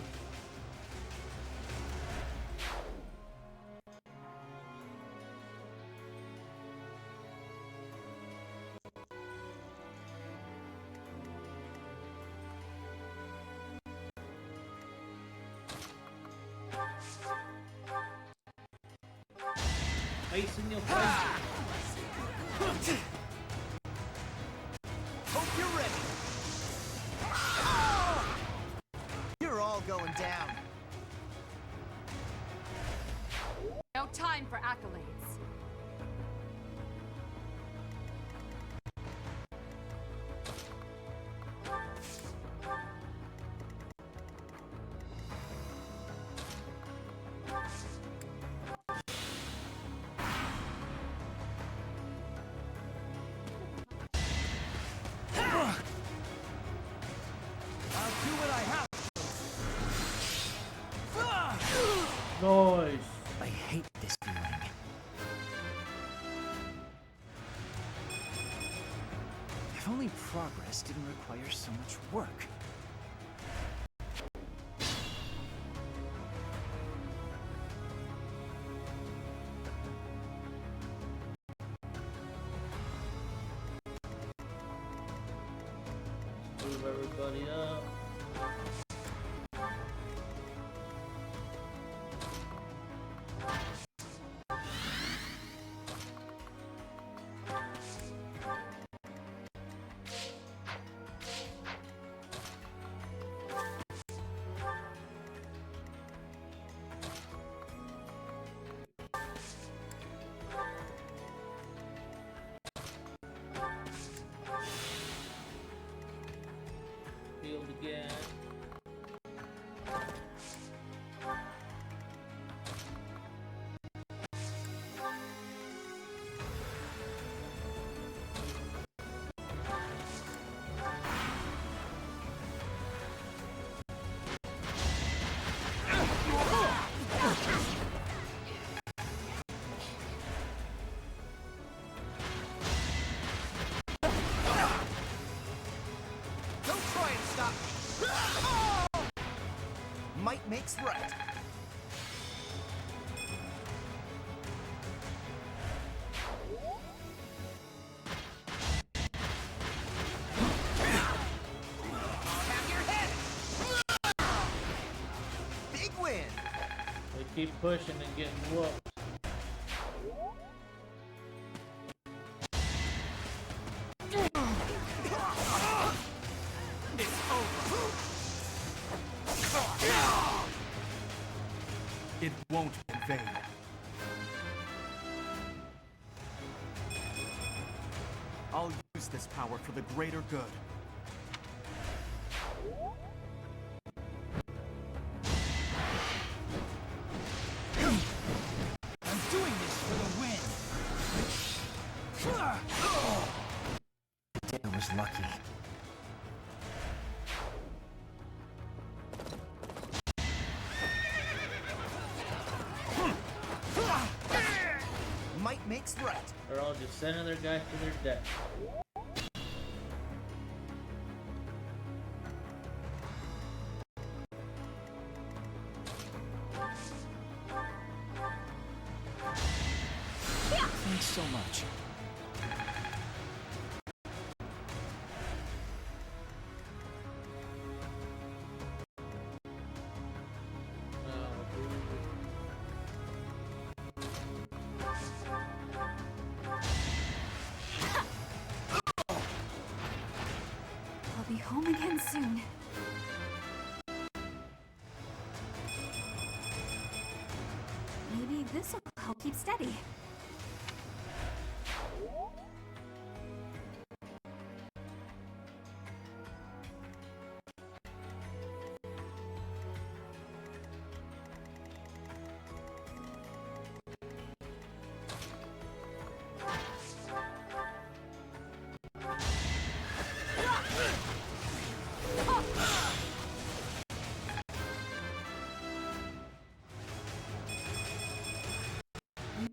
Face in your face. Hope you're ready. You're all going down. No time for accolades. Nice. I hate this feeling. If only progress didn't require so much work. Move everybody up. Healed again. Don't try and stop me. Might makes right. Have your head. Big win. They keep pushing and getting whooped. It won't be in vain. I'll use this power for the greater good. I'm doing this for the win. I was lucky. Might makes right. They're all just sending their guys to their death. Thanks so much. I'll be home again soon. Maybe this will help keep steady.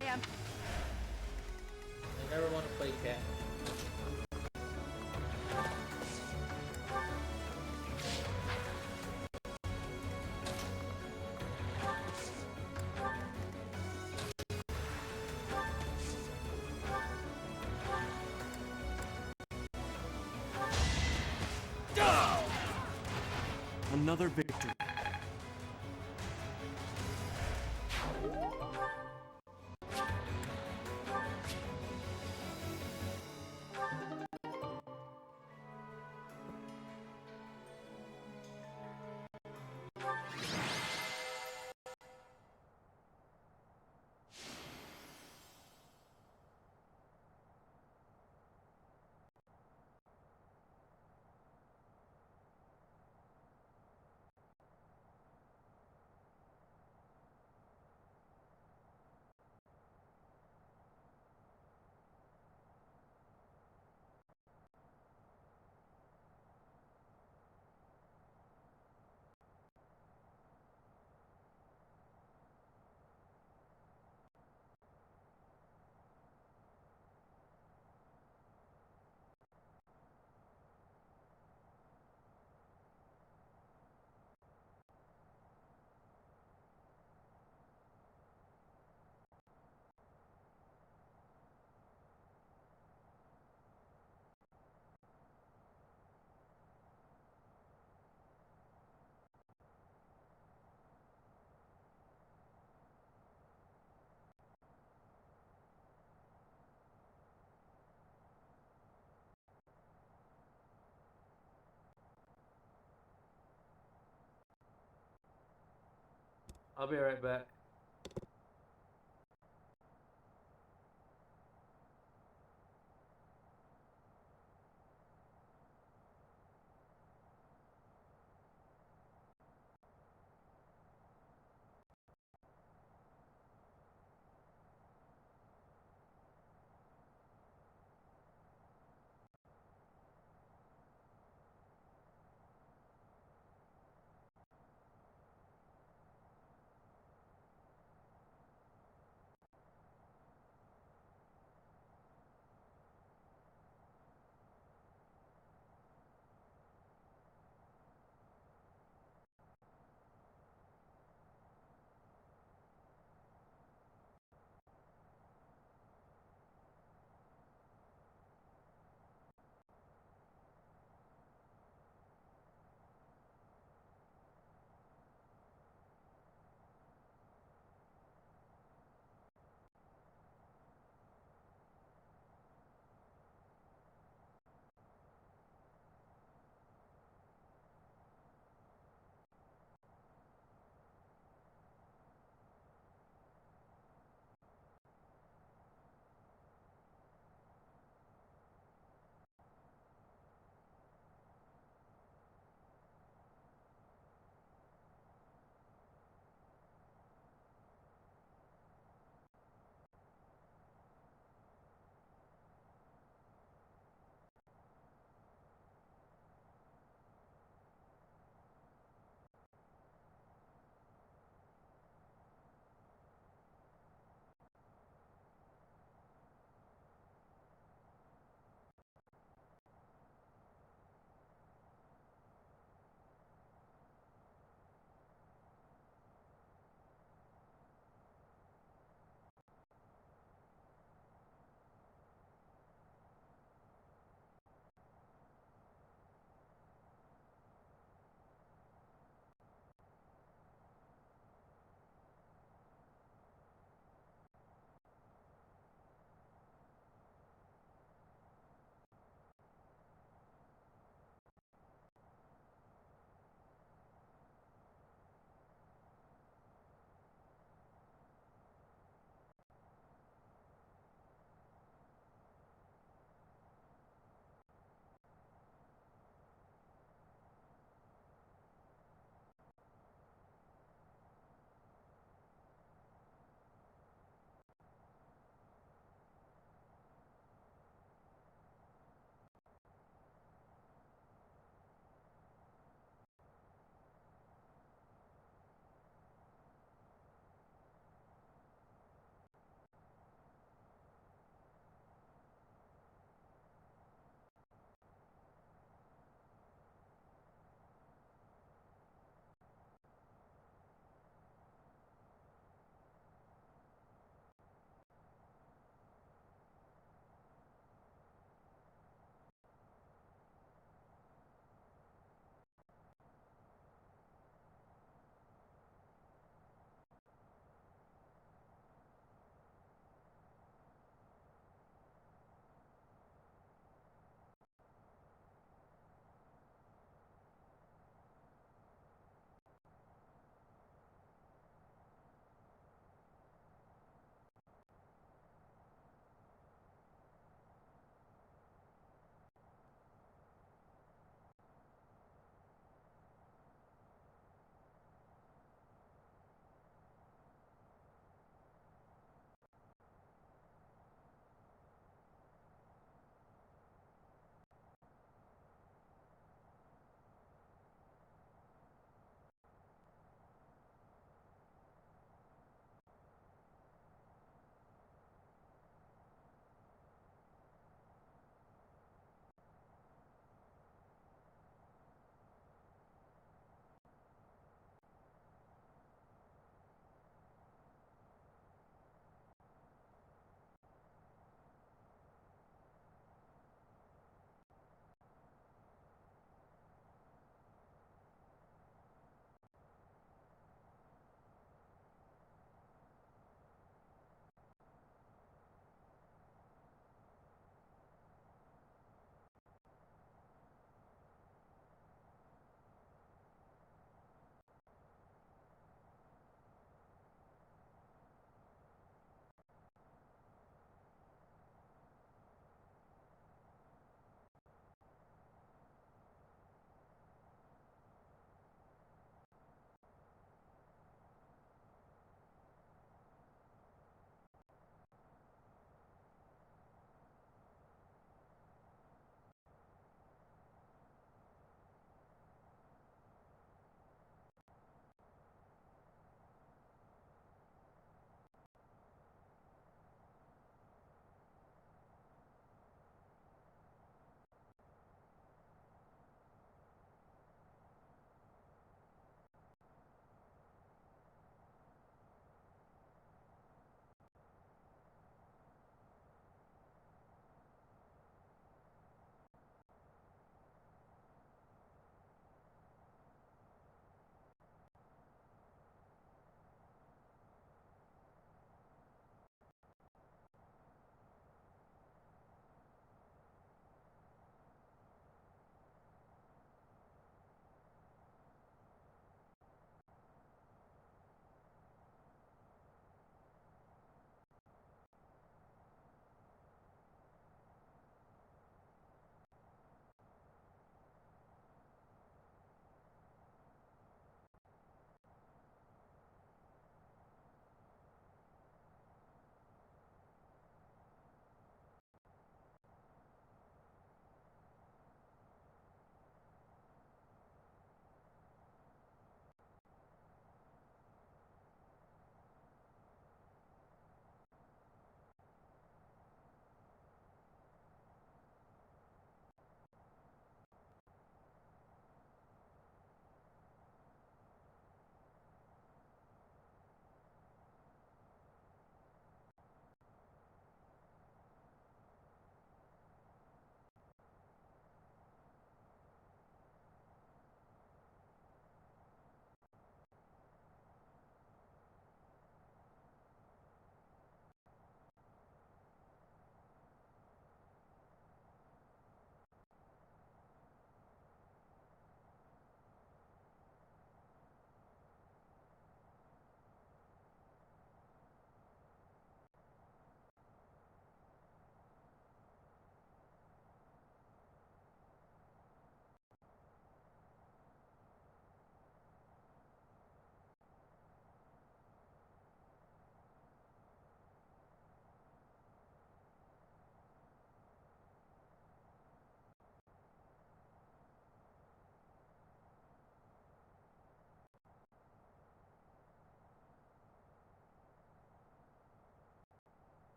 Ma'am. I never want to play cat. Another victory. I'll be right back.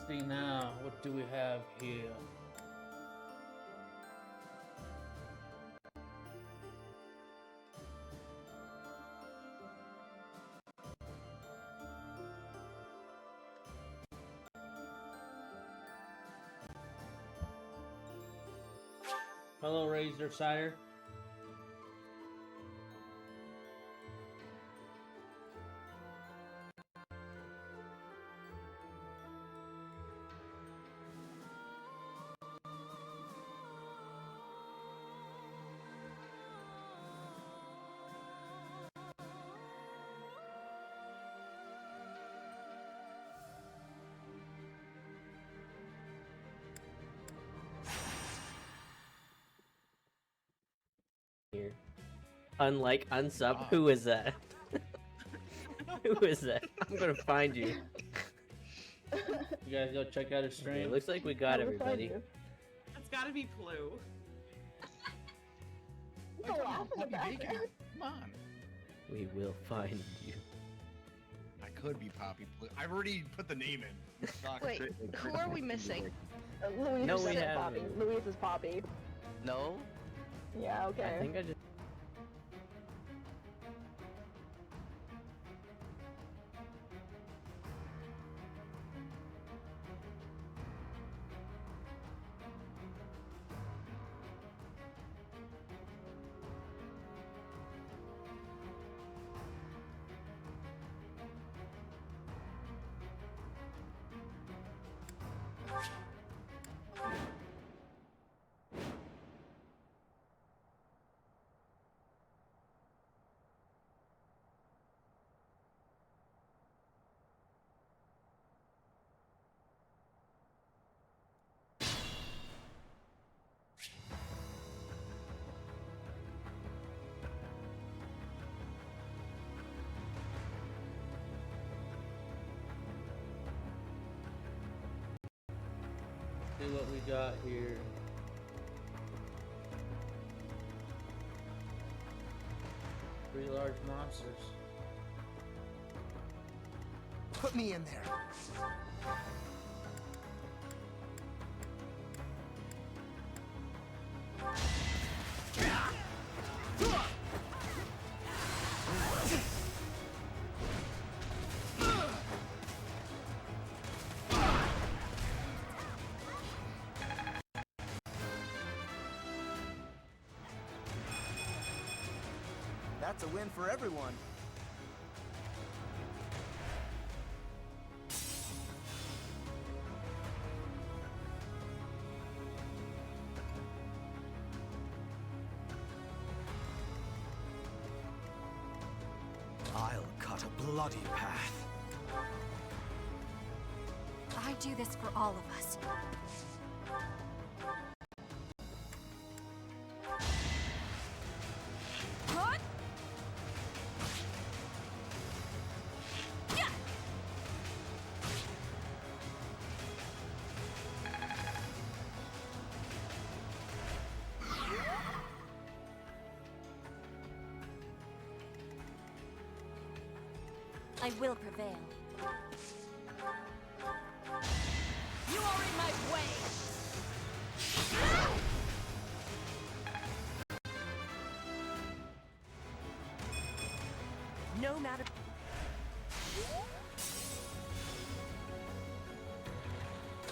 see now. What do we have here? Hello, Razor Sire. Here. Unlike unsub, who is that? Who is that? I'm gonna find you. You guys go check out his stream. Okay, looks like we got everybody. It's gotta be Blue. Go off in the background. Come on. We will find you. I could be Poppy. I've already put the name in. Wait, who are we missing? Louise No, we is haven't. Poppy. Louise is Poppy. No? Yeah, okay. I think I just... See what we got here. Three large monsters. Put me in there. That's a win for everyone. I'll cut a bloody path. I do this for all of us. Huh? Yeah. I will prevail. You are in my way! No matter...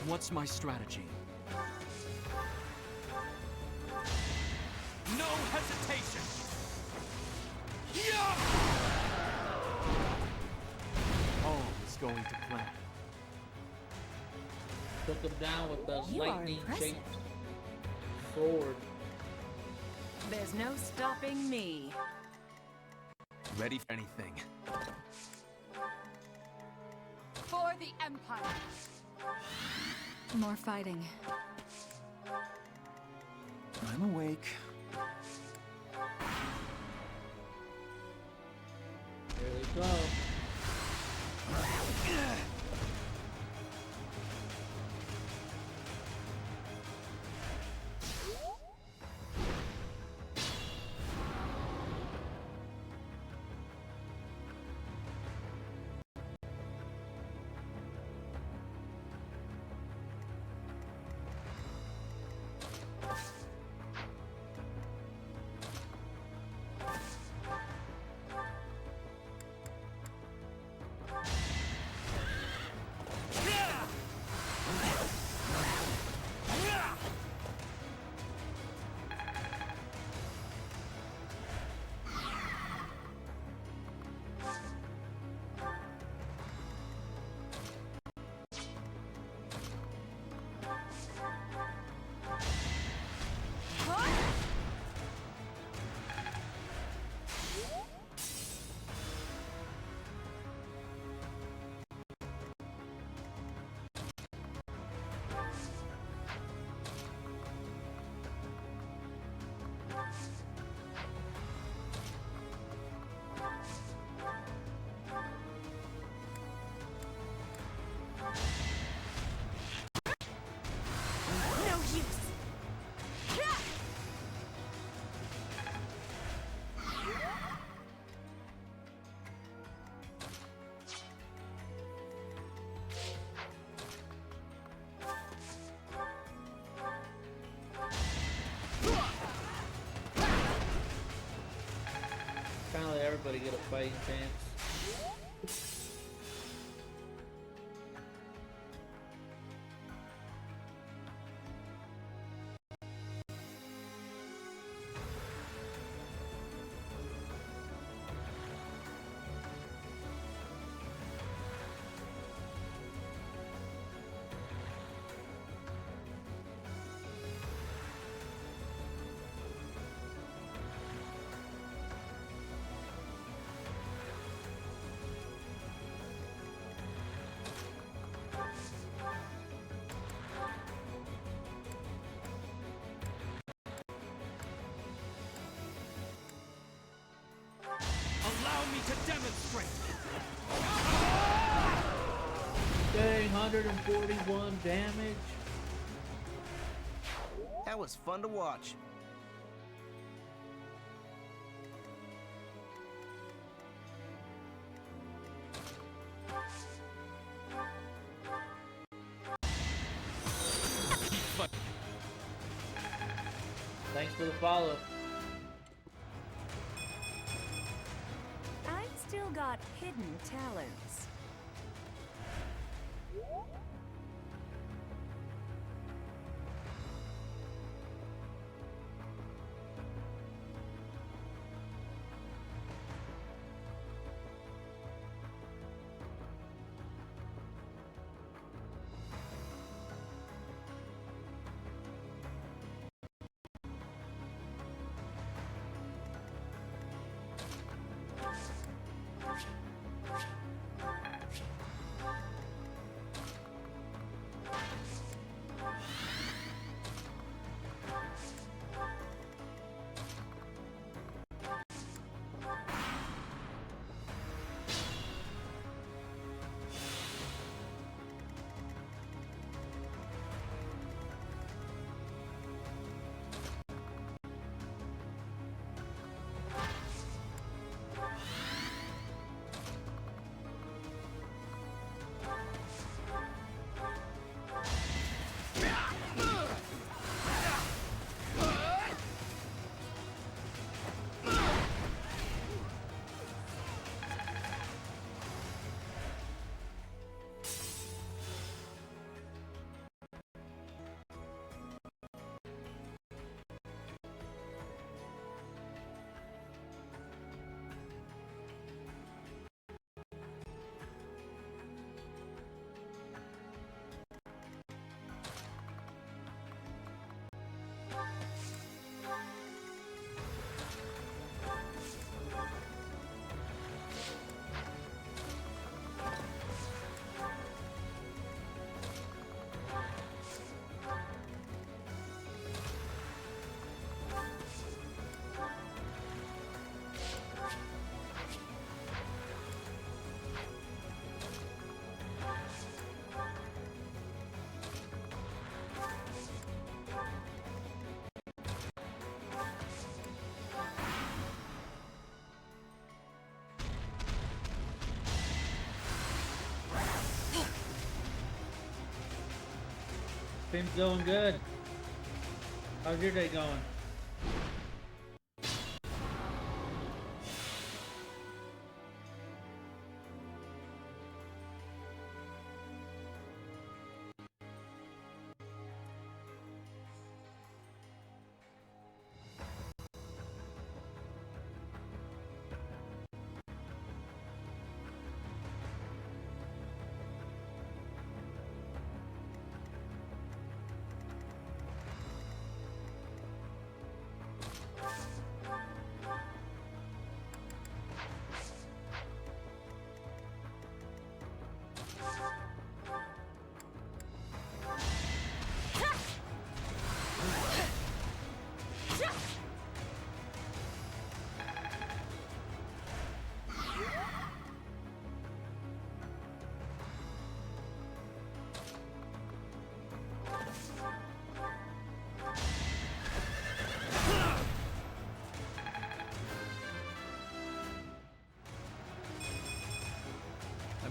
What's my strategy? No hesitation! All is going to plan. Took him down with the You are lightning-shaped sword. There's no stopping me. Ready for anything. For the Empire. More fighting. I'm awake. Here they come. Kind of let everybody get a fighting chance. Allow me to demonstrate. Dang, 141 damage. That was fun to watch. Thanks for the follow. I've still got hidden talents. Things going good. How's your day going?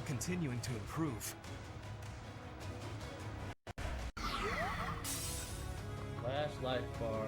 Continuing to improve. Last life bar.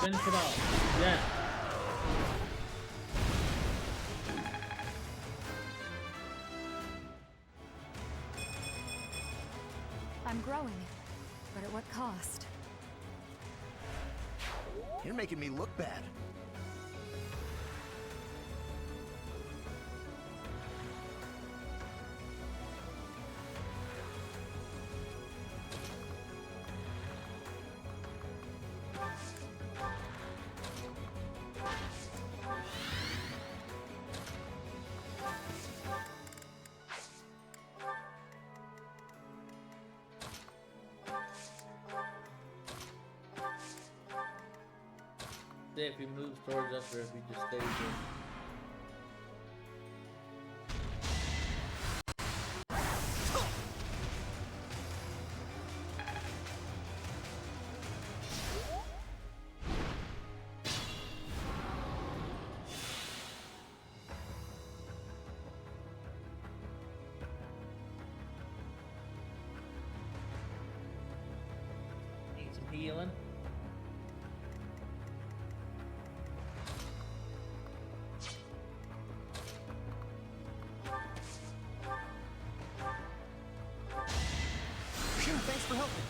Finish it off. Yeah. I'm growing, but at what cost? You're making me look bad. See if he moves towards us or if he just stays there. Need some healing. Thanks for helping.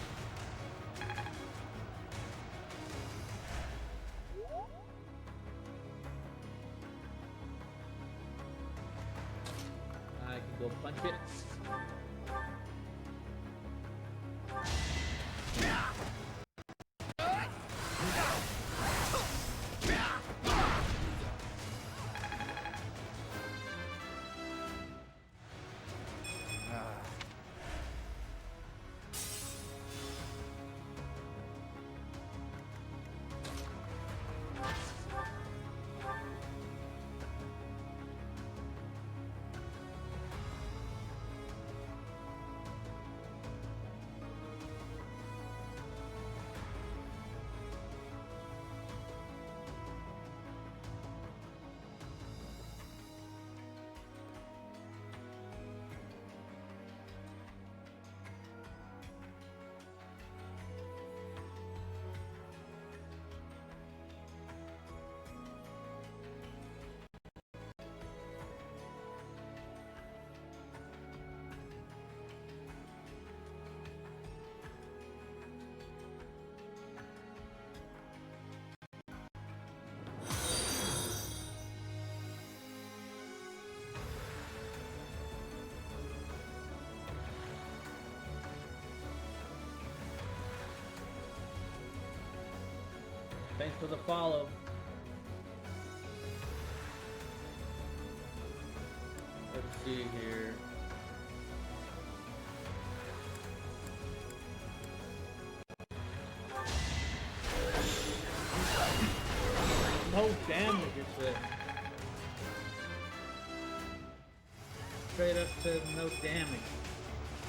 I can go punch it. Thanks for the follow. Let's see here. No damage, it said. Straight up says no damage.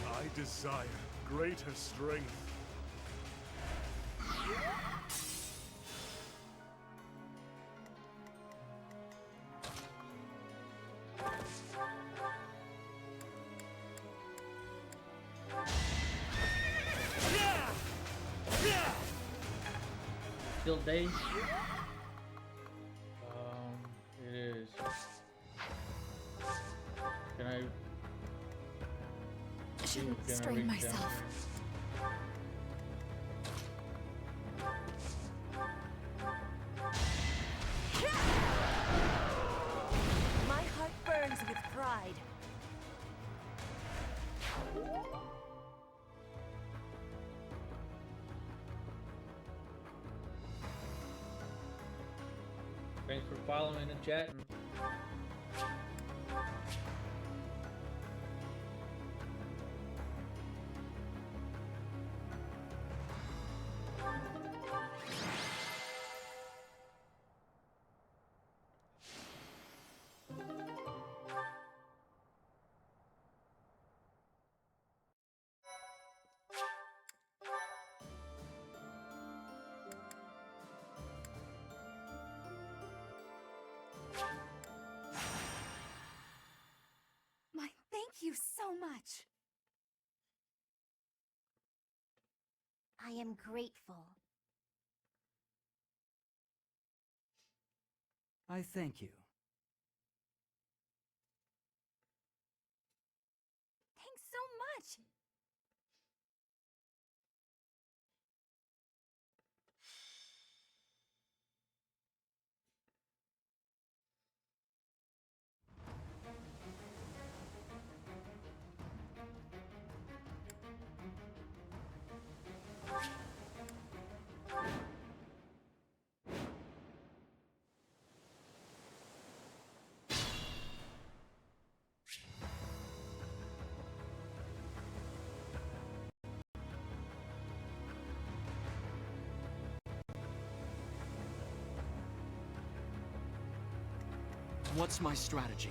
I desire greater strength. Still dazed? It is. Can I? I shouldn't Can I strain reach down myself. My heart burns with pride. Thanks for following and chatting. Thank you so much. I am grateful. I thank you. Thanks so much! What's my strategy?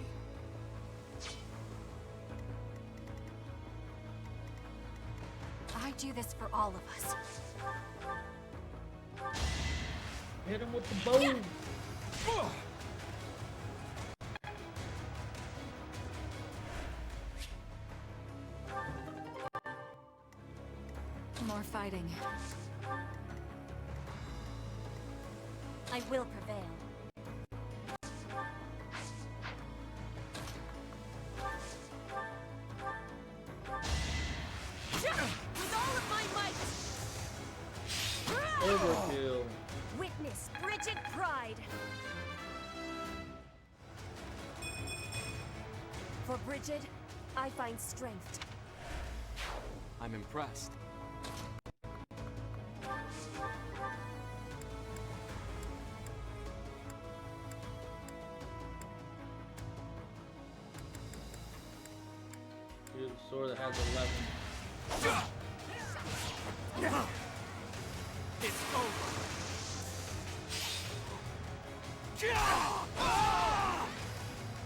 I do this for all of us. Hit him with the bow! More fighting. I will prevail. With all of my might! Overkill. Witness Bridget Pride! For Bridget, I find strength. I'm impressed. Use a sword that has 11. It's over.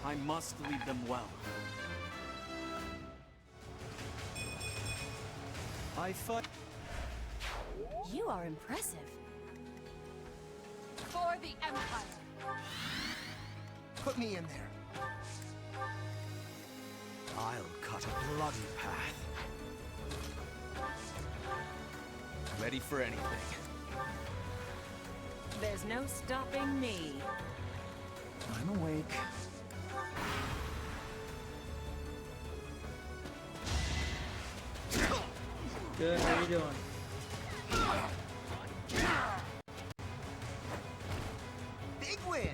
I must lead them well. I fight. You are impressive. For the Empire. Put me in there. I'll cut a bloody path. Ready for anything. There's no stopping me. I'm awake. Good, how you doing? Big win!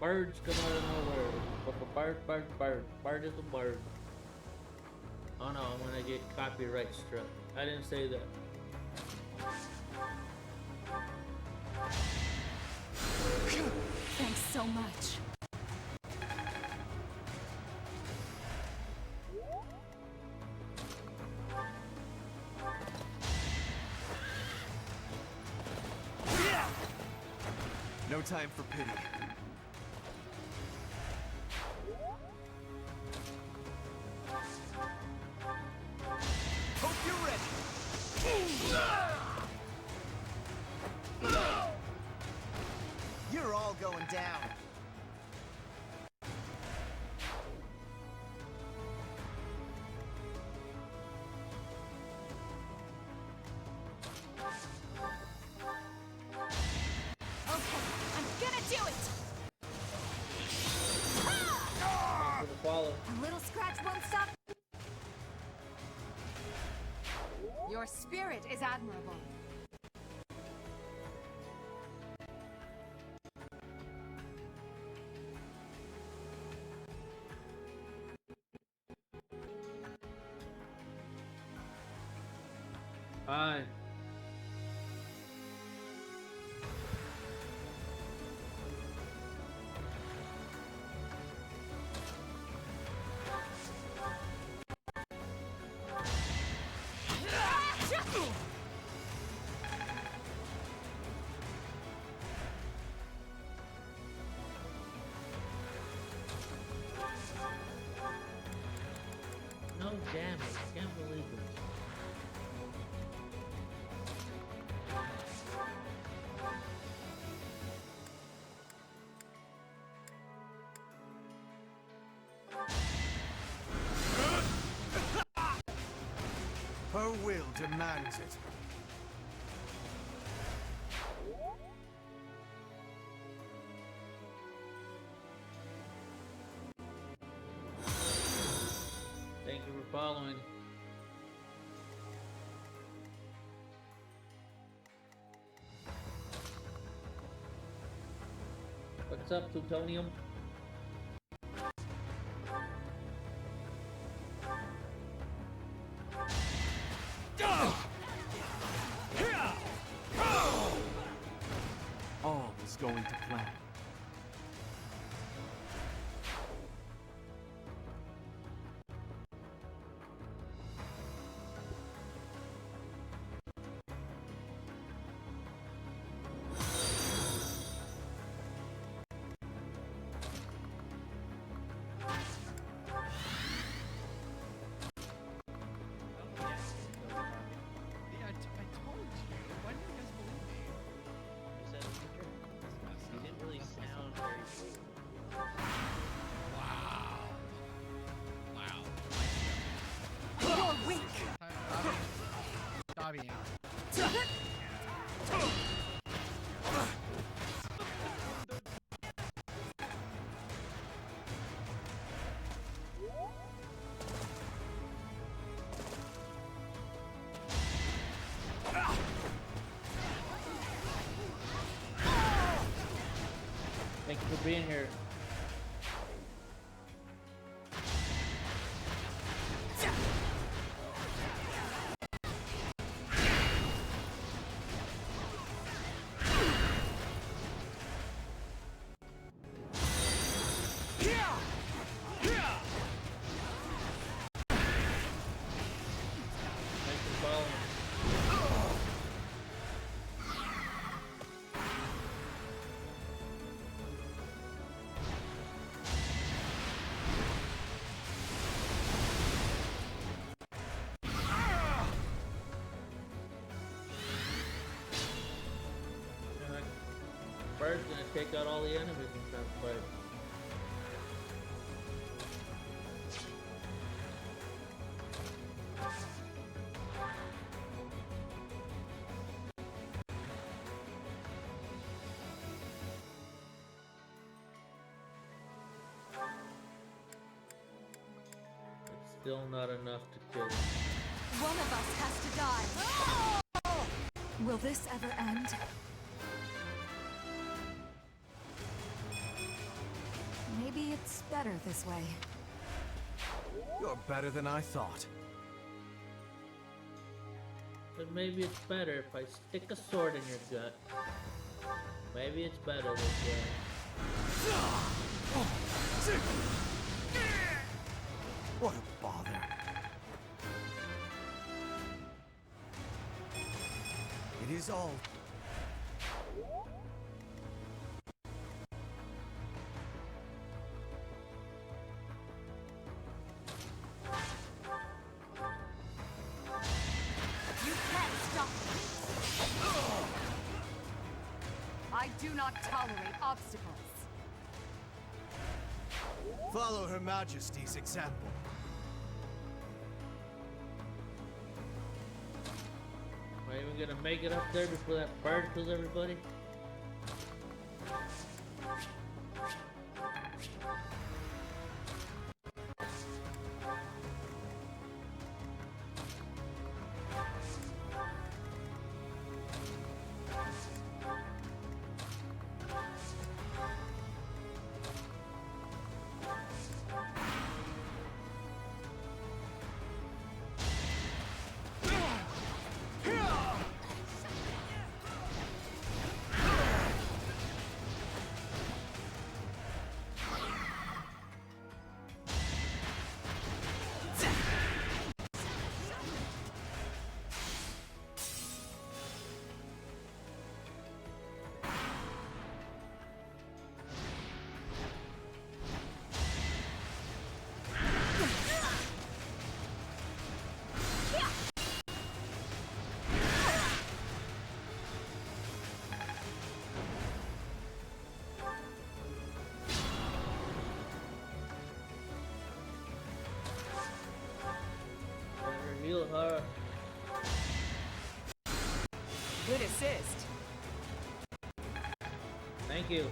Birds come out of nowhere. Bird is a bird. Oh no, I'm gonna get copyright struck. I didn't say that. Thanks so much. No time for pity. Hope you're ready. You're all going down. Okay, I'm gonna do it! For the follow. A little scratch won't stop. Your spirit is admirable. demands it. Thank you for following. What's up, plutonium? All is going to plan. Yeah, I told you. Why didn't you guys believe me? You said it was true. You didn't really sound very sweet. Wow. Wow. You're weak. Dobby. Thank you for being here. Thanks for following. And that bird's gonna take out all the enemies in that fight. It's still not enough to kill him. One of us has to die. Will this ever end? Maybe it's better this way. You're better than I thought. But maybe it's better if I stick a sword in your gut. Maybe it's better this way. What a bother. It is all. You can't stop me. I do not tolerate obstacles. Follow Her Majesty's example. Am I even gonna make it up there before that bird kills everybody? Good assist. Thank you.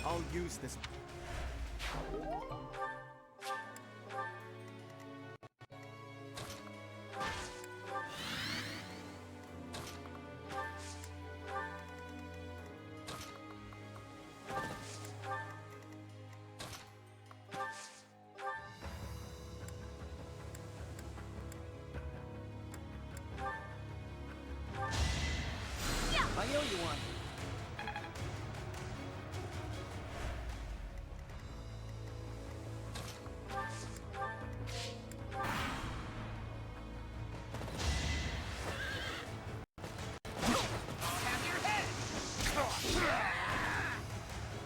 I'll use this. I owe you one.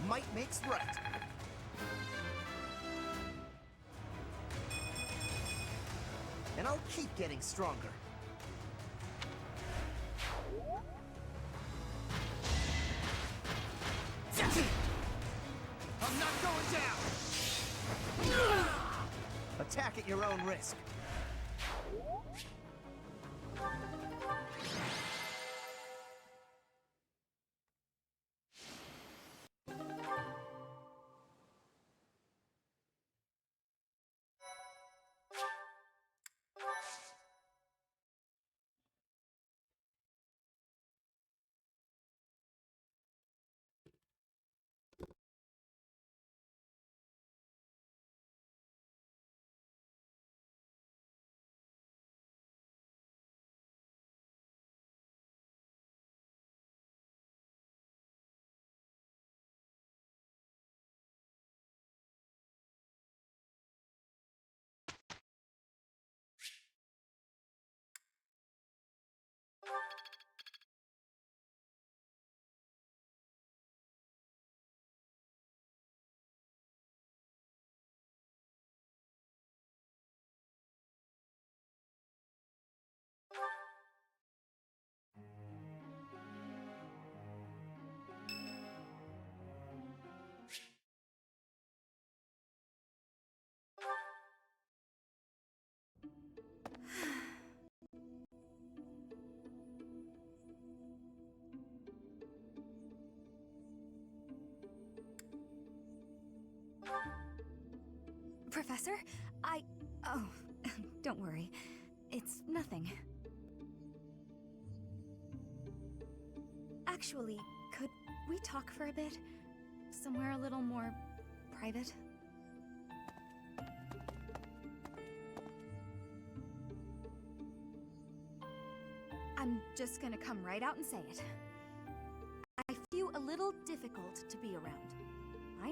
Might makes right. And I'll keep getting stronger. I'm not going down! Attack at your own risk. Professor, Oh, don't worry. It's nothing. Actually, could we talk for a bit? Somewhere a little more private? I'm just gonna come right out and say it. I feel a little difficult to be around. I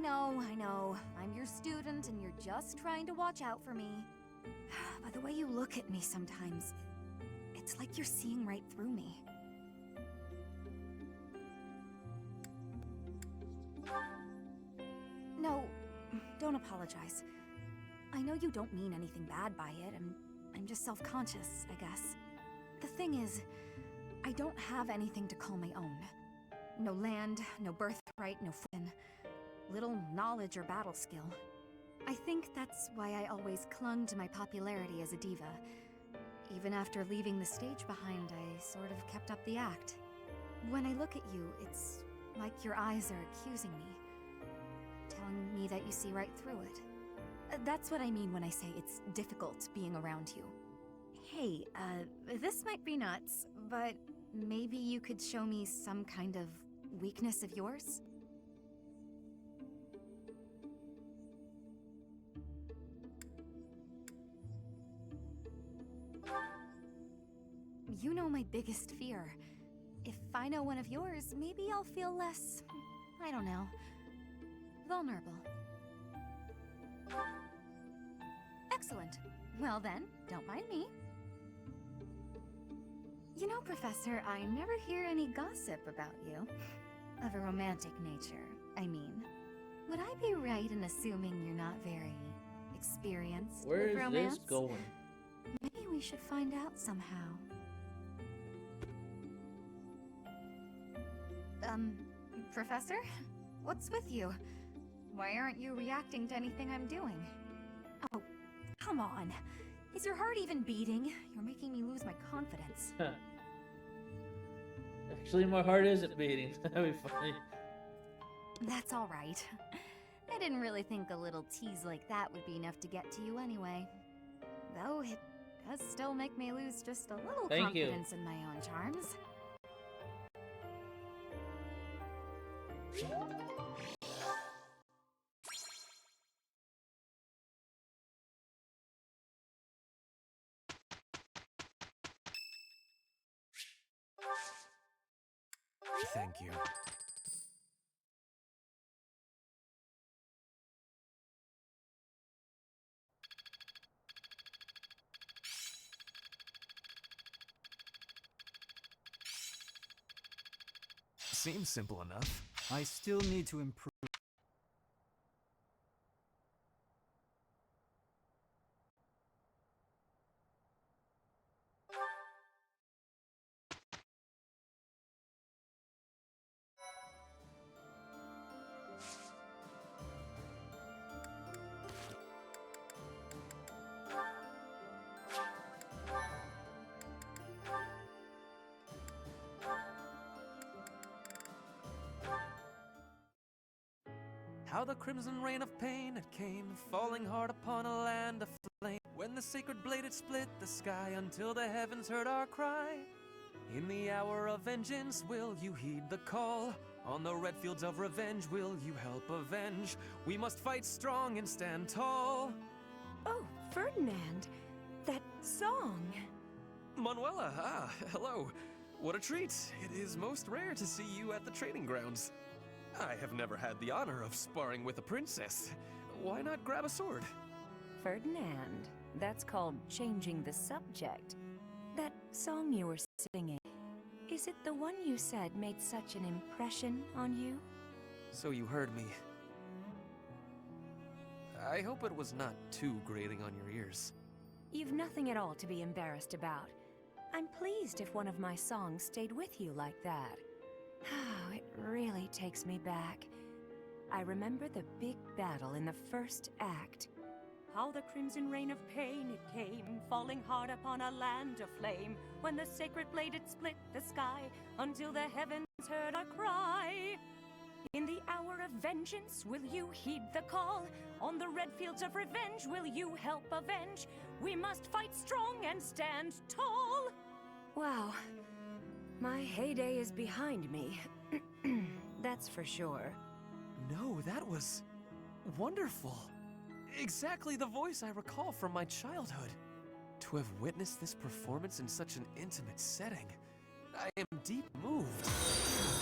know. I'm your student and you're just trying to watch out for me. But the way you look at me sometimes, it's like you're seeing right through me. No, don't apologize. I know you don't mean anything bad by it, and I'm just self-conscious, I guess. The thing is, I don't have anything to call my own. No land, no birthright, no fortune. Little knowledge or battle skill. I think that's why I always clung to my popularity as a diva. Even after leaving the stage behind, I sort of kept up the act. When I look at you, it's like your eyes are accusing me. Telling me that you see right through it. That's what I mean when I say it's difficult being around you. Hey, this might be nuts, but maybe you could show me some kind of weakness of yours? You know my biggest fear. If I know one of yours, maybe I'll feel less, I don't know, vulnerable. Excellent. Well then, don't mind me. You know, Professor, I never hear any gossip about you. Of a romantic nature, I mean. Would I be right in assuming you're not very experienced Where with is romance? this going? Maybe we should find out somehow. Professor? What's with you? Why aren't you reacting to anything I'm doing? Oh, come on. Is your heart even beating? You're making me lose my confidence. Actually, my heart isn't beating. That'd be funny. That's all right. I didn't really think a little tease like that would be enough to get to you anyway. Though it does still make me lose just a little Thank you. confidence in my own charms. Thank you. Seems simple enough. I still need to improve. How the crimson rain of pain it came, falling hard upon a land of flame. When the sacred blade it split the sky until the heavens heard our cry. In the hour of vengeance, will you heed the call? On the red fields of revenge, will you help avenge? We must fight strong and stand tall. Oh, Ferdinand, that song. Manuela, hello. What a treat. It is most rare to see you at the training grounds. I have never had the honor of sparring with a princess. Why not grab a sword? Ferdinand, that's called changing the subject. That song you were singing, is it the one you said made such an impression on you? So you heard me. I hope it was not too grating on your ears. You've nothing at all to be embarrassed about. I'm pleased if one of my songs stayed with you like that. Oh, it really takes me back. I remember the big battle in the first act. How the crimson rain of pain it came, falling hard upon a land of flame, when the sacred blade it split the sky, until the heavens heard our cry. In the hour of vengeance, will you heed the call? On the red fields of revenge, will you help avenge? We must fight strong and stand tall. Wow. My heyday is behind me. That's for sure. No, that was wonderful. Exactly the voice I recall from my childhood. To have witnessed this performance in such an intimate setting, I am deep moved.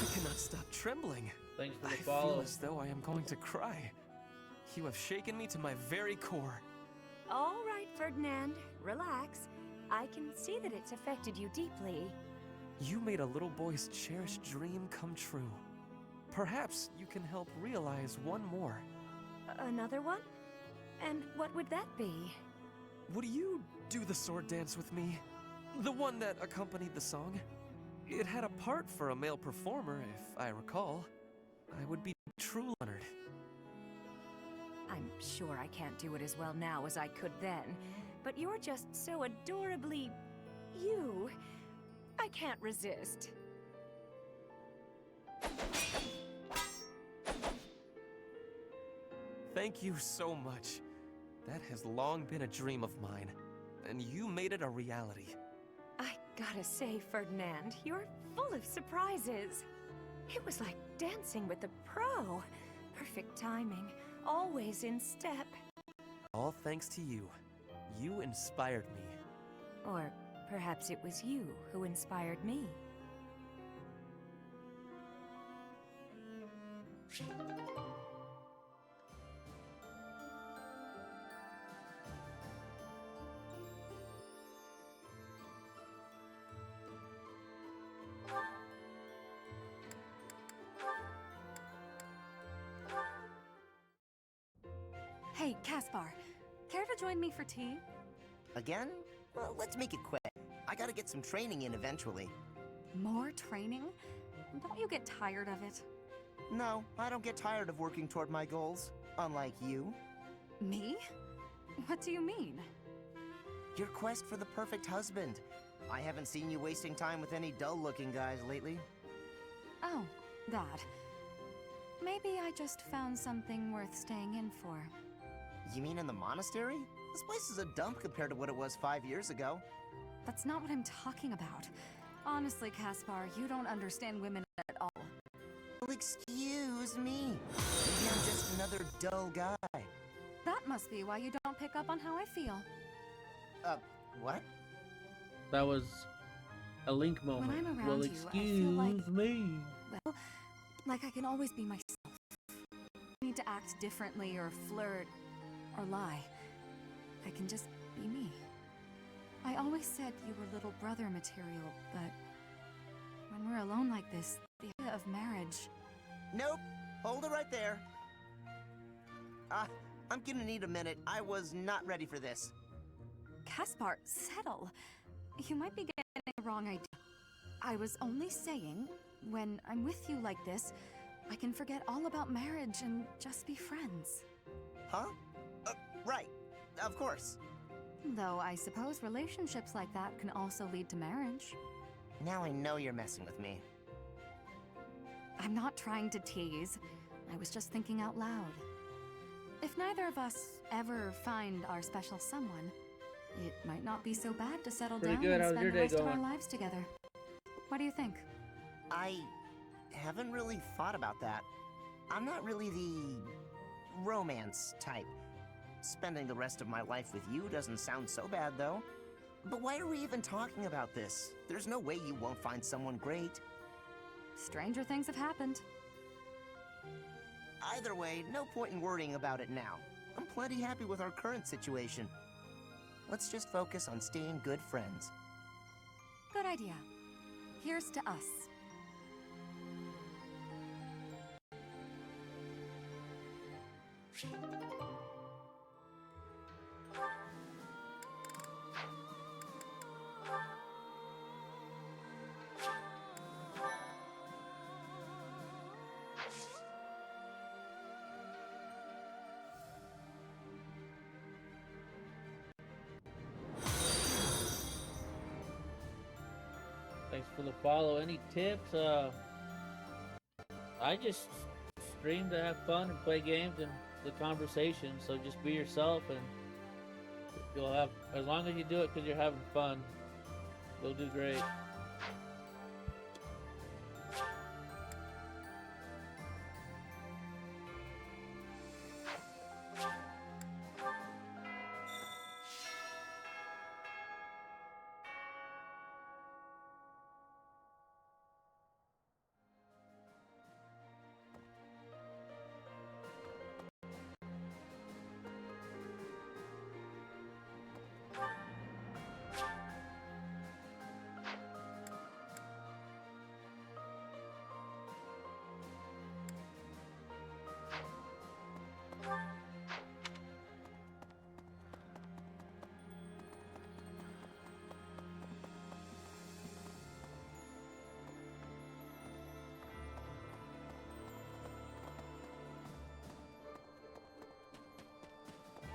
I cannot stop trembling. Thanks for the I follow. feel as though I am going to cry. You have shaken me to my very core. All right, Ferdinand, relax. I can see that it's affected you deeply. You made a little boy's cherished dream come true. Perhaps you can help realize one more. Another one? And what would that be? Would you do the sword dance with me? The one that accompanied the song? It had a part for a male performer, if I recall. I would be truly honored. I'm sure I can't do it as well now as I could then, but you're just so adorably... you. I can't resist. Thank you so much. That has long been a dream of mine, and you made it a reality. I gotta say, Ferdinand, you're full of surprises. It was like dancing with a pro. Perfect timing, always in step. All thanks to you. You inspired me. Or perhaps it was you who inspired me. Hey, Caspar, care to join me for tea? Again? Well, let's make it quick. I gotta get some training in eventually. More training? Don't you get tired of it? No, I don't get tired of working toward my goals, unlike you. Me? What do you mean? Your quest for the perfect husband. I haven't seen you wasting time with any dull-looking guys lately. Oh, that. Maybe I just found something worth staying in for. You mean in the monastery? This place is a dump compared to what it was 5 years ago. That's not what I'm talking about. Honestly, Caspar, you don't understand women at all. Well, excuse me. Maybe I'm just another dull guy. That must be why you don't pick up on how I feel. What? That was a Link moment. When I'm around Well, you, excuse I feel like, me. well, like I can always be myself. I need to act differently or flirt or lie. I can just be me. I always said you were little brother material, but when we're alone like this, the idea of marriage... Nope. Hold it right there. I'm gonna need a minute. I was not ready for this. Caspar, settle. You might be getting the wrong idea. I was only saying, when I'm with you like this, I can forget all about marriage and just be friends. Huh? Right. Of course. Though I suppose relationships like that can also lead to marriage. Now I know you're messing with me. I'm not trying to tease. I was just thinking out loud. If neither of us ever find our special someone, it might not be so bad to settle Pretty down good. and How's your spend the day rest of our going? lives together. What do you think? I haven't really thought about that. I'm not really the romance type. Spending the rest of my life with you doesn't sound so bad, though. But why are we even talking about this? There's no way you won't find someone great. Stranger things have happened. Either way, no point in worrying about it now. I'm plenty happy with our current situation. Let's just focus on staying good friends. Good idea. Here's to us. Thanks for the follow. Any tips? I just stream to have fun and play games and the conversation. So just be yourself, and you'll have, as long as you do it because you're having fun, you'll do great.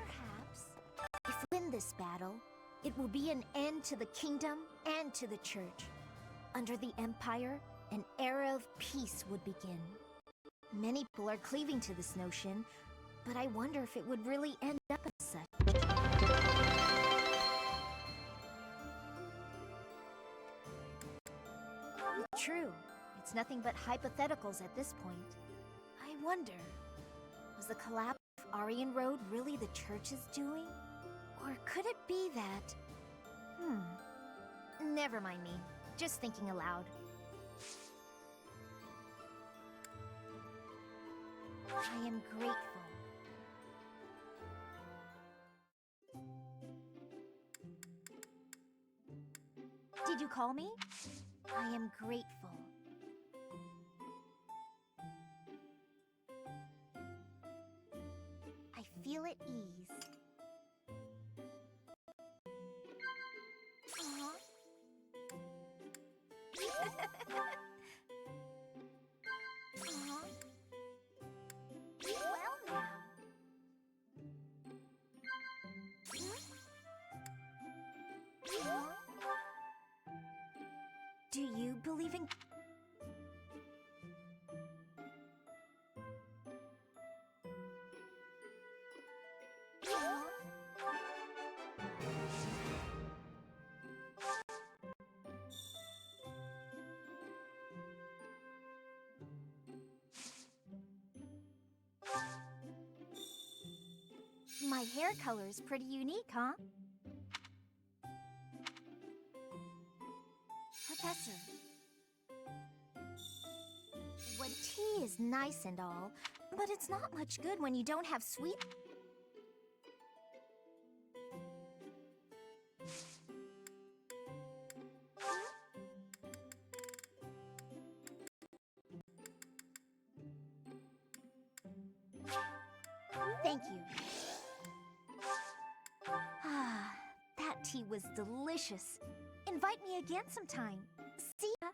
Perhaps, if we win this battle, it will be an end to the kingdom and to the church. Under the Empire, an era of peace would begin. Many people are cleaving to this notion, but I wonder if it would really end up as such. True, it's nothing but hypotheticals at this point. I wonder, was the collapse of Aryan Road really the church's doing? Or could it be that... Never mind me. Just thinking aloud. I am grateful. Did you call me? I am grateful. I feel feel at ease. Aw. Aw. Well now. Huh? Do you believe in... My hair color is pretty unique, huh? Professor. What tea is nice and all, but it's not much good when you don't have sweet... Thank you. Ah, that tea was delicious. Invite me again sometime. See ya.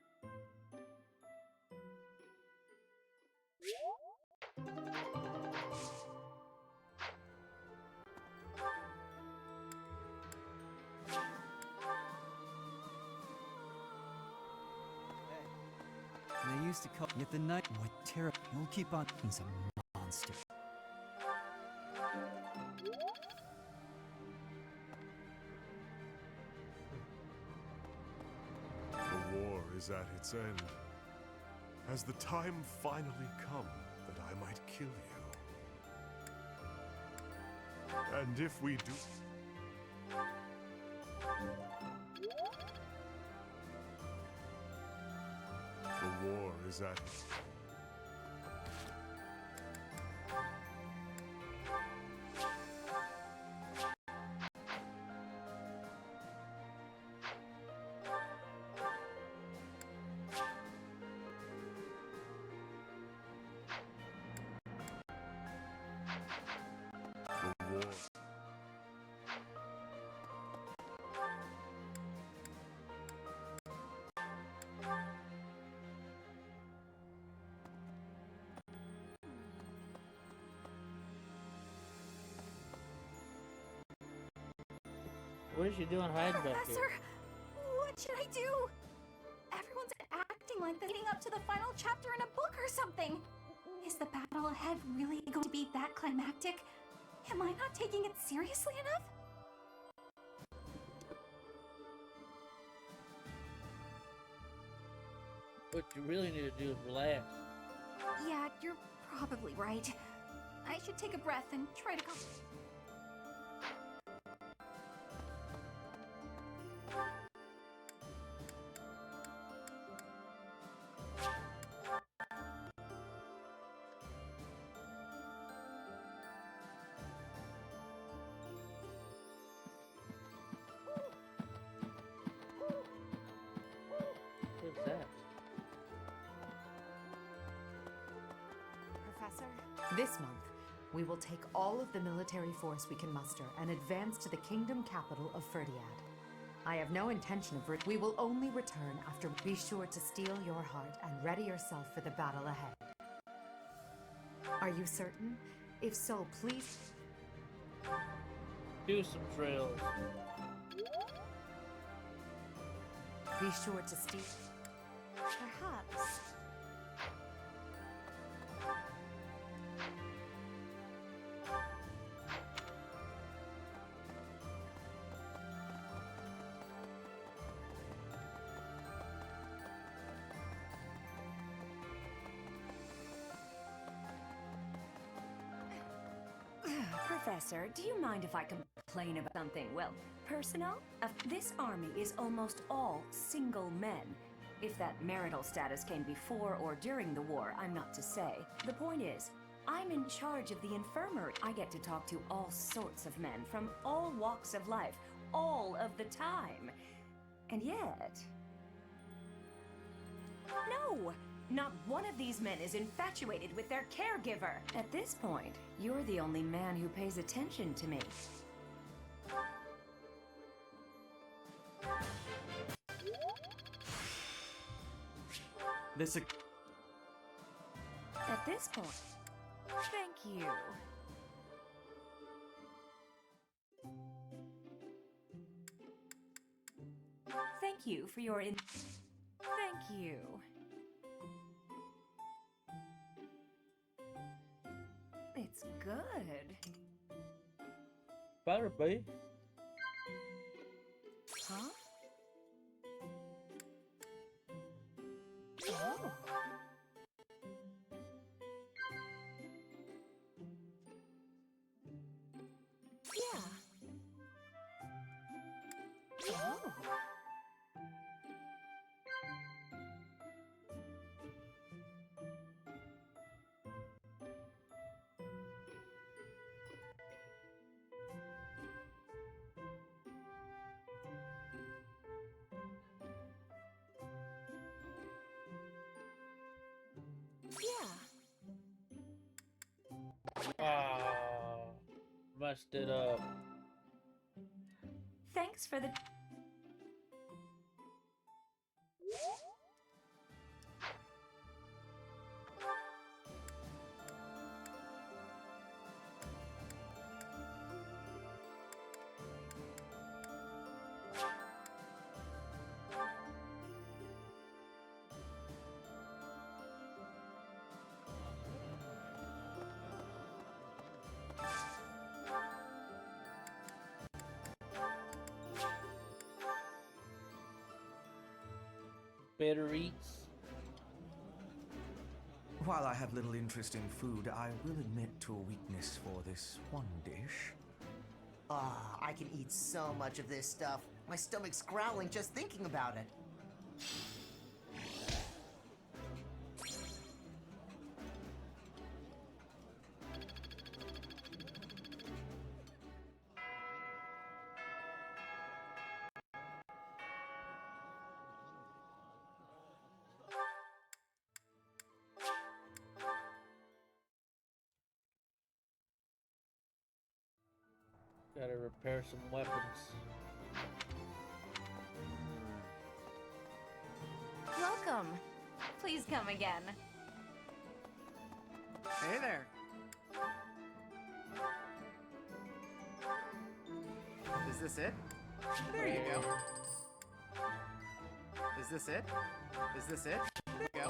They used to call it the night. What terror! You'll keep on being some monster. The war is at its end. Has the time finally come that I might kill you? And if we do... The war is at... The war... What is she doing hiding back here? Professor, what should I do? Everyone's acting like they're leading up to the final chapter in a book or something. Is the battle ahead really going to be that climactic? Am I not taking it seriously enough? What you really need to do is relax. Yeah, you're probably right. I should take a breath and try to go... What's that? Professor, this month, we will take all of the military force we can muster and advance to the kingdom capital of Ferdiad. I have no intention of... We will only return after... Be sure to steel your heart and ready yourself for the battle ahead. Are you certain? If so, please... Do some trails. Be sure to steel... Perhaps. Professor, do you mind if I complain about something, well, personal? This army is almost all single men. If that marital status came before or during the war, I'm not to say. The point is, I'm in charge of the infirmary. I get to talk to all sorts of men from all walks of life, all of the time. And yet... No! Not one of these men is infatuated with their caregiver. At this point, you're the only man who pays attention to me. This At this point, thank you. Thank you for your Thank you. It's good. Better be. Huh? Oh. Yeah. Oh. Yeah. Ah, messed it up. Thanks for the Better eats. While I have little interest in food, I will admit to a weakness for this one dish. Ah, I can eat so much of this stuff. My stomach's growling just thinking about it. Gotta repair some weapons. Welcome. Please come again. Hey there. Is this it? There you go. Is this it? Is this it? There you go.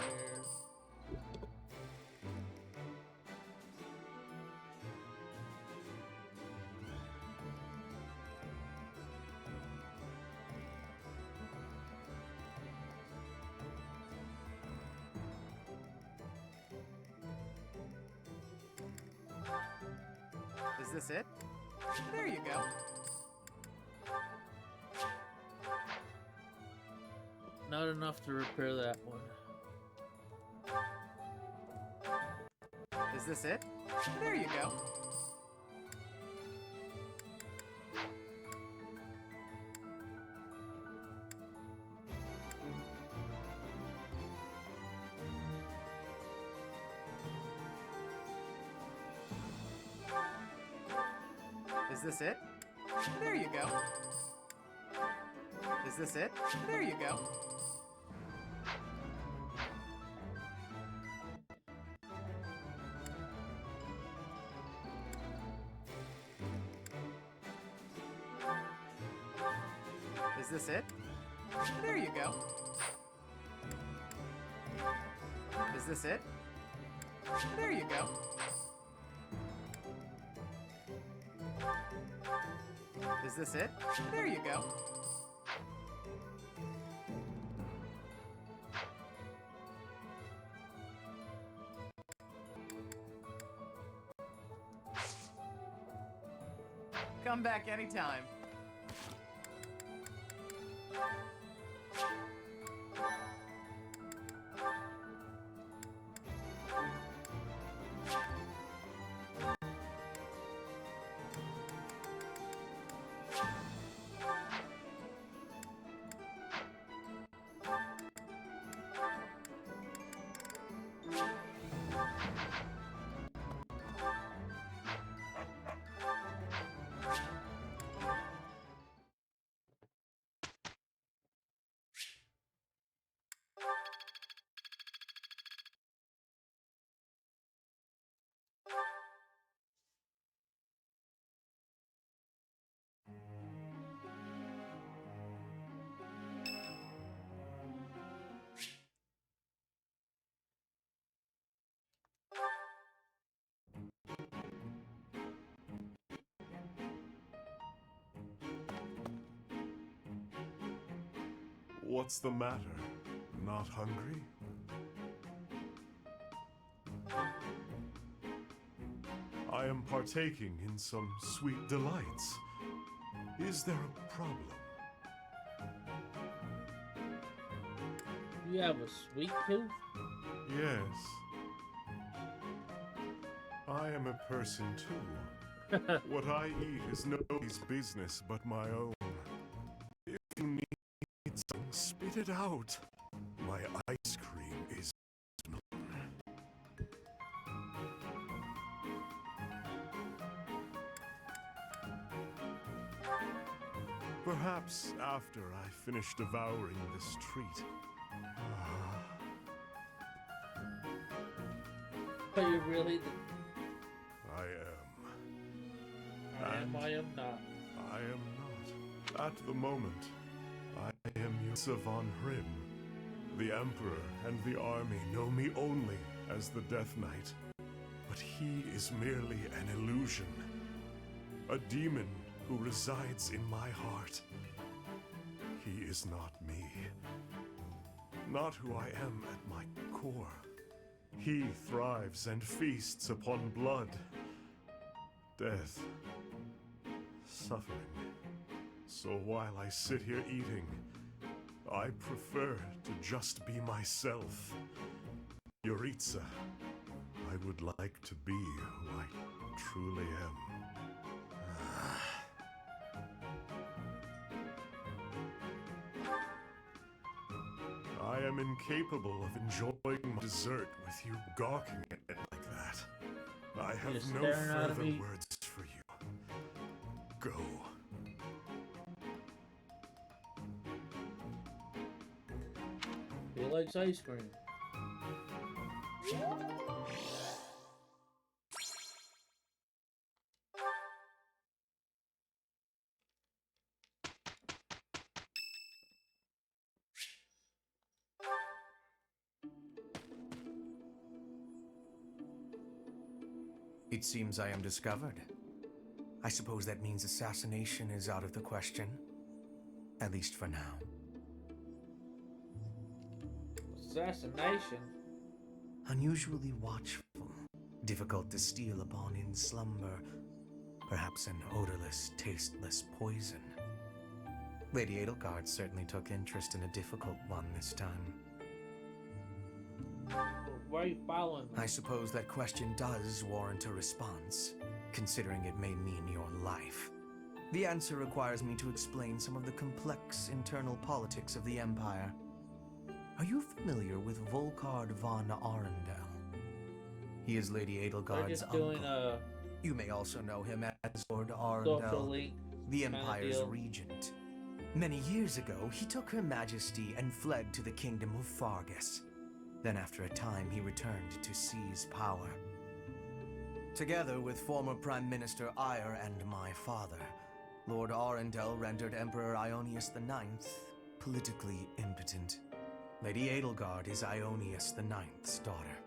Is this it? There you go. Not enough to repair that one. Is this it? There you go. Is this it? There you go. Is this it? There you go. Is this it? There you go. Is this it? There you go. Is this it? There you go. Come back anytime. What's the matter? Not hungry? I am partaking in some sweet delights. Is there a problem? You have a sweet tooth? Yes. I am a person too. What I eat is nobody's business but my own. If you need some, spit it out. My ice cream is perhaps after I finish devouring this treat. Are you really I am. I am, I am not. I am not. At the moment, I am Yusa von Hrim. The Emperor and the army know me only as the Death Knight. But he is merely an illusion. A demon who resides in my heart. He is not me. Not who I am at my core. He thrives and feasts upon blood, death, suffering. So while I sit here eating, I prefer to just be myself. Yuritsa, I would like to be who I truly am. I am incapable of enjoying my dessert with you gawking at it like that. I have You're no staring at further me. words for you. Go. He likes ice cream. It seems I am discovered. I suppose that means assassination is out of the question. At least for now. Assassination? Unusually watchful, difficult to steal upon in slumber. Perhaps an odorless, tasteless poison. Lady Edelgard certainly took interest in a difficult one this time. Why are you following me? I suppose that question does warrant a response, considering it may mean your life. The answer requires me to explain some of the complex internal politics of the Empire. Are you familiar with Volkard von Arundel? He is Lady Edelgard's uncle. You may also know him as Lord Arundel, the Empire's regent. Many years ago, he took Her Majesty and fled to the Kingdom of Fargus. Then after a time, he returned to seize power. Together with former Prime Minister Ire and my father, Lord Arundel rendered Emperor Ionius IX politically impotent. Lady Edelgard is Ionius IX's daughter.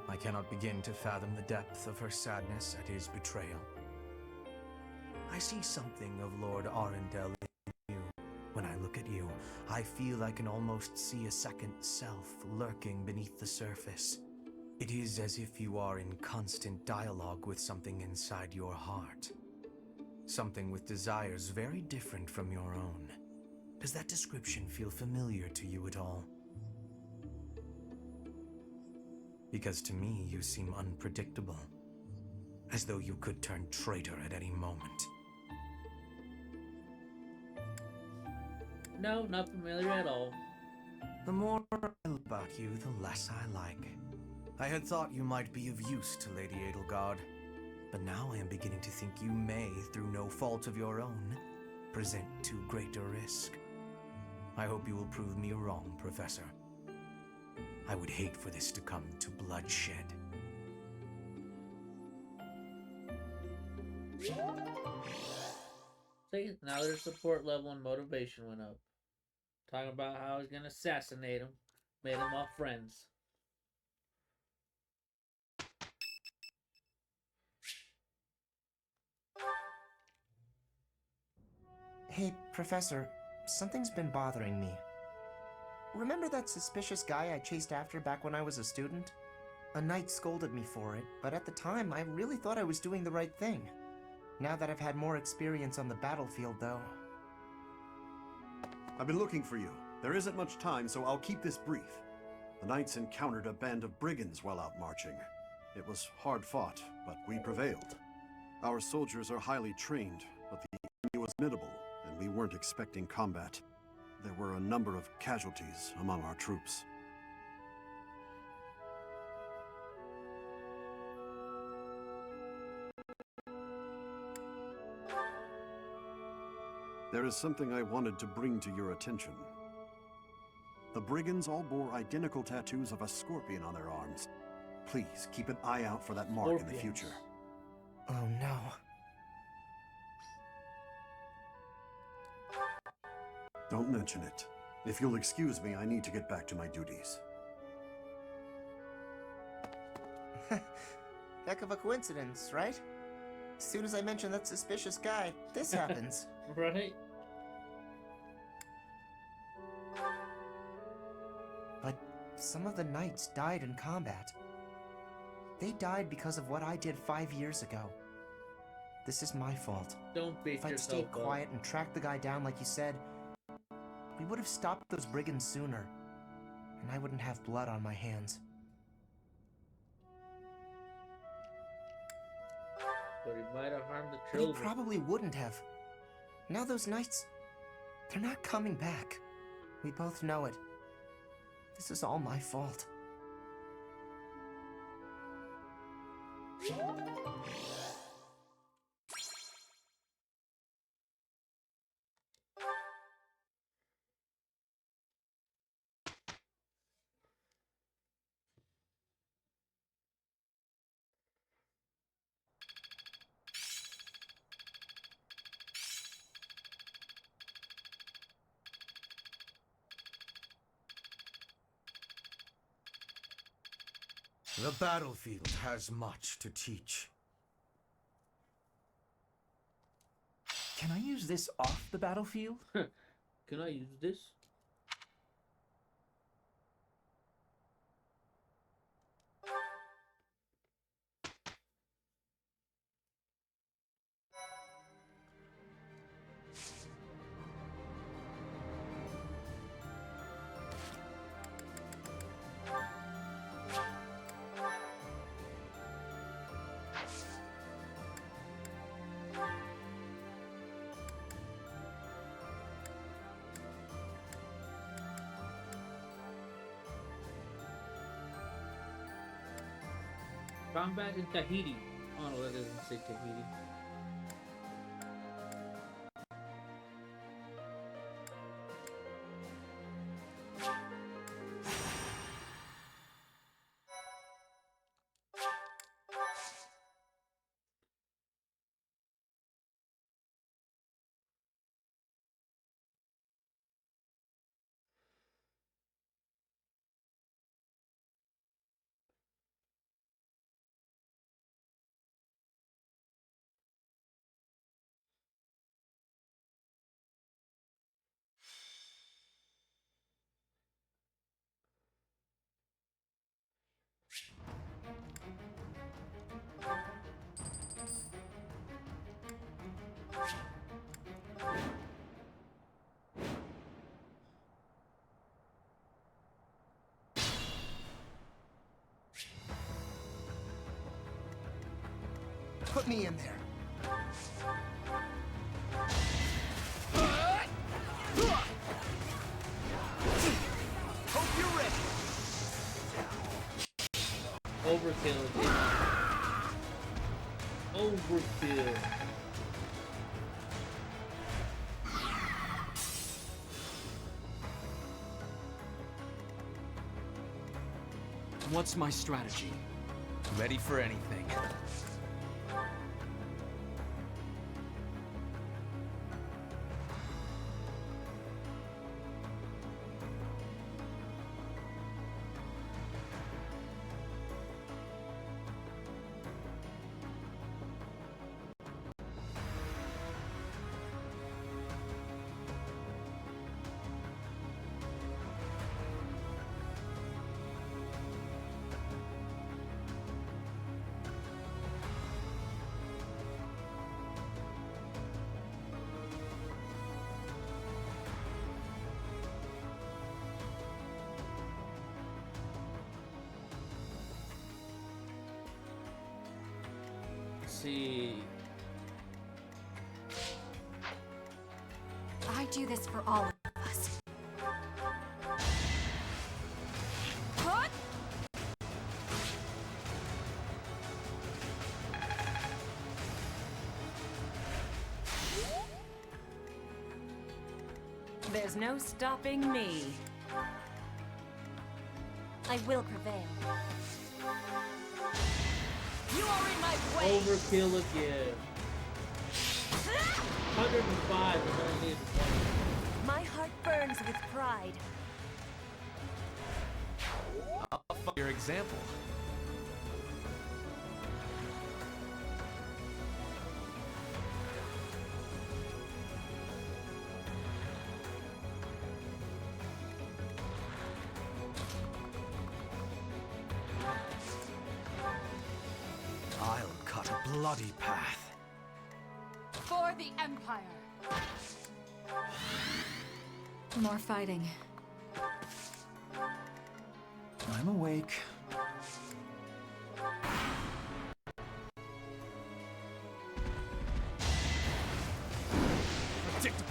I cannot begin to fathom the depth of her sadness at his betrayal. I see something of Lord Arundel in you. When I look at you, I feel I can almost see a second self lurking beneath the surface. It is as if you are in constant dialogue with something inside your heart. Something with desires very different from your own. Does that description feel familiar to you at all? Because to me, you seem unpredictable. As though you could turn traitor at any moment. No, not familiar at all. The more I learn about you, the less I like. I had thought you might be of use to Lady Edelgard, but now I am beginning to think you may, through no fault of your own, present too great a risk. I hope you will prove me wrong, Professor. I would hate for this to come to bloodshed. See, now their support level and motivation went up. Talking about how I was gonna assassinate him, made them all friends. Hey, Professor, something's been bothering me. Remember that suspicious guy I chased after back when I was a student? A knight scolded me for it, but at the time I really thought I was doing the right thing. Now that I've had more experience on the battlefield, though... I've been looking for you. There isn't much time, so I'll keep this brief. The knights encountered a band of brigands while out marching. It was hard fought, but we prevailed. Our soldiers are highly trained, but the enemy was formidable, and we weren't expecting combat. There were a number of casualties among our troops. There is something I wanted to bring to your attention. The brigands all bore identical tattoos of a scorpion on their arms. Please keep an eye out for that mark in the future. Oh no. Don't mention it. If you'll excuse me, I need to get back to my duties. Heck of a coincidence, right? As soon as I mention that suspicious guy, this happens. Right? But some of the knights died in combat. They died because of what I did 5 years ago. This is my fault. Don't beat If I'd yourself stayed up. quiet and tracked the guy down like you said, we would have stopped those brigands sooner, and I wouldn't have blood on my hands. But he might have harmed the But he children. probably wouldn't have. Now those knights, they're not coming back. We both know it. This is all my fault. The battlefield has much to teach. Can I use this off the battlefield? Can I use this? Combat in Tahiti. Oh no, that doesn't say Tahiti. Put me in there. Hope you're ready. Overkill. Overkill. What's my strategy? Ready for anything. see. I do this for all of us. Hut! There's no stopping me. I will prevail. You are in my way! Overkill again. 105 is only needed. My heart burns with pride. I'll follow your example. I'll cut a bloody path. For the Empire! More fighting. I'm awake. Predictable.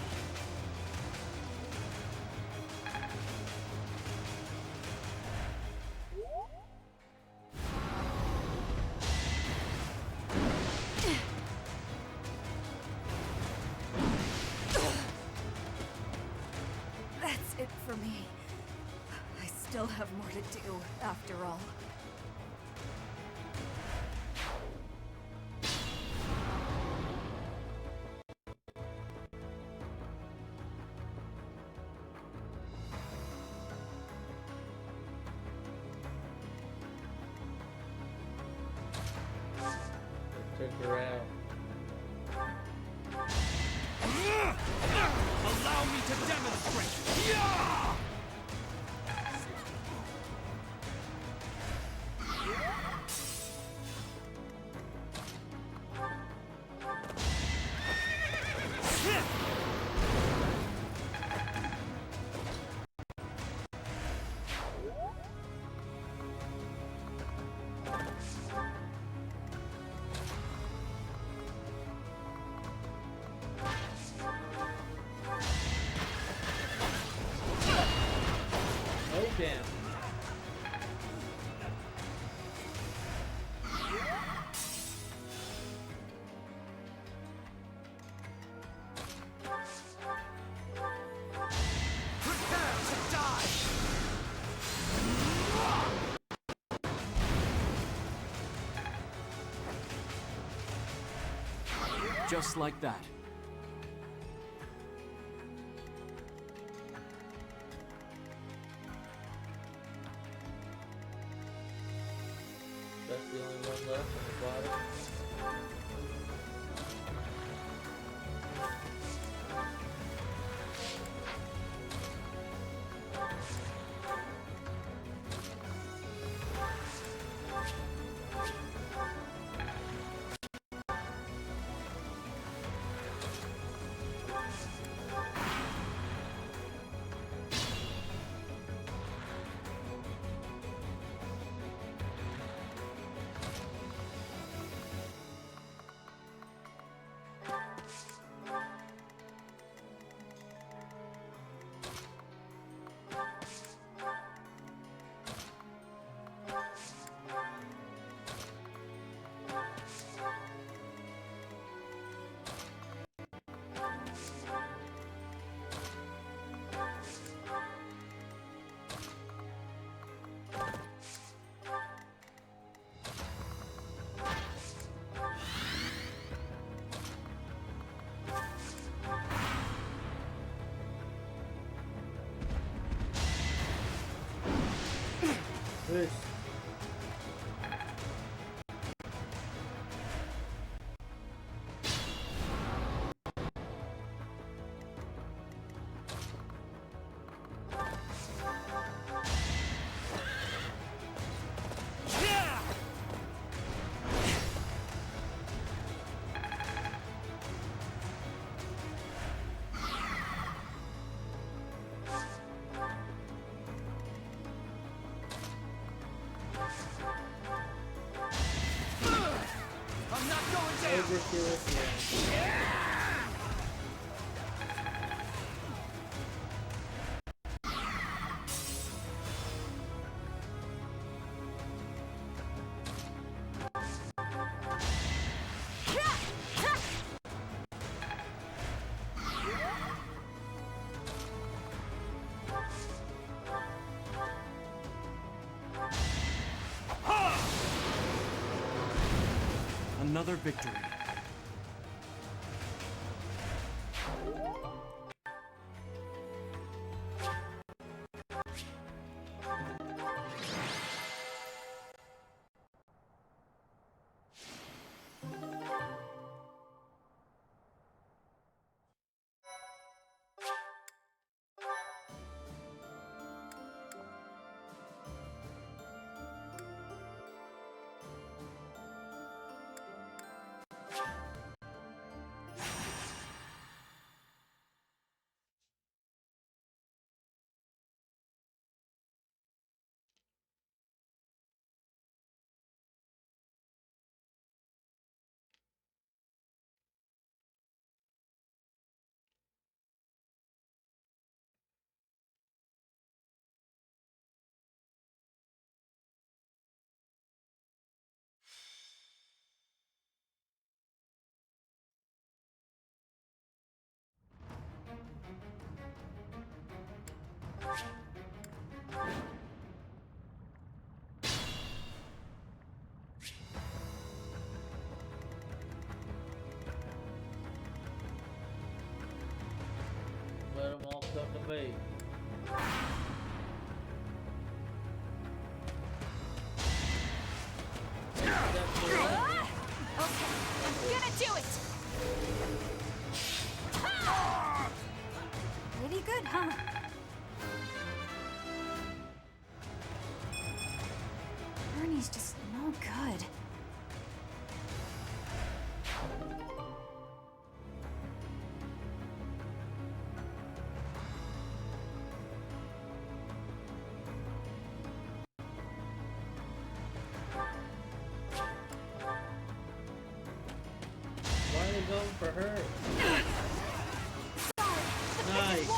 That's it for me. I still have more to do, after all. Took her out. Allow me to demonstrate! Yeah! Oh damn. Prepare to die! Just like that. That's the only one left on the bottom. Push. another victory. Let them all come to me. Okay, I'm gonna do it! Pretty good, huh? Ernie's just no good. Why are they going for her? Nice.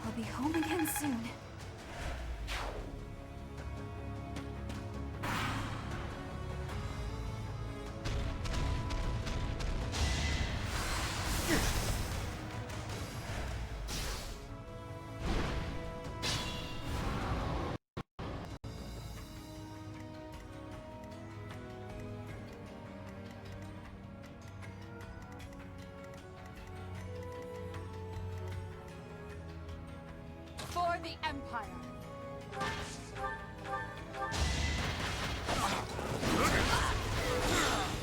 I'll be home again soon. For the Empire!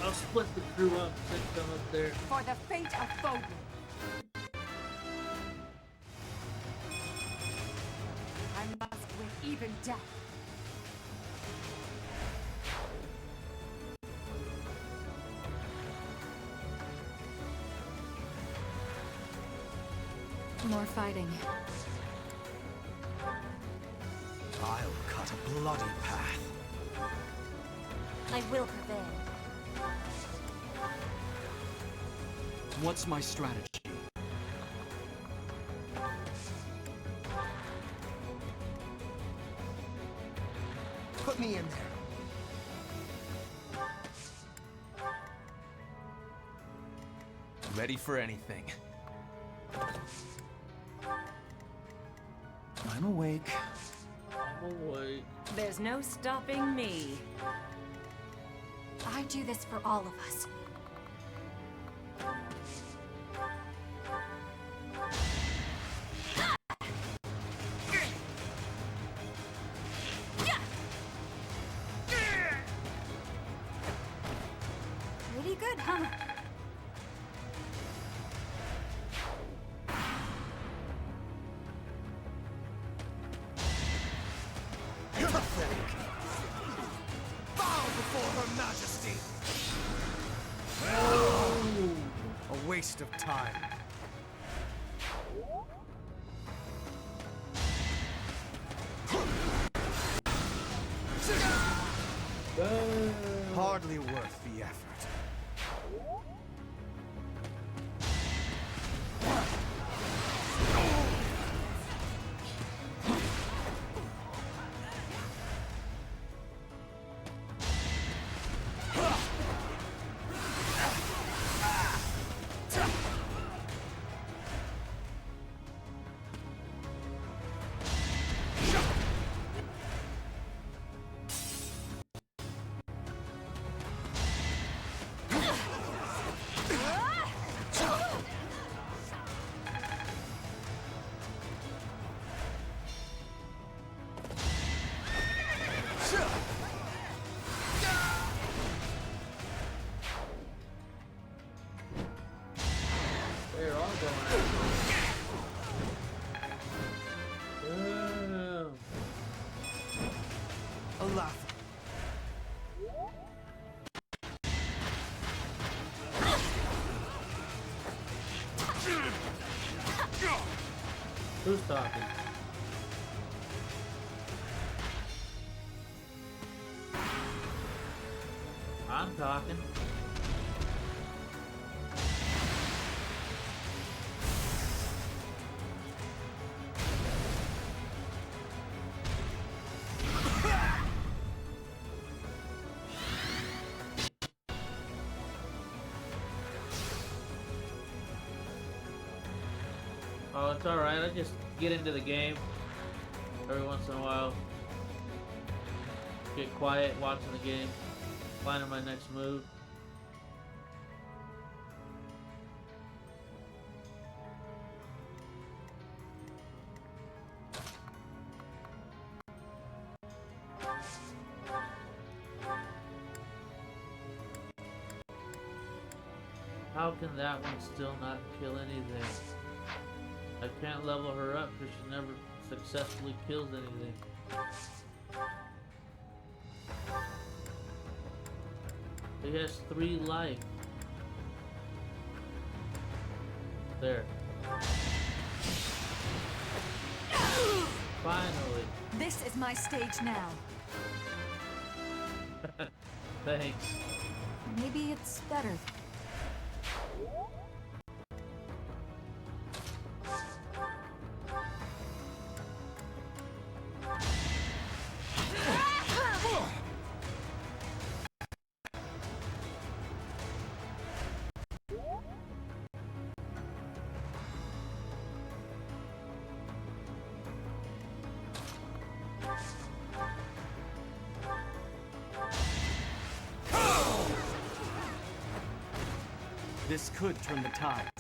I'll split the crew up, send them up there. For the fate of Foden! I must with even death. More fighting. I'll cut a bloody path. I will prevail. What's my strategy? Put me in there. Ready for anything. I'm awake. I'm awake. There's no stopping me. I do this for all of us. Pretty good, huh? Pathetic. Bow before Her Majesty! A waste of time. Hardly worth the effort. Olaf. Who's talking? I'm talking. Oh, it's alright. I just get into the game every once in a while. Get quiet, watching the game, planning my next move. How can that one still not kill anything? I can't level her up because she never successfully kills anything. He has 3 life. There. Finally. This is my stage now. Thanks. Maybe it's better. This could turn the tide.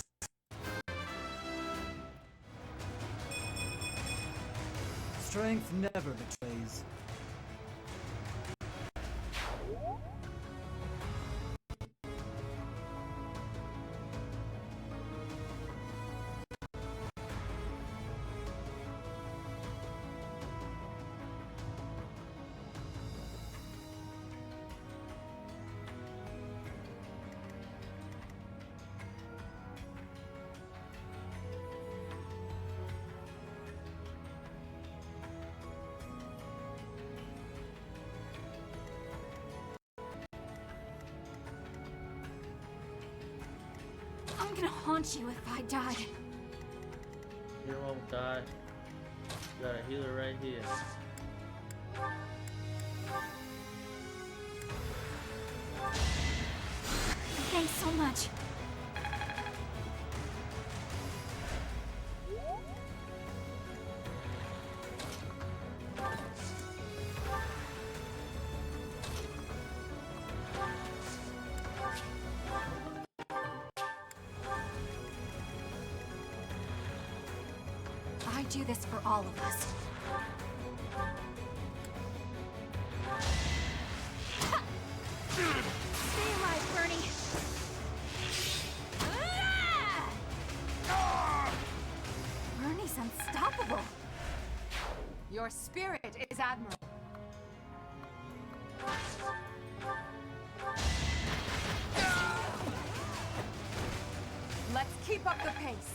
Strength never betrays. I'm gonna haunt you if I die. You won't die. You got a healer right here. Thanks so much. I do this for all of us. Stay alive, Bernie! Bernie's unstoppable! Your spirit is admirable. Let's keep up the pace.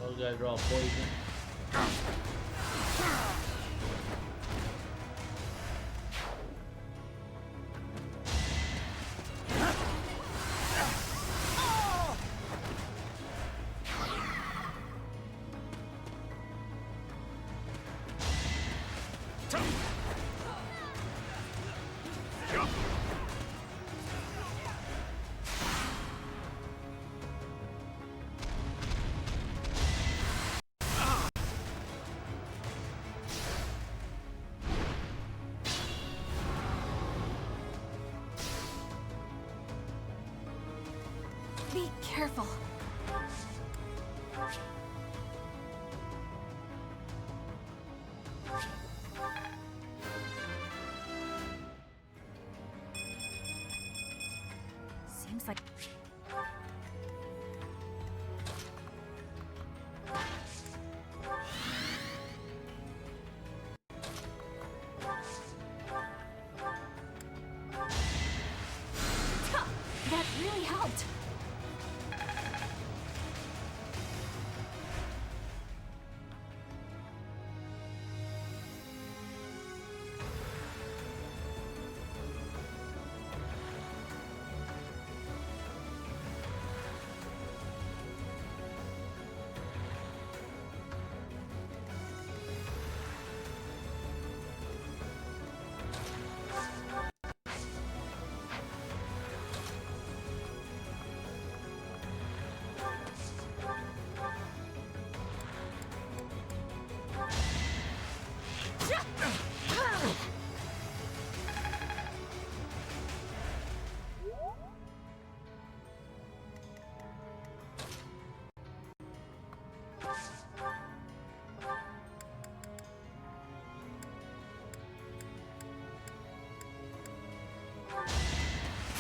Those guys are all poison. Be careful. Seems like... That really helped.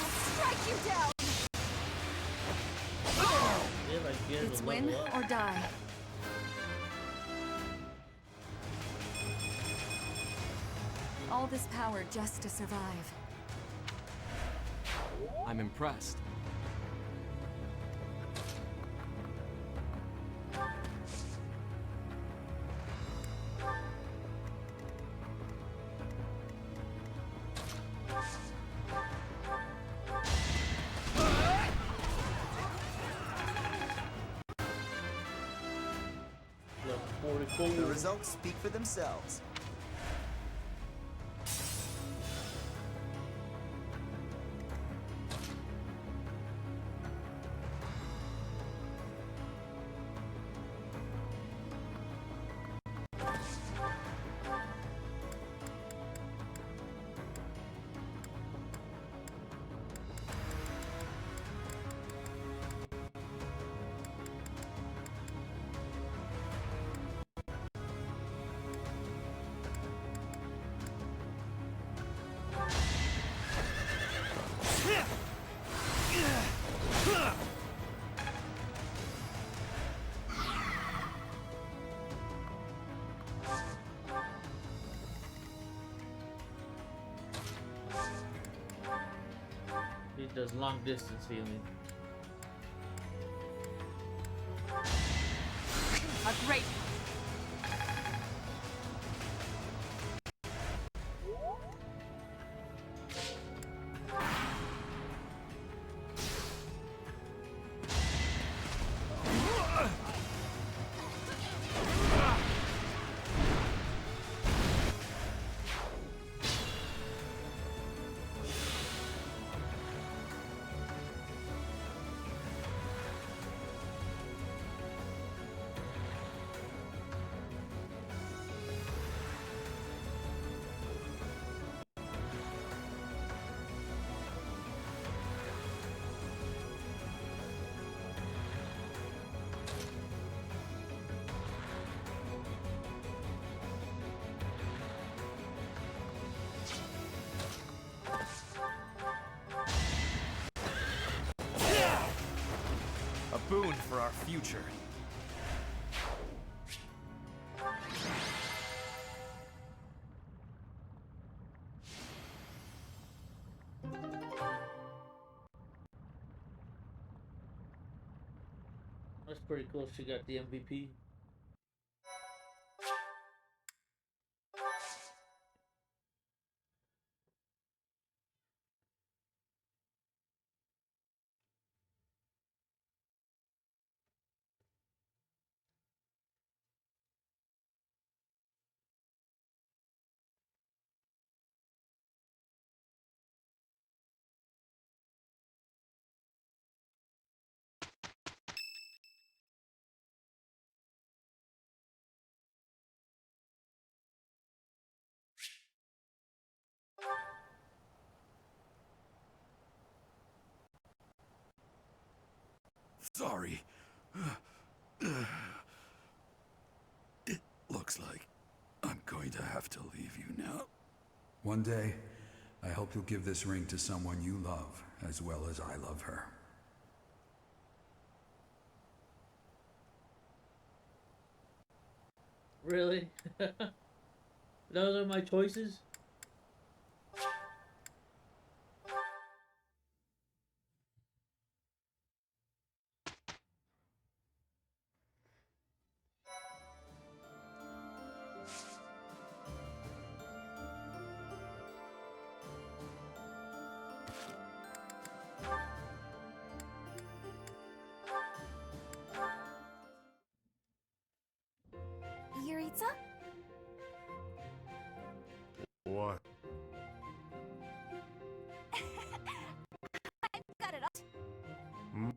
Strike you down. It's win or die. All this power just to survive. I'm impressed. The results speak for themselves. He does long distance healing. A great... A boon for our future. That's pretty cool. She got the MVP. Sorry. It looks like I'm going to have to leave you now. One day, I hope you'll give this ring to someone you love as well as I love her. Really? Those are my choices? Yuritsa? What? I've got it all. Hmm?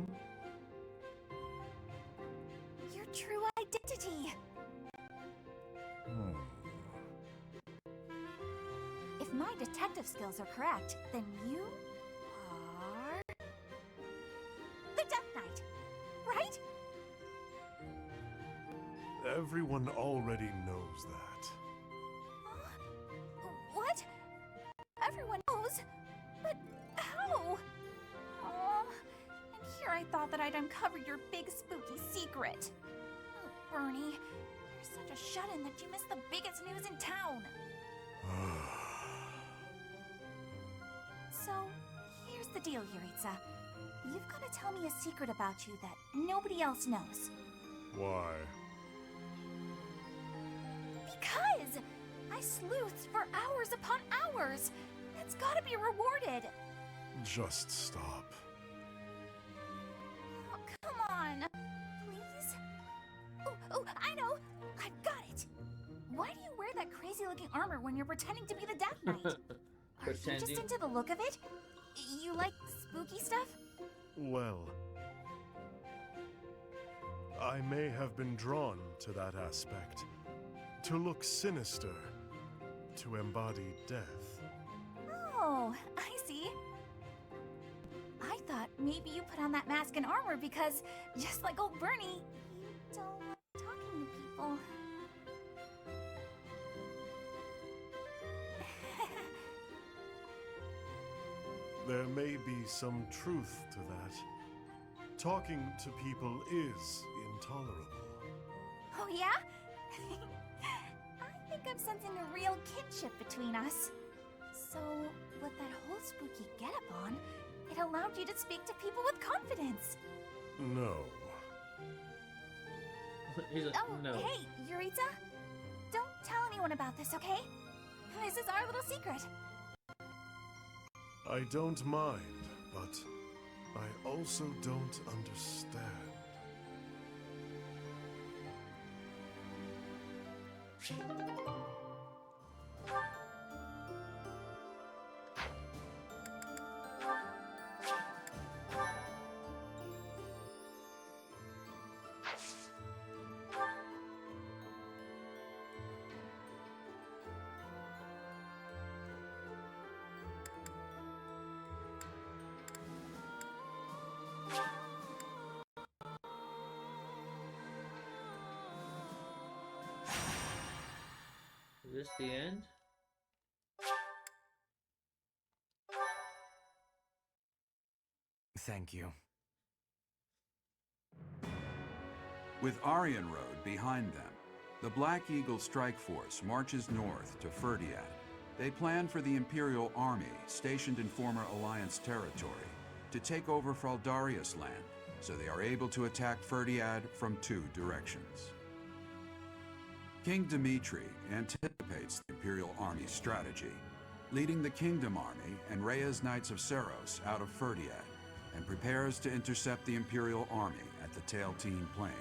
Your true identity. If my detective skills are correct, then you are the Death Knight, right? Everyone already knows that. What? Everyone knows? But how? Oh, and here I thought that I'd uncovered your big spooky secret. Oh, Bernie, you're such a shut-in that you missed the biggest news in town. So, here's the deal, Yuritsa. You've got to tell me a secret about you that nobody else knows. Why? Because I sleuthed for hours upon hours. That's gotta be rewarded. Just stop. Oh, come on. Please? Oh, I know. I've got it. Why do you wear that crazy-looking armor when you're pretending to be the Death Knight? Are you just into the look of it? You like spooky stuff? Well, I may have been drawn to that aspect. To look sinister. To embody death. Oh, I see. I thought maybe you put on that mask and armor because, just like old Bernie, you don't like talking to people. There may be some truth to that. Talking to people is intolerable. Oh, yeah? I think I'm sensing a real kinship between us. So, with that whole spooky getup on, it allowed you to speak to people with confidence. No. He's like, Oh, no. hey, Yuritsa. Don't tell anyone about this, okay? This is our little secret. I don't mind, but I also don't understand. Is this the end? Thank you. With Aryan Road behind them, the Black Eagle Strike Force marches north to Ferdiad. They plan for the Imperial Army, stationed in former Alliance territory, to take over Fraldarius land, so they are able to attack Ferdiad from two directions. King Dimitri anticipates the Imperial Army's strategy, leading the Kingdom Army and Rhea's Knights of Seros out of Ferdiad, and prepares to intercept the Imperial Army at the Tailteen Plains.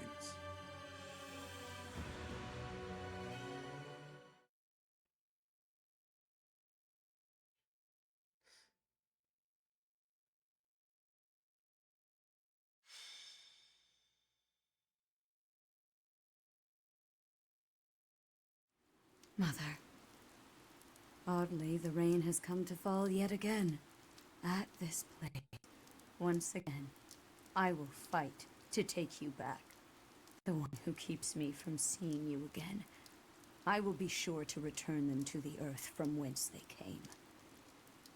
Mother. Oddly, the rain has come to fall yet again. At this place. Once again, I will fight to take you back. The one who keeps me from seeing you again. I will be sure to return them to the earth from whence they came.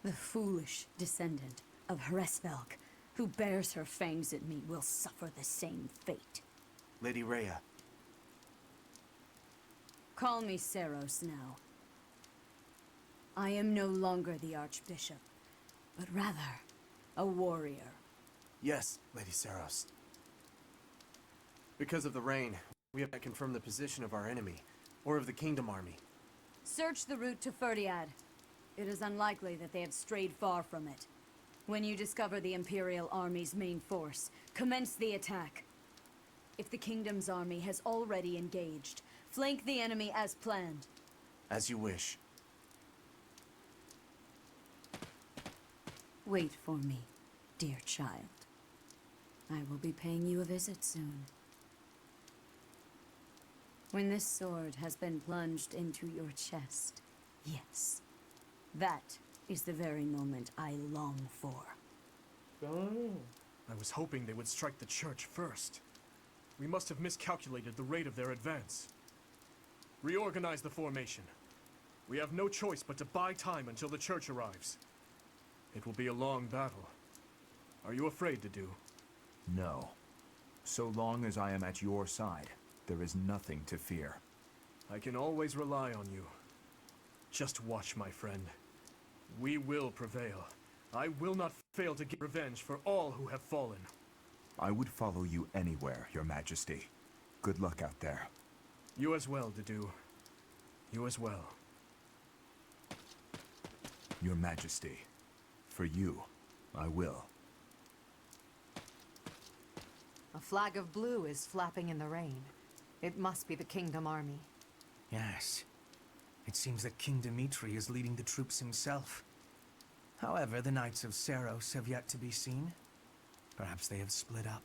The foolish descendant of Hresvelg, who bears her fangs at me, will suffer the same fate. Lady Rhea. Call me Seros now. I am no longer the Archbishop, but rather a warrior. Yes, Lady Seros. Because of the rain, we have not confirmed the position of our enemy, or of the Kingdom Army. Search the route to Ferdiad. It is unlikely that they have strayed far from it. When you discover the Imperial Army's main force, commence the attack. If the Kingdom's army has already engaged, flank the enemy as planned. As you wish. Wait for me, dear child. I will be paying you a visit soon. When this sword has been plunged into your chest, yes, that is the very moment I long for. I was hoping they would strike the church first. We must have miscalculated the rate of their advance. Reorganize the formation. We have no choice but to buy time until the church arrives. It will be a long battle. Are you afraid to do? No. So long as I am at your side, there is nothing to fear. I can always rely on you. Just watch, my friend. We will prevail. I will not fail to get revenge for all who have fallen. I would follow you anywhere, Your Majesty. Good luck out there. You as well, Dedu. You as well. Your Majesty. For you, I will. A flag of blue is flapping in the rain. It must be the Kingdom Army. Yes. It seems that King Dimitri is leading the troops himself. However, the Knights of Seros have yet to be seen. Perhaps they have split up.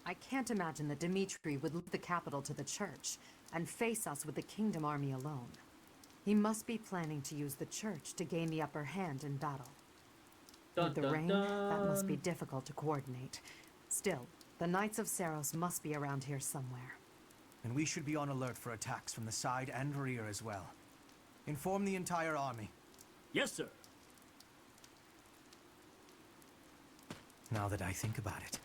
I can't imagine that Dimitri would lead the capital to the church and face us with the Kingdom Army alone. He must be planning to use the church to gain the upper hand in battle. With the rain, that must be difficult to coordinate. Still, the Knights of Seros must be around here somewhere. And we should be on alert for attacks from the side and rear as well. Inform the entire army. Yes, sir. Now that I think about it,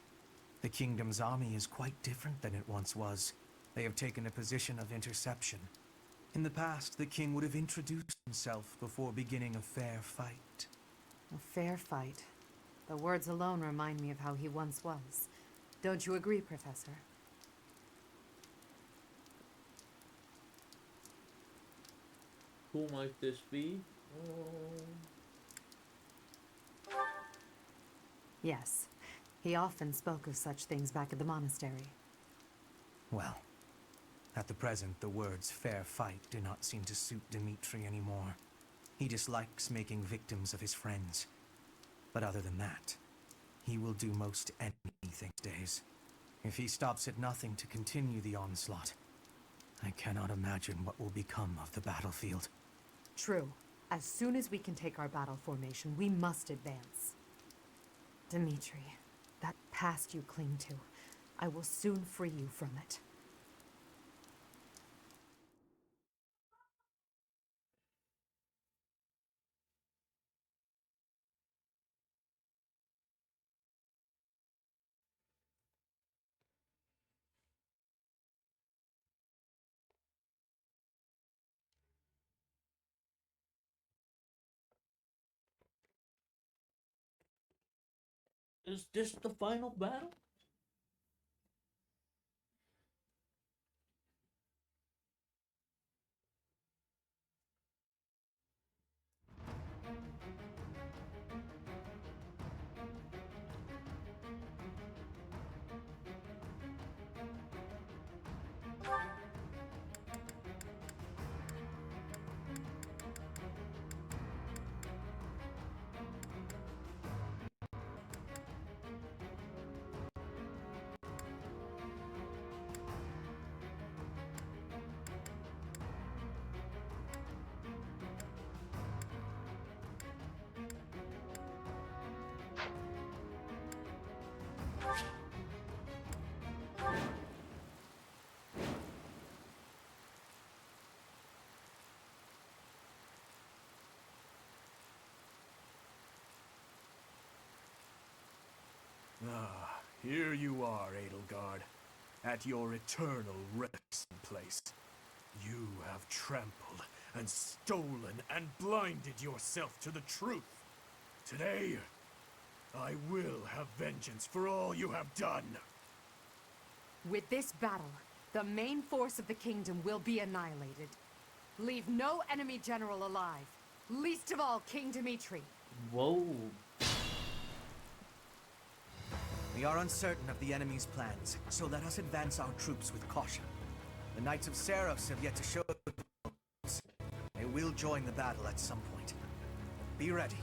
the Kingdom's army is quite different than it once was. They have taken a position of interception. In the past, the king would have introduced himself before beginning a fair fight. A fair fight. The words alone remind me of how he once was. Don't you agree, Professor? Who might this be? Yes. He often spoke of such things back at the monastery. Well, at the present, the words fair fight do not seem to suit Dimitri anymore. He dislikes making victims of his friends. But other than that, he will do most anything these days. If he stops at nothing to continue the onslaught, I cannot imagine what will become of the battlefield. True. As soon as we can take our battle formation, we must advance. Dimitri, that past you cling to, I will soon free you from it. Is this the final battle? Ah, here you are, Edelgard, at your eternal resting place. You have trampled and stolen and blinded yourself to the truth. Today, I will have vengeance for all you have done. With this battle, the main force of the kingdom will be annihilated. Leave no enemy general alive, least of all King Dimitri. Whoa. We are uncertain of the enemy's plans, so let us advance our troops with caution. The Knights of Seros have yet to show themselves. They will join the battle at some point. Be ready.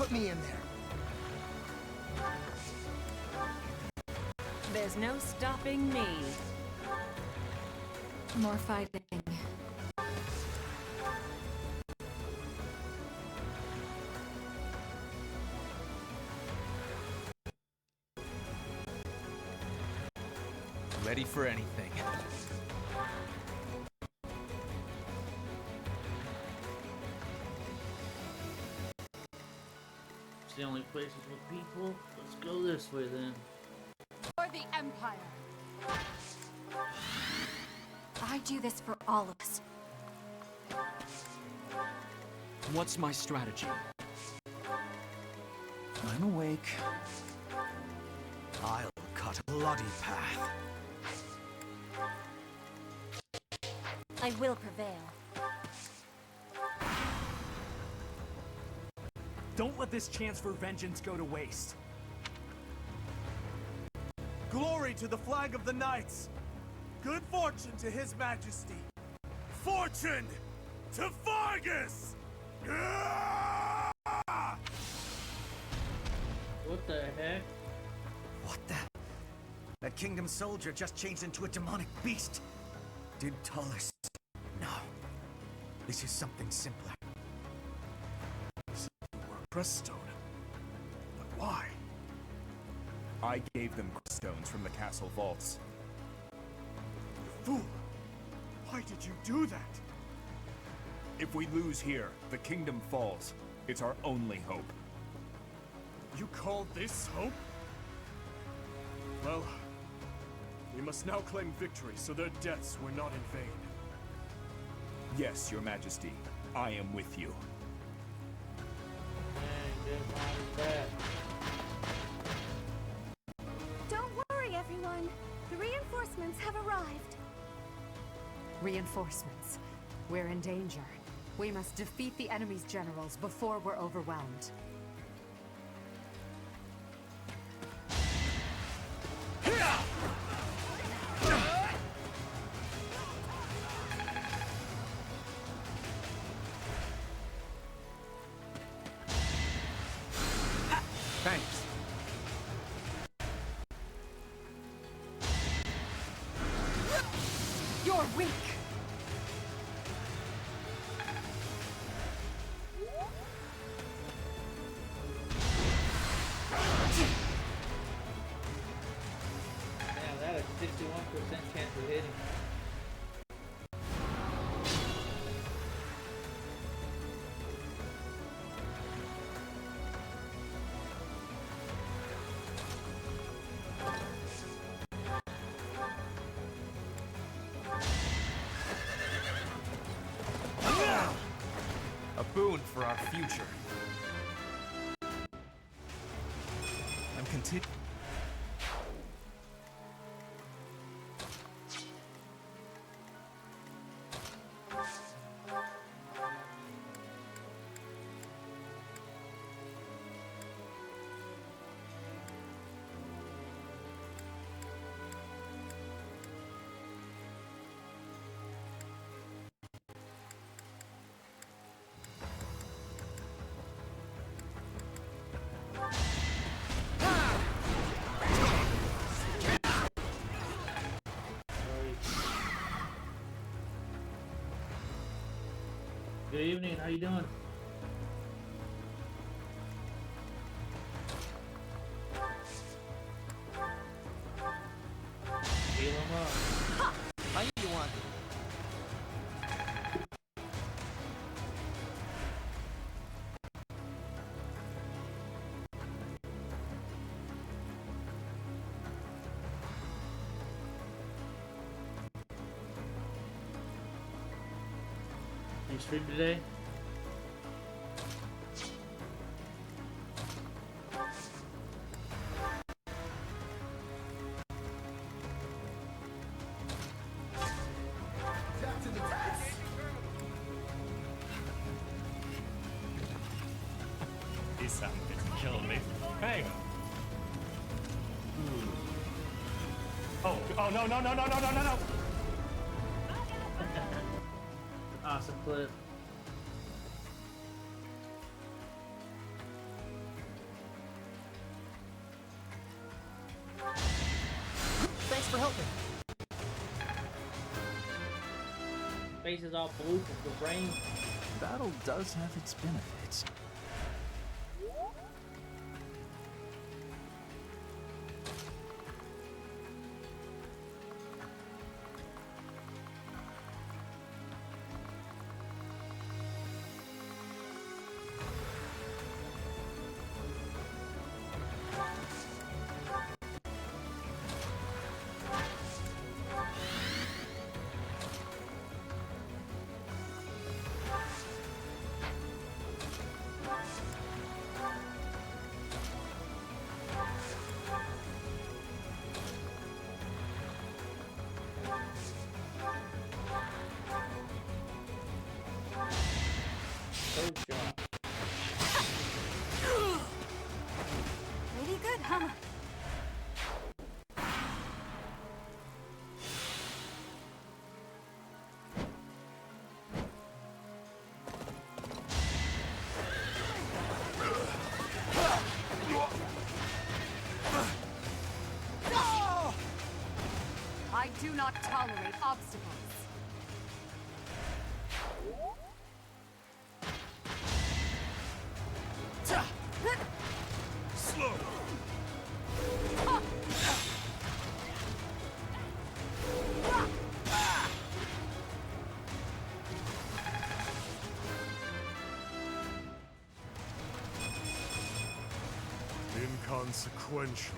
Put me in there. There's no stopping me. More fighting. Ready for anything. It's the only places with people. Let's go this way then. For the Empire. I do this for all of us. What's my strategy? I'm awake. I'll cut a bloody path. I will prevail. Don't let this chance for vengeance go to waste. Glory to the flag of the knights! Good fortune to his majesty! Fortune to Vargas! What the heck? What the? That kingdom soldier just changed into a demonic beast. Did Tullus? No. This is something simpler. Creststone. But why? I gave them stones from the castle vaults. Fool! Why did you do that? If we lose here, the kingdom falls. It's our only hope. You call this hope? Well, we must now claim victory so their deaths were not in vain. Yes, your majesty. I am with you. Don't worry, everyone. The reinforcements have arrived. Reinforcements. We're in danger. We must defeat the enemy's generals before we're overwhelmed. Thanks. You're weak. Damn, that is 61% chance of hitting. A boon for our future. I'm content. Good evening, how you doing? Heal him up. Ha! I knew you wanted. You stream today? This sound is killing me. Hey! Oh, no, no, no, no, no, no, no, no! Awesome clip. face is all blue from the rain. Battle does have its benefits. Good job. Pretty good, huh? I do not tolerate obstacles. Slow. Inconsequential.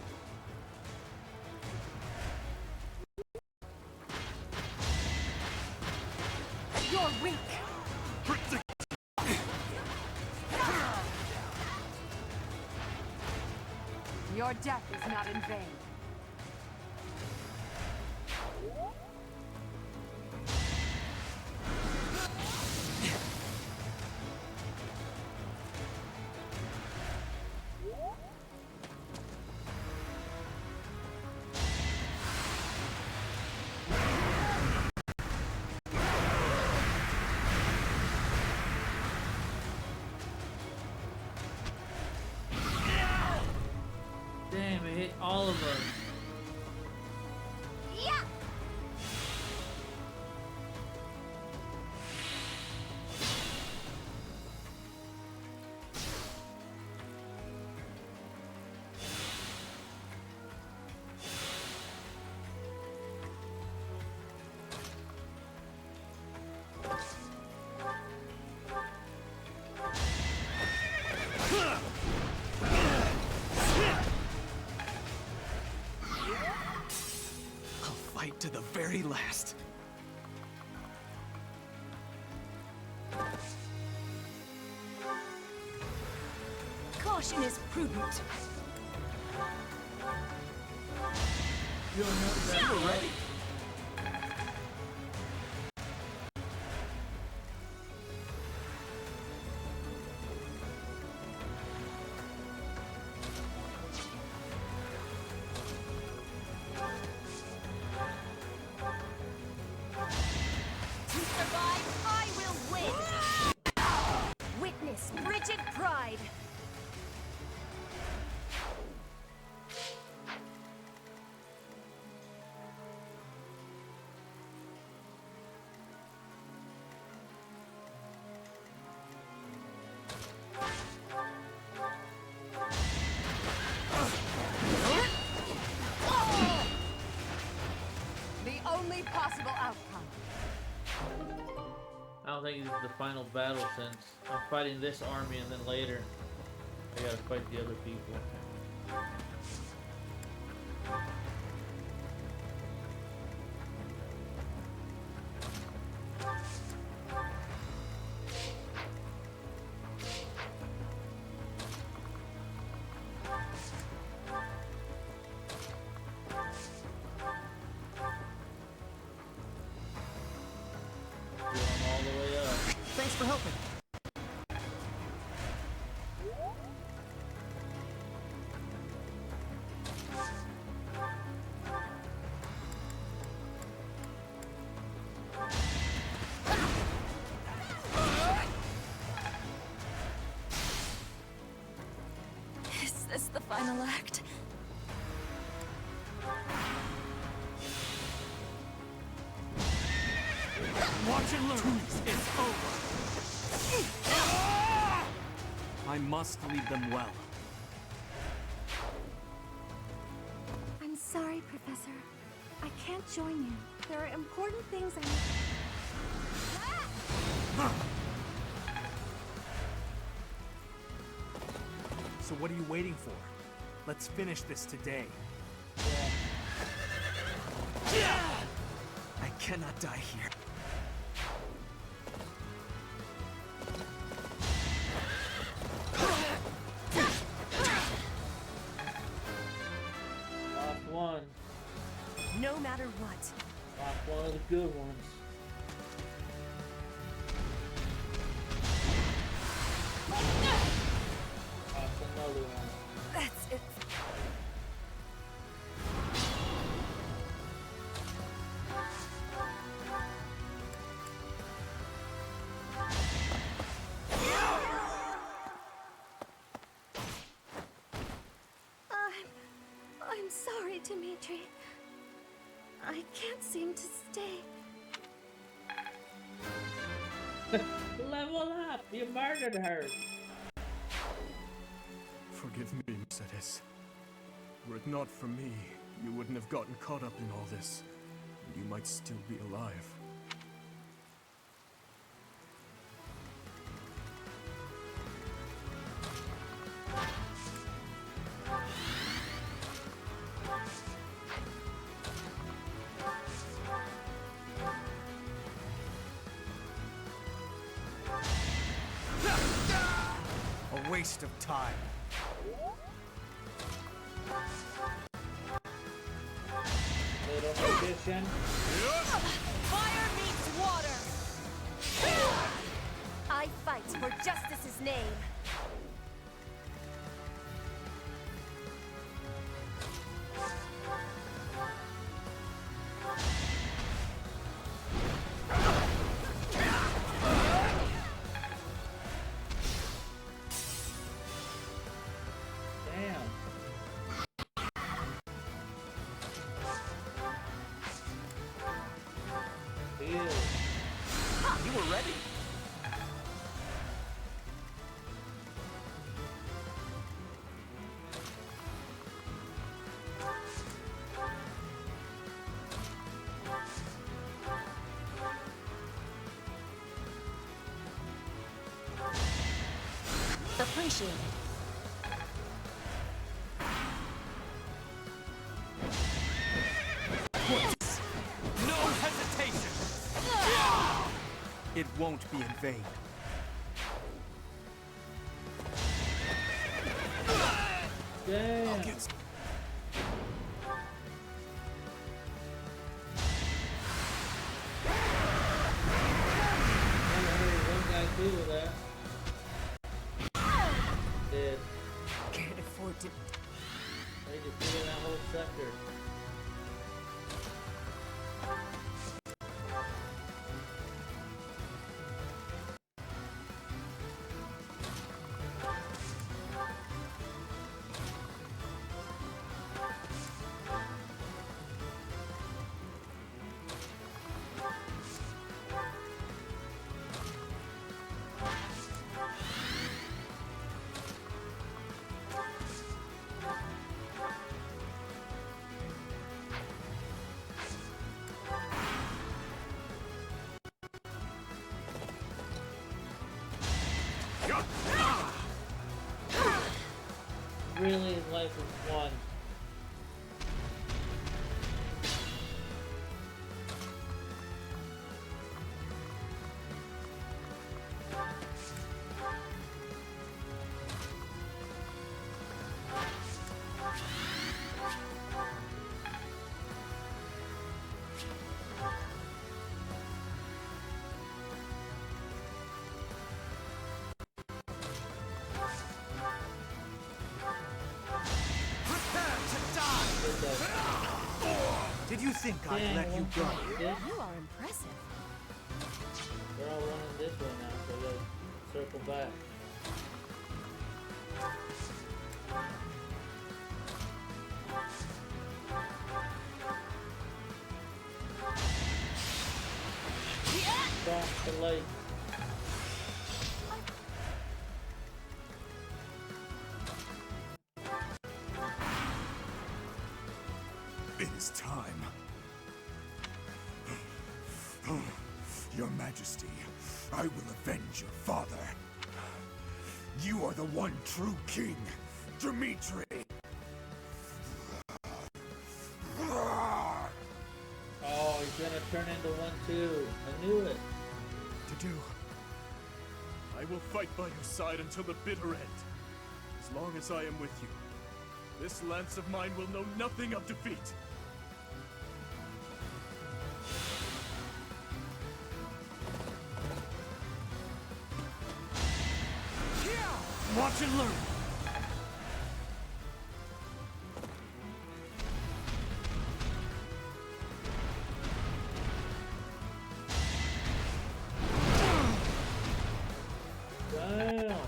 You're weak. Your death is not in vain. Damn, it hit all of us. Yeah. I'll fight to the very last. Caution is prudent. You're not ready. To survive, I will win. Witness rigid pride. The only possible outcome. I don't think this is the final battle since I'm fighting this army and then later I gotta fight the other people. I'm all the way up. Thanks for helping. Is this the final act? Watch and learn. It's over. I must lead them well. I'm sorry, Professor. I can't join you. There are important things I need. So what are you waiting for? Let's finish this today. I cannot die here. Last one. No matter what. Last one of the good ones. Last another one. That's it. I'm sorry, Dimitri. I can't seem to stay. Level up! You murdered her! Forgive me, Mercedes. Were it not for me, you wouldn't have gotten caught up in all this, and you might still be alive. A waste of time. Little magician. Fire meets water! I fight for justice's name. Damn. You were ready? Appreciated. No hesitation! It won't be in vain. Damn. I'll get One guy too with that. Dead. Can't afford to. They defeated that whole sector. Really, life is one. Did you think I'd let you go? You are impressive. They're all running this way now, so we gotta circle back. Yeah! like. It is time. Your Majesty, I will avenge your father. You are the one true king, Dimitri. Oh, he's gonna turn into one too. I knew it. To do. I will fight by your side until the bitter end. As long as I am with you, this lance of mine will know nothing of defeat. Watch and learn. Damn.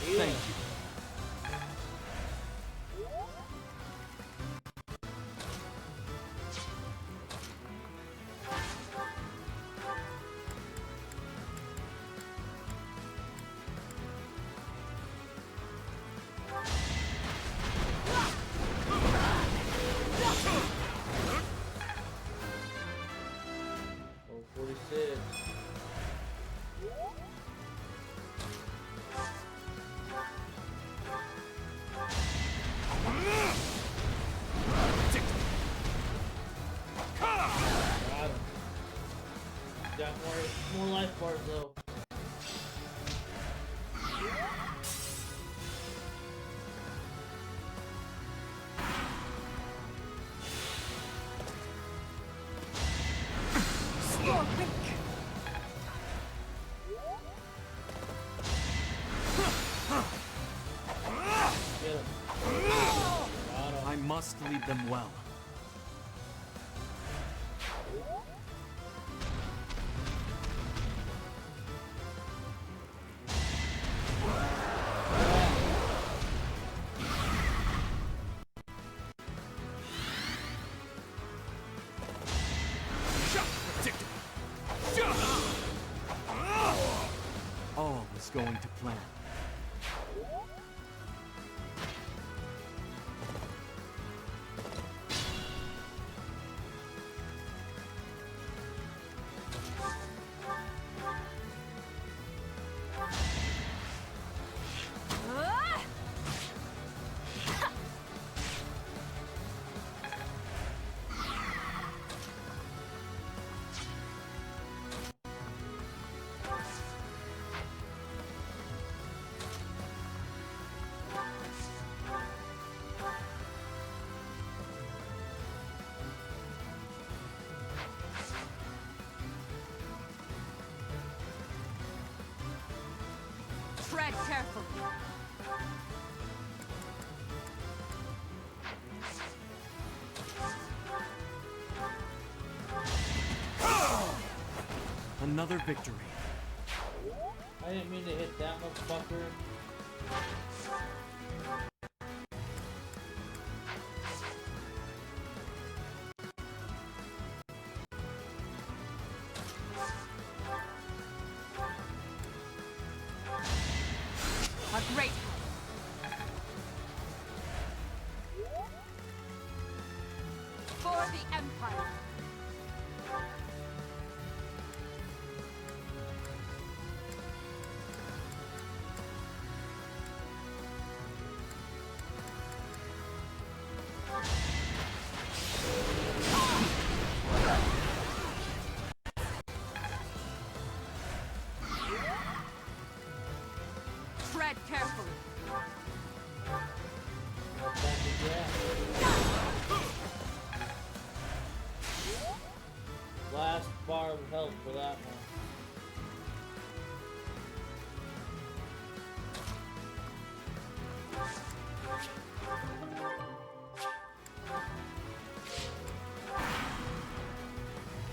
Thank you. Oh, 46. Got him. Got more life bars though. You're weak. Get him. Got him. I must lead them well. All is going to plan. Tread carefully. Another victory. I didn't mean to hit that motherfucker. A great for the Empire.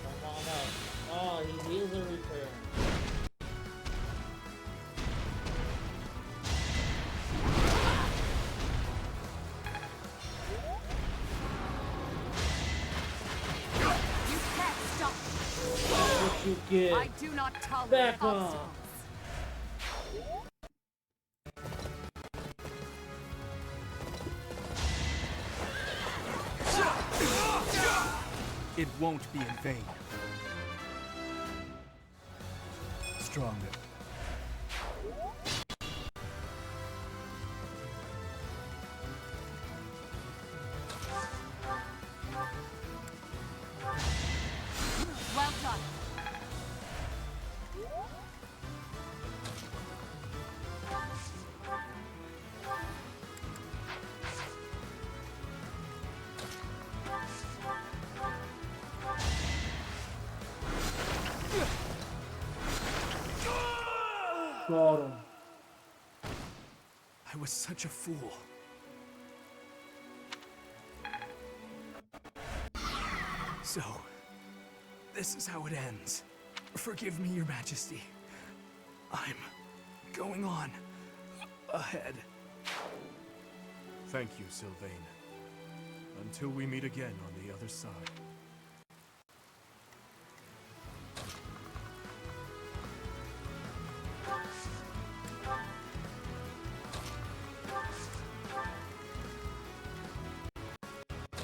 Come on up. Oh, he heals a return. You can't stop me. That's what you get. I do not tolerate Back obstacles. off. It won't be in vain. Stronger. Well done. Got him. I was such a fool. So, this is how it ends. Forgive me, Your Majesty. I'm going on ahead. Thank you, Sylvain. Until we meet again on the other side.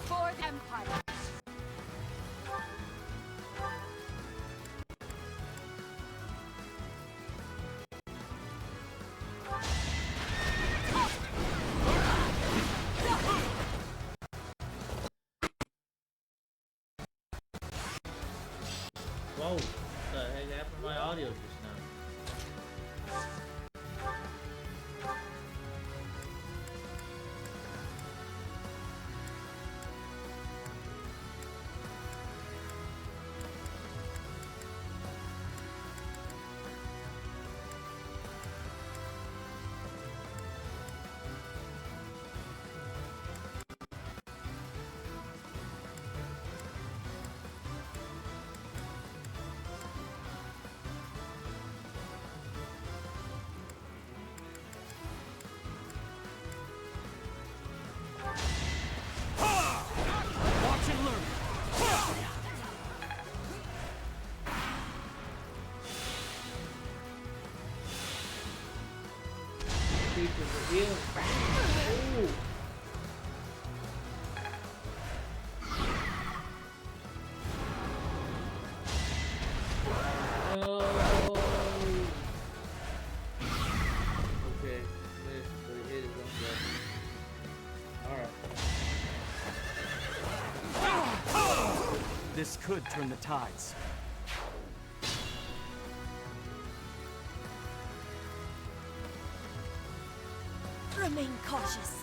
For the Empire. Whoa. What the heck happened to my audio just now? Watch and learn. Creatures are healing. Ooh. No. Okay, missed, but he hit his own guy. Alright. This could turn the tides. Remain cautious.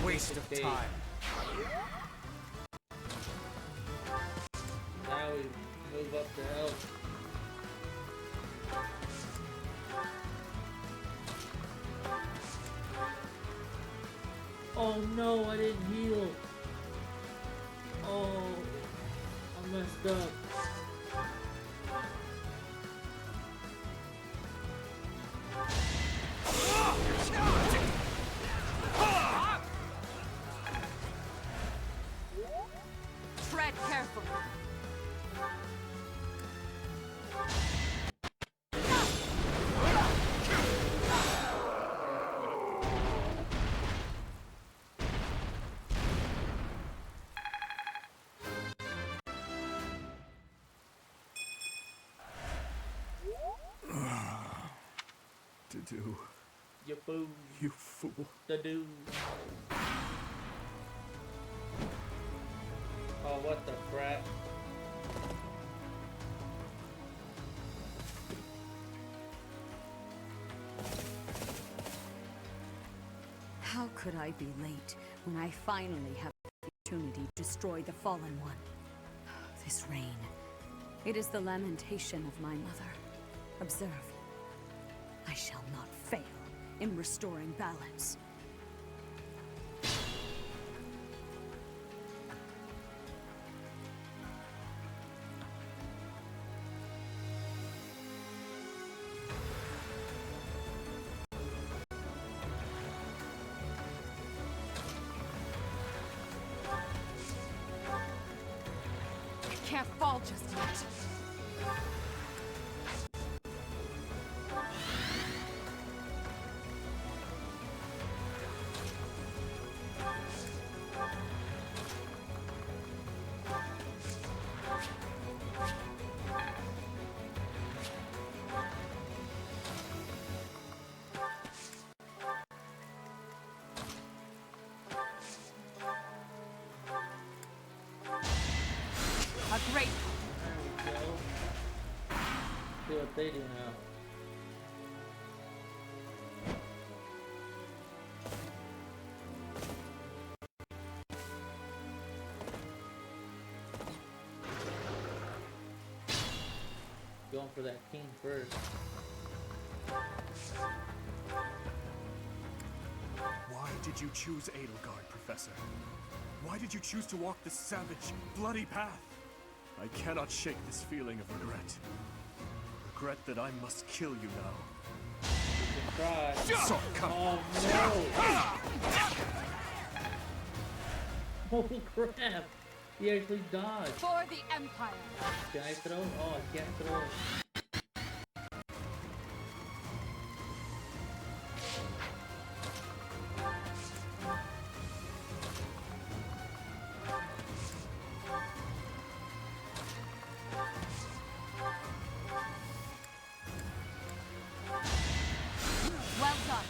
Waste of time. Now we move up to help. Oh no, I didn't heal. Oh, I messed up. Tread carefully. To do. You fool. You fool. The dude. Oh, what the crap? How could I be late when I finally have the opportunity to destroy the Fallen One? This rain, it is the lamentation of my mother. Observe, I shall not fail in restoring balance. Can't fall just yet. A great. There we go. See what they do now. Going for that king first. Why did you choose Edelgard, Professor? Why did you choose to walk this savage, bloody path? I cannot shake this feeling of regret. Regret that I must kill you now. Try. Saw it coming. Oh no! Oh crap! He actually dodged. For the Empire. Can I throw? Oh, I can't throw. Well done.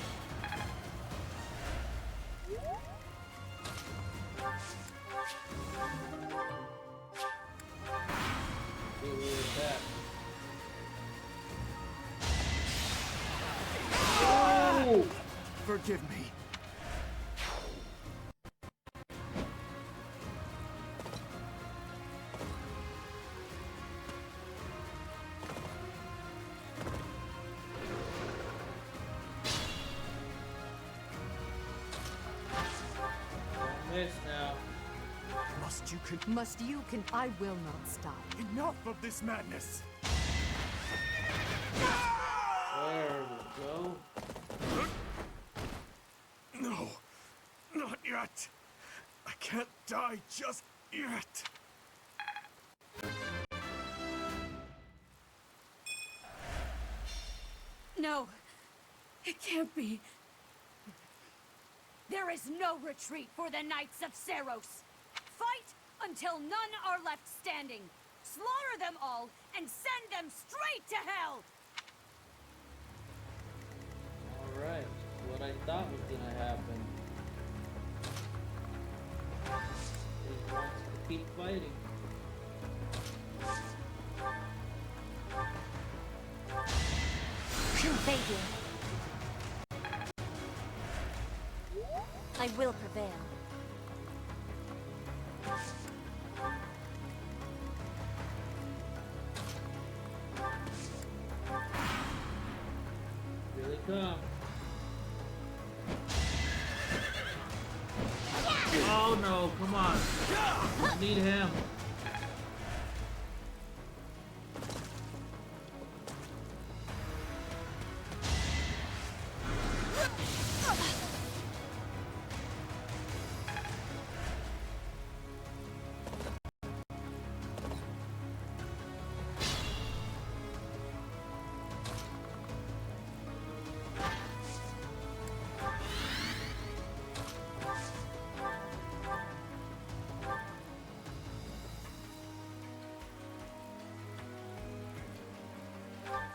Oh! Forgive me. Miss now. Must you I will not stop. Enough of this madness! There we go. No, not yet. I can't die just yet. No, it can't be. There is no retreat for the Knights of Seros. Fight until none are left standing. Slaughter them all and send them straight to hell! Alright, what I thought was gonna happen. He wants to keep fighting. They do. I will prevail. Here they come. Oh no, come on. I need him.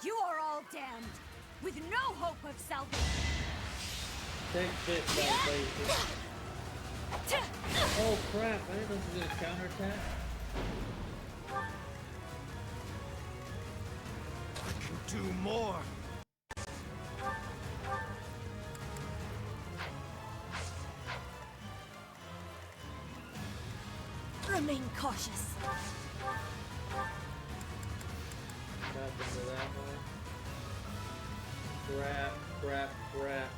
You are all damned, with no hope of salvation. Take this, salvation. Oh crap, I didn't know he was gonna counterattack. I can do more. Remain cautious. Got into that one. Crap, crap, crap.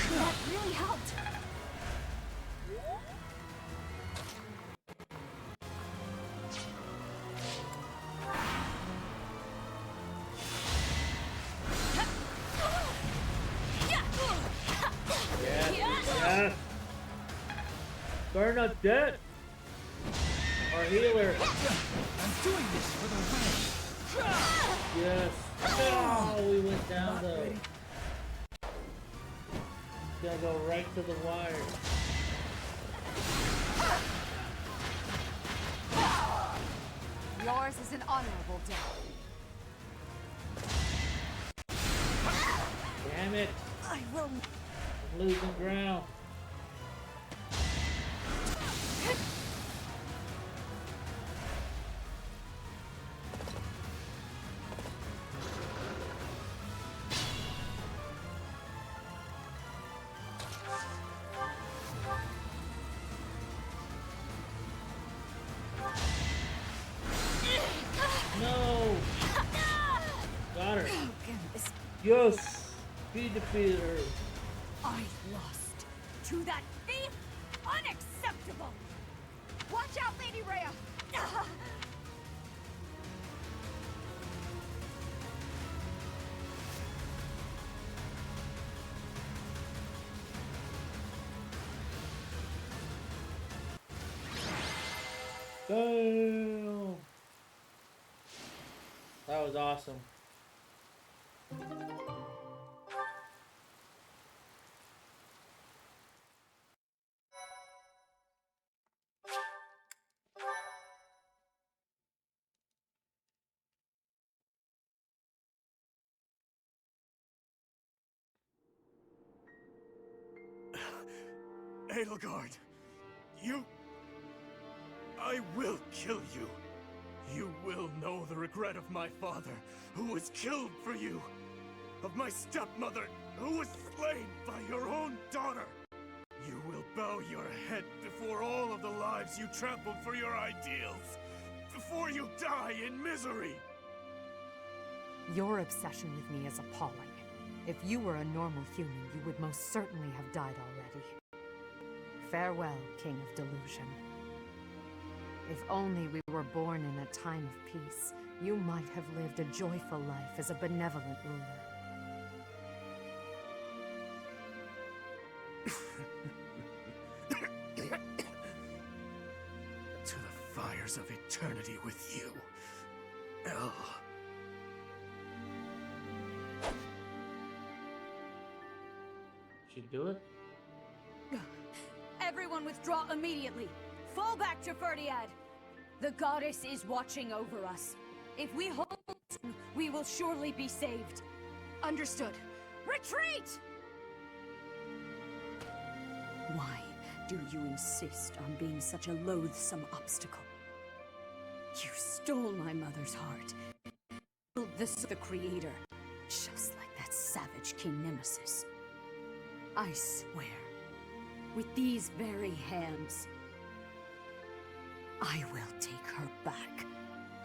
That really helped. Yes. Bernadette, our healer. I'm doing this for the win. Yes. Oh, we went down though. Gotta go right to the wire. Yours is an honorable death. Damn it. I will. I'm losing ground. No! Got her. Yes! He defeated her. I lost. To that thief? Unacceptable! Watch out, Lady Rhea! Damn! That was awesome. Edelgard, you... I will kill you. You will know the regret of my father, who was killed for you. Of my stepmother, who was slain by your own daughter. You will bow your head before all of the lives you trampled for your ideals. Before you die in misery. Your obsession with me is appalling. If you were a normal human, you would most certainly have died already. Farewell, King of Delusion. If only we were born in a time of peace, you might have lived a joyful life as a benevolent ruler. To the fires of eternity with you, El. She do it? Everyone withdraw immediately! Fall back to Ferdiad! The goddess is watching over us. If we hold, we will surely be saved. Understood. Retreat! Why do you insist on being such a loathsome obstacle? You stole my mother's heart. The creator, just like that savage King Nemesis. I swear, with these very hands, I will take her back.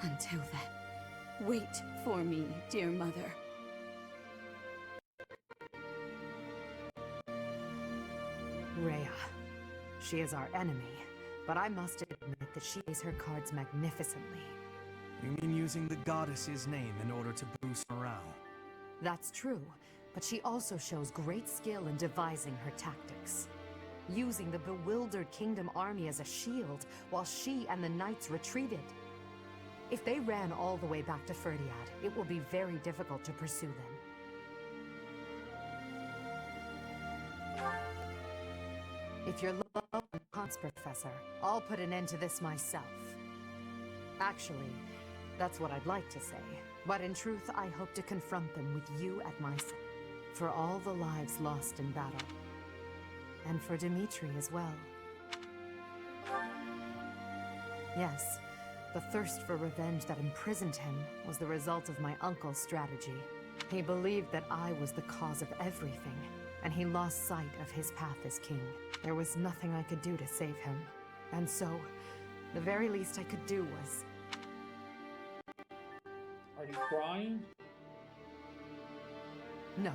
Until then, wait for me, dear mother. Rhea. She is our enemy, but I must admit that she plays her cards magnificently. You mean using the goddess's name in order to boost morale? That's true, but she also shows great skill in devising her tactics. Using the bewildered Kingdom army as a shield, while she and the knights retreated. If they ran all the way back to Ferdiad, it will be very difficult to pursue them. If you're low on funds, Professor, I'll put an end to this myself. Actually, that's what I'd like to say. But in truth, I hope to confront them with you at my side. For all the lives lost in battle. And for Dimitri as well. Yes, The thirst for revenge that imprisoned him was the result of my uncle's strategy. He believed that I was the cause of everything, and he lost sight of his path as king. There was nothing I could do to save him. And so, the very least I could do was... Are you crying? No.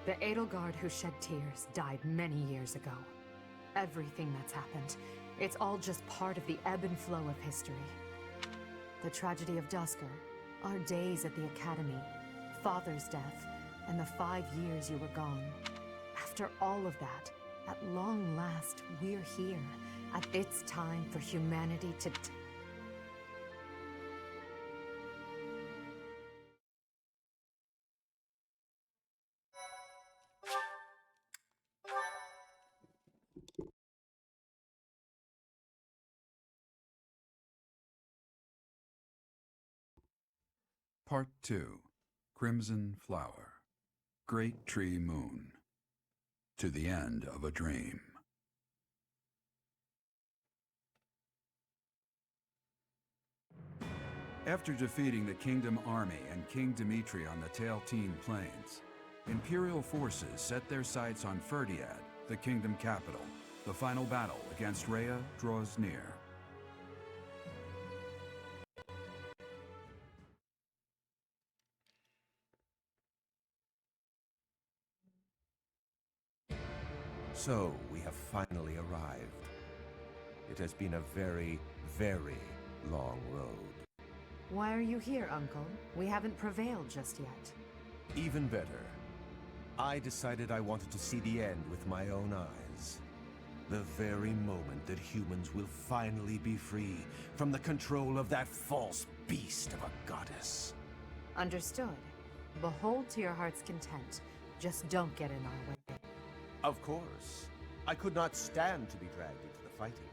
The Edelgard who shed tears died many years ago. Everything that's happened, it's all just part of the ebb and flow of history. The tragedy of Dusker, our days at the Academy, Father's death, and the 5 years you were gone. After all of that, at long last, we're here. It's time for humanity to... Part 2. Crimson Flower. Great Tree Moon. To the End of a Dream. After defeating the Kingdom Army and King Dimitri on the Tailteen Plains, Imperial forces set their sights on Ferdiad, the kingdom capital. The final battle against Rhea draws near. So, we have finally arrived. It has been a very, very long road. Why are you here, Uncle? We haven't prevailed just yet. Even better. I decided I wanted to see the end with my own eyes. The very moment that humans will finally be free from the control of that false beast of a goddess. Understood. Behold to your heart's content. Just don't get in our way. Of course. I could not stand to be dragged into the fighting.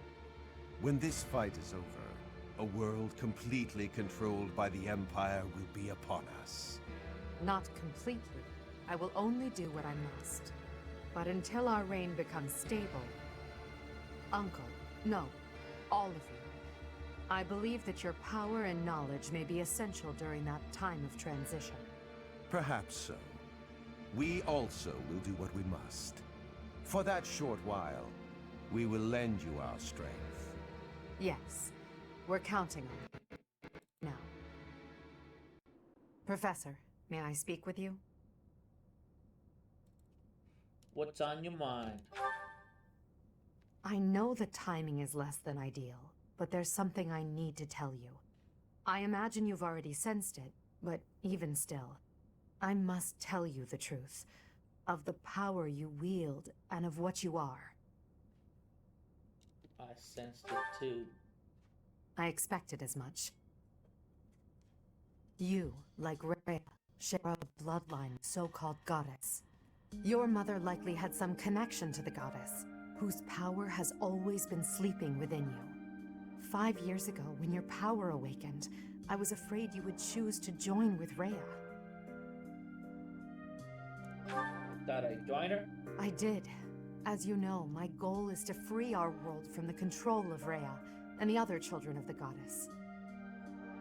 When this fight is over, a world completely controlled by the Empire will be upon us. Not completely. I will only do what I must. But until our reign becomes stable... Uncle, no, all of you. I believe that your power and knowledge may be essential during that time of transition. Perhaps so. We also will do what we must. For that short while, we will lend you our strength. Yes, we're counting on it. Now. Professor, may I speak with you? What's on your mind? I know the timing is less than ideal, but there's something I need to tell you. I imagine you've already sensed it, but even still, I must tell you the truth. Of the power you wield, and of what you are. I sensed it too. I expected as much. You, like Rhea, share a bloodline so-called goddess. Your mother likely had some connection to the goddess, whose power has always been sleeping within you. 5 years ago, when your power awakened, I was afraid you would choose to join with Rhea. Thought I'd join her? I did. As you know, my goal is to free our world from the control of Rhea and the other children of the goddess.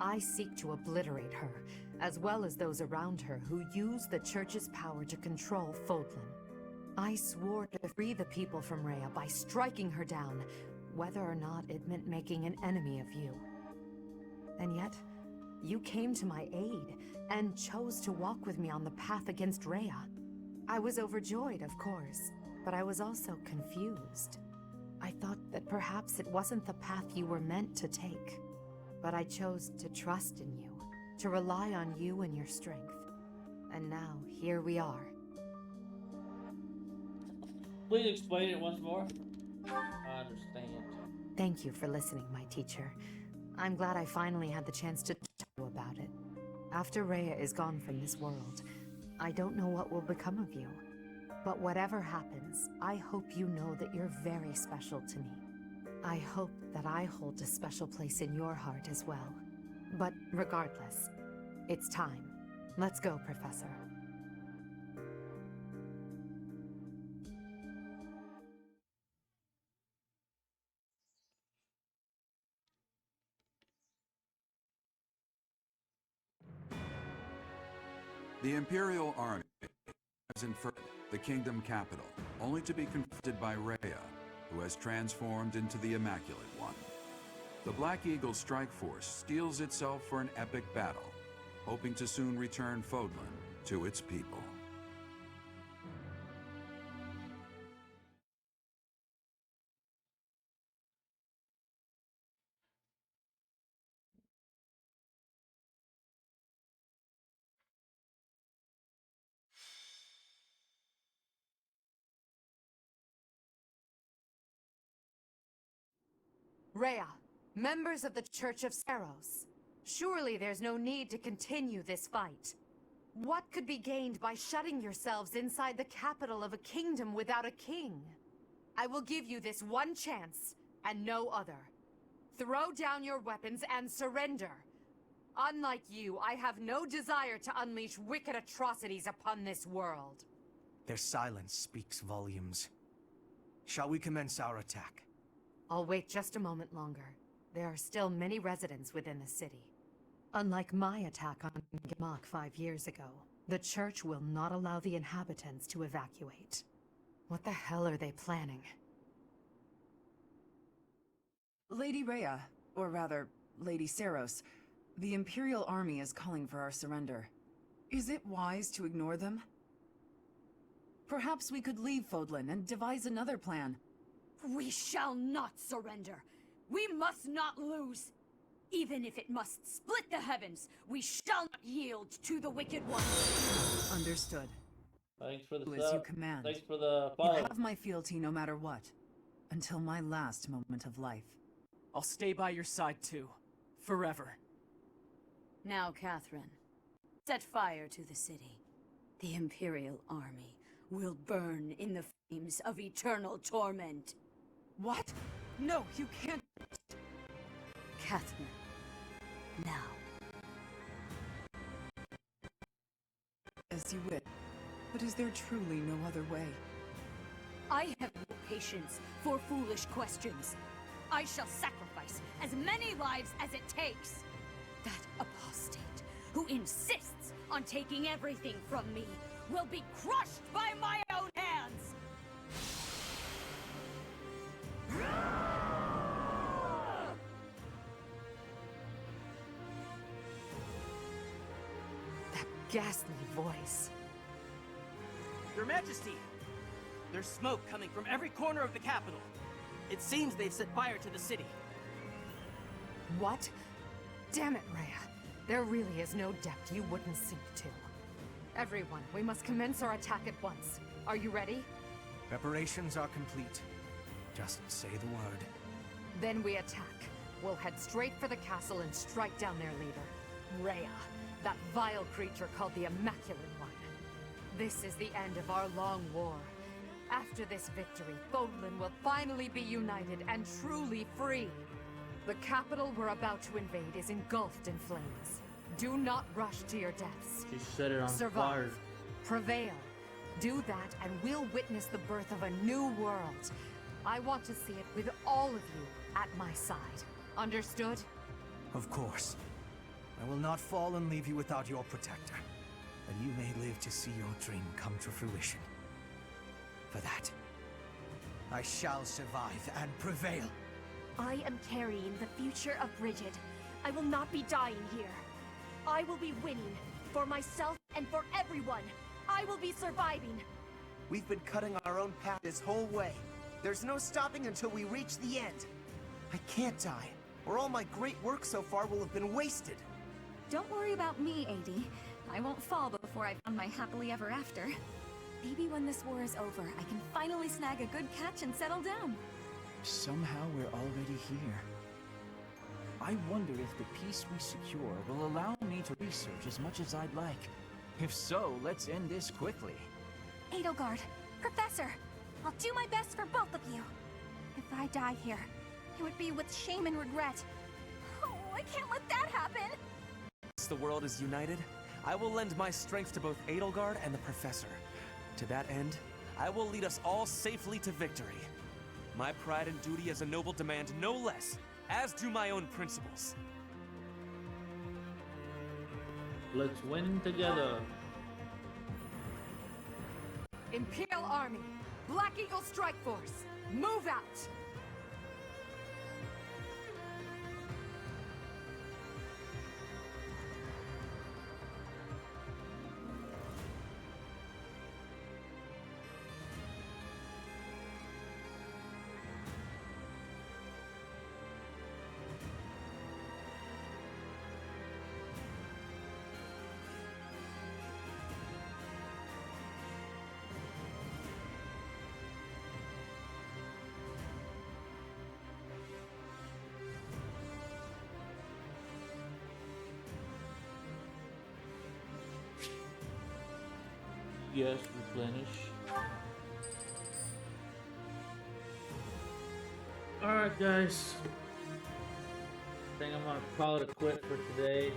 I seek to obliterate her, as well as those around her who use the Church's power to control Fodlan. I swore to free the people from Rhea by striking her down, whether or not it meant making an enemy of you. And yet, you came to my aid and chose to walk with me on the path against Rhea. I was overjoyed, of course, but I was also confused. I thought that perhaps it wasn't the path you were meant to take. But I chose to trust in you, to rely on you and your strength. And now, here we are. Please explain it once more. I understand. Thank you for listening, my teacher. I'm glad I finally had the chance to tell you about it. After Rhea is gone from this world, I don't know what will become of you. But whatever happens, I hope you know that you're very special to me. I hope that I hold a special place in your heart as well. But regardless, it's time. Let's go, Professor. The Imperial Army arrives in Ferd, the kingdom capital, only to be confronted by Rhea, who has transformed into the Immaculate One. The Black Eagle strike force steels itself for an epic battle, hoping to soon return Fodlan to its people. Rhea, members of the Church of Seros, surely there's no need to continue this fight. What could be gained by shutting yourselves inside the capital of a kingdom without a king? I will give you this one chance, and no other. Throw down your weapons and surrender. Unlike you, I have no desire to unleash wicked atrocities upon this world. Their silence speaks volumes. Shall we commence our attack? I'll wait just a moment longer. There are still many residents within the city. Unlike my attack on Gemok 5 years ago, the church will not allow the inhabitants to evacuate. What the hell are they planning? Lady Rhea, or rather, Lady Seros, the Imperial Army is calling for our surrender. Is it wise to ignore them? Perhaps we could leave Fodlan and devise another plan. We shall not surrender. We must not lose. Even if it must split the heavens, we shall not yield to the Wicked One. Understood. Thanks for the Do as you command. Thanks for the You follow. have my fealty no matter what. Until my last moment of life. I'll stay by your side too. Forever. Now, Catherine, set fire to the city. The Imperial Army will burn in the flames of eternal torment. What? No, you can't. Catherine, now. As you wish. But is there truly no other way? I have no patience for foolish questions. I shall sacrifice as many lives as it takes. That apostate who insists on taking everything from me will be crushed by my own hands! That ghastly voice. Your Majesty! There's smoke coming from every corner of the capital. It seems they've set fire to the city. What? Damn it, Rhea. There really is no depth you wouldn't sink to. Everyone, we must commence our attack at once. Are you ready? Preparations are complete. Just say the word. Then we attack. We'll head straight for the castle and strike down their leader, Rhea, that vile creature called the Immaculate One. This is the end of our long war. After this victory, Fodlan will finally be united and truly free. The capital we're about to invade is engulfed in flames. Do not rush to your deaths. She set it on Survive. fire. Prevail. Do that and we'll witness the birth of a new world. I want to see it with all of you at my side. Understood? Of course. I will not fall and leave you without your protector. And you may live to see your dream come to fruition. For that, I shall survive and prevail. I am carrying the future of Brigid. I will not be dying here. I will be winning. For myself and for everyone. I will be surviving. We've been cutting our own path this whole way. There's no stopping until we reach the end. I can't die, or all my great work so far will have been wasted. Don't worry about me, AD. I won't fall before I found my happily ever after. Maybe when this war is over, I can finally snag a good catch and settle down. Somehow we're already here. I wonder if the peace we secure will allow me to research as much as I'd like. If so, let's end this quickly. Edelgard, Professor, I'll do my best for both of you. If I die here, it would be with shame and regret. Oh, I can't let that happen! Once the world is united, I will lend my strength to both Edelgard and the Professor. To that end, I will lead us all safely to victory. My pride and duty as a noble demand no less, as do my own principles. Let's win together. Imperial Army, Black Eagle Strike Force, move out! Yes, replenish. Alright, guys. I think I'm gonna call it a quit for today.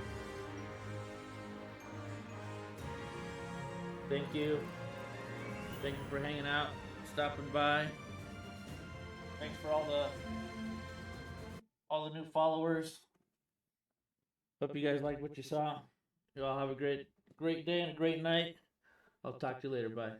Thank you. Thank you for hanging out, stopping by. Thanks for all the new followers. Hope you guys liked what you saw. You all have a great day and a great night. I'll talk to you later. Bye.